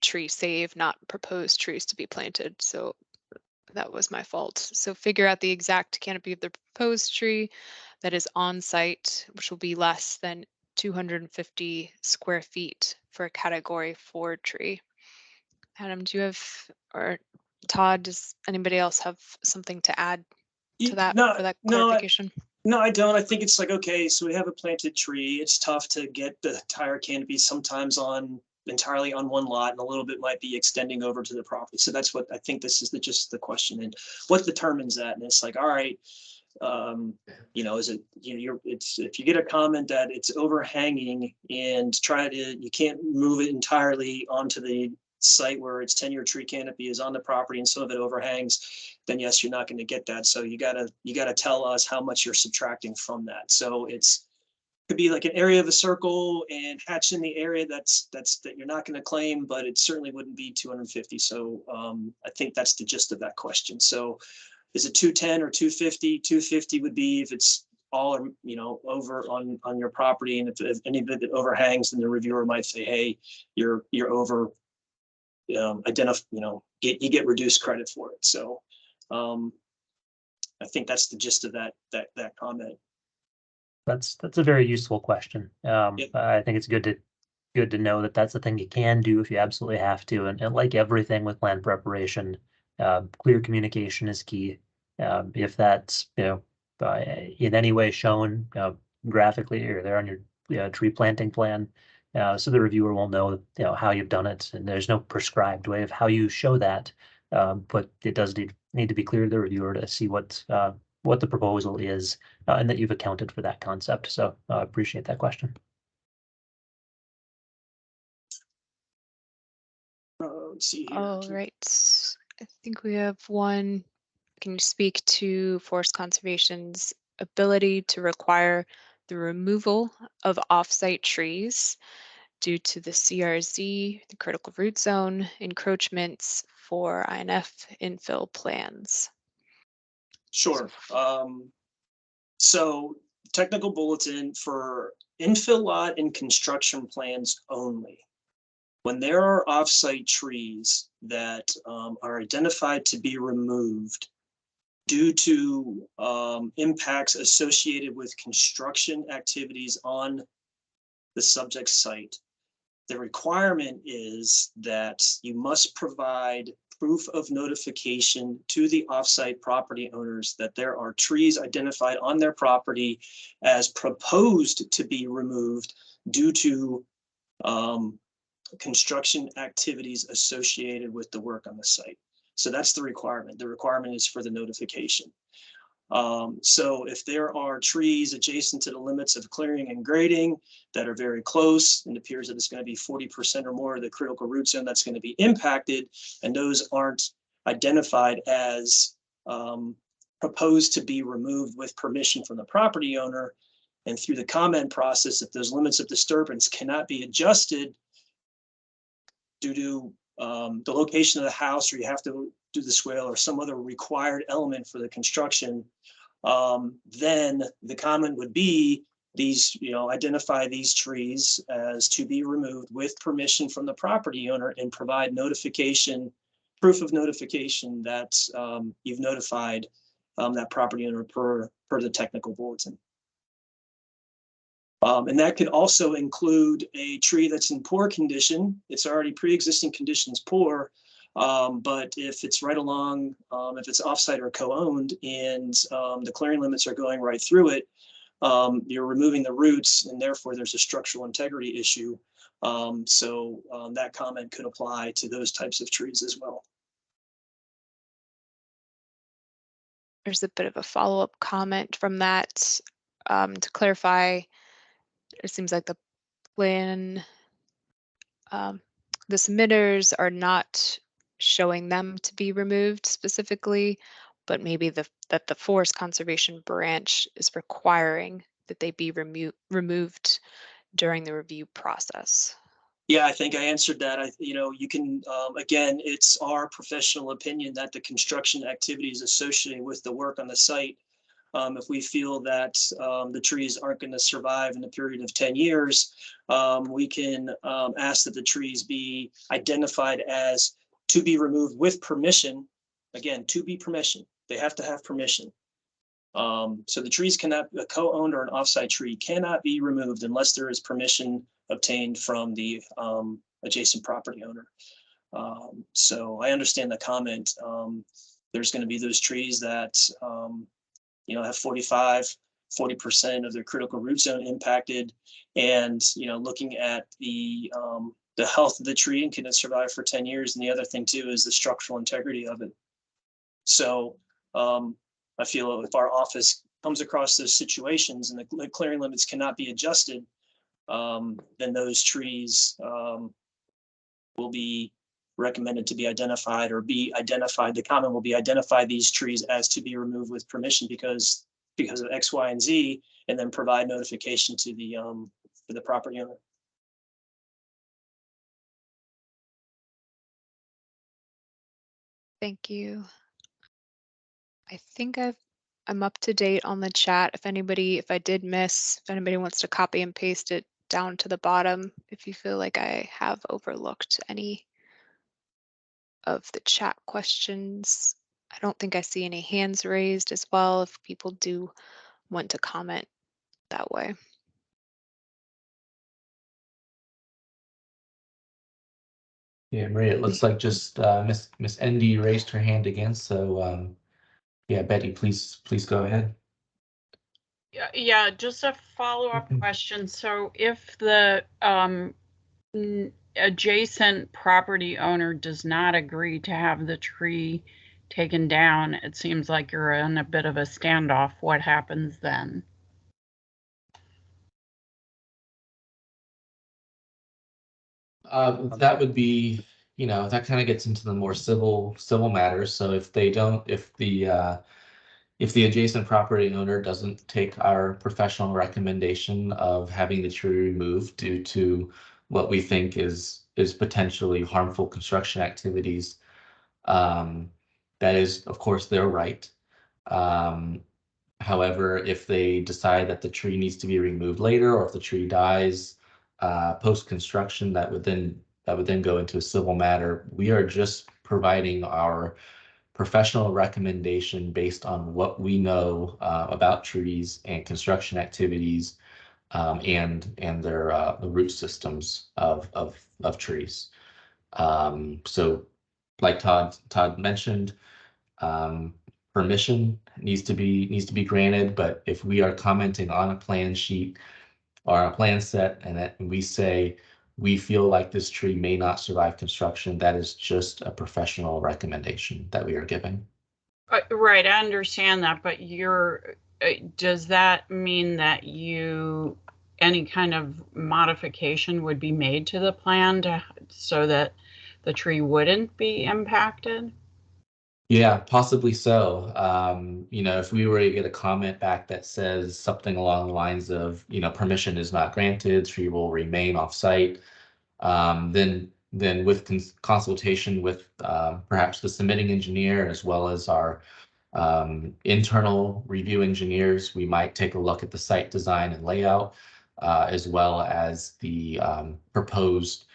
tree save, not proposed trees to be planted. So that was my fault. So figure out the exact canopy of the proposed tree that is on site, which will be less than 250 square feet for a category 4 tree. Adam, do you have, or Todd, does anybody else have something to add to that for that clarification? No, I don't. I think it's like, okay, so we have a planted tree. It's tough to get the entire canopy sometimes entirely on one lot, and a little bit might be extending over to the property. So that's what I think this is just the question. And what determines that? And it's like, all right, is it, if you get a comment that it's overhanging and you can't move it entirely onto the site where its 10-year tree canopy is on the property and some of it overhangs, then yes, you're not going to get that. So you gotta tell us how much you're subtracting from that. So could be like an area of a circle and hatch in the area that you're not going to claim, but it certainly wouldn't be 250. So I think that's the gist of that question. So is it 210 or 250? 250 would be if it's all over on your property, and if any of it overhangs, then the reviewer might say, hey, you're over. You get reduced credit for it. So I think that's the gist of that comment. That's a very useful question. Yep. I think it's good to know that that's the thing you can do if you absolutely have to. And like everything with land preparation, clear communication is key. If that's in any way shown graphically or there on your tree planting plan, so the reviewer will know how you've done it, and there's no prescribed way of how you show that. But it does need to be clear to the reviewer to see what the proposal is, and that you've accounted for that concept. So I appreciate that question. Let's see here. All right. I think we have one. Can you speak to Forest Conservation's ability to require the removal of off-site trees due to the CRZ, the critical root zone, encroachments for INF infill plans? Sure. So technical bulletin for infill lot and construction plans only. When there are off-site trees that are identified to be removed due to impacts associated with construction activities on the subject site, the requirement is that you must provide proof of notification to the offsite property owners that there are trees identified on their property as proposed to be removed due to construction activities associated with the work on the site. So that's the requirement. The requirement is for the notification. So if there are trees adjacent to the limits of clearing and grading that are very close, and it appears that it's going to be 40% or more of the critical root zone that's going to be impacted, and those aren't identified as proposed to be removed with permission from the property owner, and through the comment process, if those limits of disturbance cannot be adjusted due to the location of the house, or you have to do the swale or some other required element for the construction, then the comment would be identify these trees as to be removed with permission from the property owner and provide proof of notification that you've notified that property owner per the technical bulletin. And that could also include a tree that's in poor condition. It's already pre-existing conditions poor, but if it's right along, if it's offsite or co-owned and the clearing limits are going right through it, you're removing the roots and therefore there's a structural integrity issue. So that comment could apply to those types of trees as well. There's a bit of a follow-up comment from that. To clarify, it seems like the plan, the submitters are not showing them to be removed specifically, but maybe that the forest conservation branch is requiring that they be removed during the review process. Yeah, I think I answered that. You can, again, it's our professional opinion that the construction activities associated with the work on the site, if we feel that the trees aren't going to survive in a period of 10 years, we can ask that the trees be identified as to be removed with permission. Again, to be permission. They have to have permission. So the trees cannot, a co-owned or an offsite tree cannot be removed unless there is permission obtained from the adjacent property owner. So I understand the comment. There's going to be those trees that have 40% of their critical root zone impacted, and looking at the health of the tree and can it survive for 10 years. And the other thing too is the structural integrity of it. So I feel if our office comes across those situations and the clearing limits cannot be adjusted, then those trees will be recommended to be identified or be identified. The comment will be identify these trees as to be removed with permission because of X, Y, and Z, and then provide notification to the property owner. Thank you. I think I'm up to date on the chat. If I did miss, if anybody wants to copy and paste it down to the bottom, if you feel like I have overlooked any of the chat questions. I don't think I see any hands raised as well if people do want to comment that way. Yeah, Maria, it looks like just Miss Endy raised her hand again. So yeah, Betty, please go ahead. Yeah, just a follow-up question. So if the adjacent property owner does not agree to have the tree taken down, it seems like you're in a bit of a standoff. What happens then? That would be, that kind of gets into the more civil matters. So if the adjacent property owner doesn't take our professional recommendation of having the tree removed due to what we think is potentially harmful construction activities, that is, of course, their right. However, if they decide that the tree needs to be removed later, or if the tree dies post-construction, that would then go into a civil matter. We are just providing our professional recommendation based on what we know about trees and construction activities, and their the root systems of trees. So, like Todd mentioned, permission needs to be granted. But if we are commenting on a plan sheet or a plan set and that we say we feel like this tree may not survive construction, that is just a professional recommendation that we are giving. Right, I understand that, but does that mean that any kind of modification would be made to the plan so that the tree wouldn't be impacted? Yeah, possibly so. If we were to get a comment back that says something along the lines of, permission is not granted, tree will remain off-site, then with consultation with perhaps the submitting engineer as well as our internal review engineers, we might take a look at the site design and layout, as well as the proposed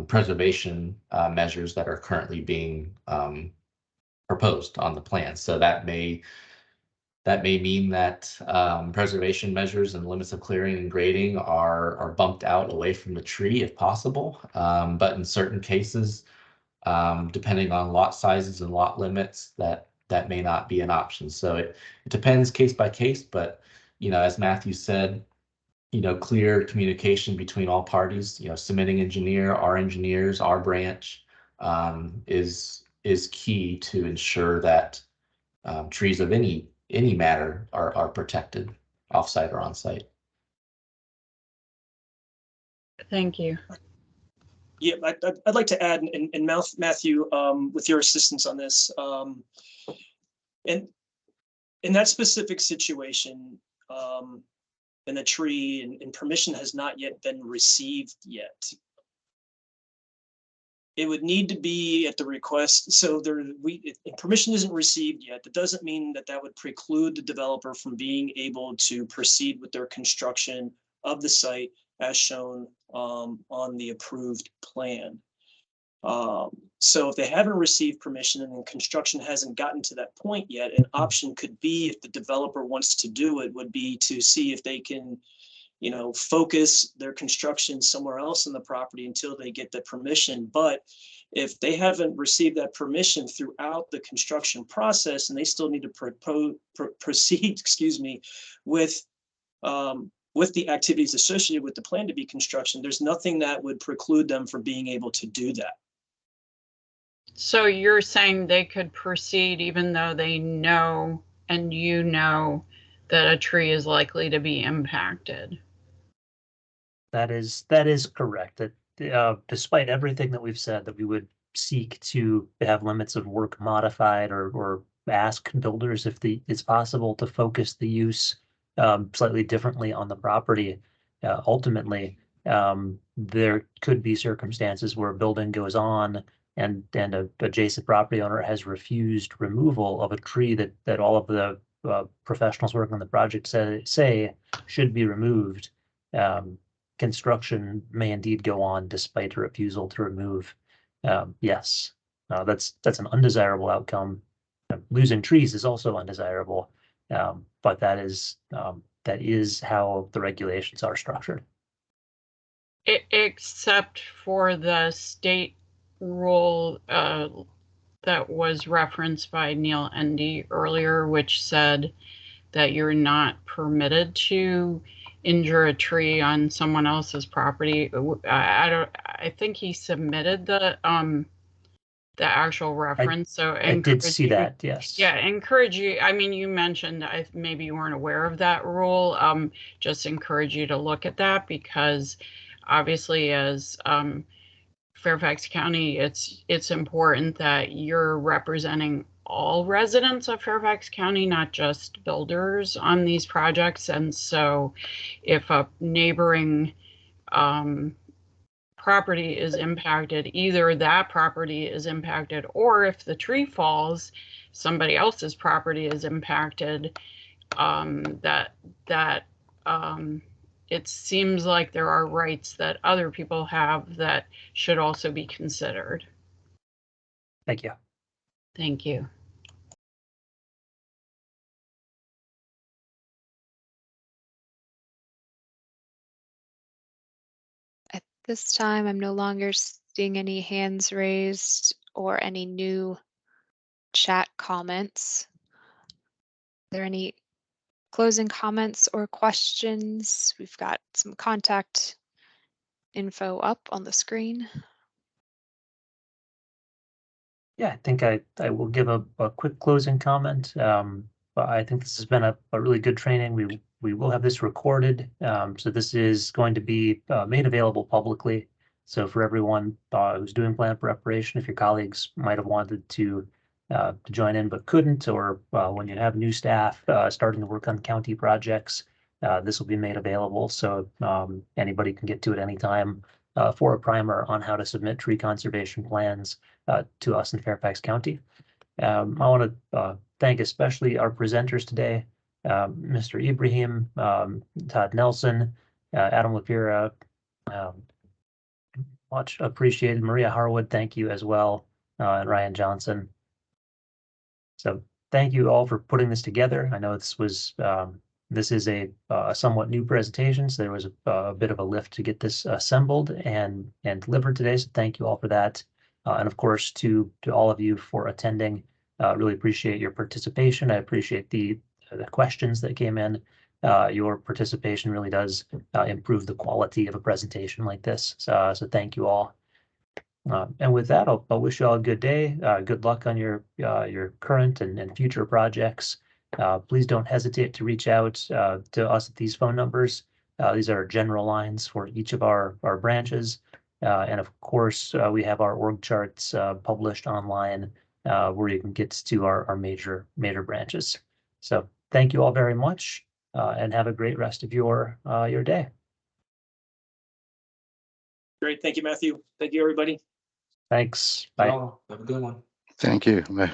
preservation measures that are currently being proposed on the plan. So that may That may mean that preservation measures and limits of clearing and grading are bumped out away from the tree if possible. But in certain cases, depending on lot sizes and lot limits, that may not be an option. So it depends case by case, but as Matthew said, clear communication between all parties, submitting engineer, our engineers, our branch, is key to ensure that trees of any matter are protected offsite or on site. Thank you. Yeah, I'd like to add, and Matthew, with your assistance on this, and in that specific situation, and the tree and permission has not yet been received yet. It would need to be at the request. So if permission isn't received yet, that doesn't mean that would preclude the developer from being able to proceed with their construction of the site as shown on the approved plan. So if they haven't received permission and construction hasn't gotten to that point yet, an option could be, if the developer wants to do it, would be to see if they can, focus their construction somewhere else in the property until they get the permission. But if they haven't received that permission throughout the construction process and they still need to proceed, with the activities associated with the plan to be construction, there's nothing that would preclude them from being able to do that. So you're saying they could proceed even though they know, and that a tree is likely to be impacted? That is correct. That despite everything that we've said, that we would seek to have limits of work modified or ask builders if it's possible to focus the use slightly differently on the property. Ultimately, there could be circumstances where a building goes on and a adjacent property owner has refused removal of a tree that all of the professionals working on the project say should be removed. Construction may indeed go on despite a refusal to remove. Yes, that's an undesirable outcome. Losing trees is also undesirable, but that is how the regulations are structured. Except for the state rule that was referenced by Neil Endy earlier, which said that you're not permitted to injure a tree on someone else's property. I think he submitted the actual reference. I did see that, yes. Yeah, encourage you. I mean, you mentioned maybe you weren't aware of that rule. Just encourage you to look at that, because obviously as Fairfax County, it's important that you're representing all residents of Fairfax County, not just builders on these projects. And so if a neighboring property is impacted, either that property is impacted, or if the tree falls, somebody else's property is impacted, it seems like there are rights that other people have that should also be considered. Thank you. Thank you. At this time, I'm no longer seeing any hands raised or any new chat comments. Are there any closing comments or questions? We've got some contact info up on the screen. Yeah, I think I will give a quick closing comment. But I think this has been a really good training. We will have this recorded. So this is going to be made available publicly. So for everyone who's doing plan preparation, if your colleagues might have wanted to join in but couldn't, or when you have new staff starting to work on county projects, this will be made available. So anybody can get to it anytime for a primer on how to submit tree conservation plans to us in Fairfax County. I want to thank especially our presenters today, Mr. Ibrahim, Todd Nelson, Adam Lapira, much appreciated. Maria Harwood, thank you as well, and Ryan Johnson. So thank you all for putting this together. I know this is a somewhat new presentation, so there was a bit of a lift to get this assembled and delivered today. So thank you all for that, and of course to all of you for attending. Really appreciate your participation. I appreciate the questions that came in. Your participation really does improve the quality of a presentation like this. So thank you all. And with that, I'll wish you all a good day. Good luck on your current and future projects. Please don't hesitate to reach out to us at these phone numbers. These are general lines for each of our branches. And of course, we have our org charts published online where you can get to our major branches. So thank you all very much and have a great rest of your day. Great. Thank you, Matthew. Thank you, everybody. Thanks. Bye. Have a good one. Thank you. Bye.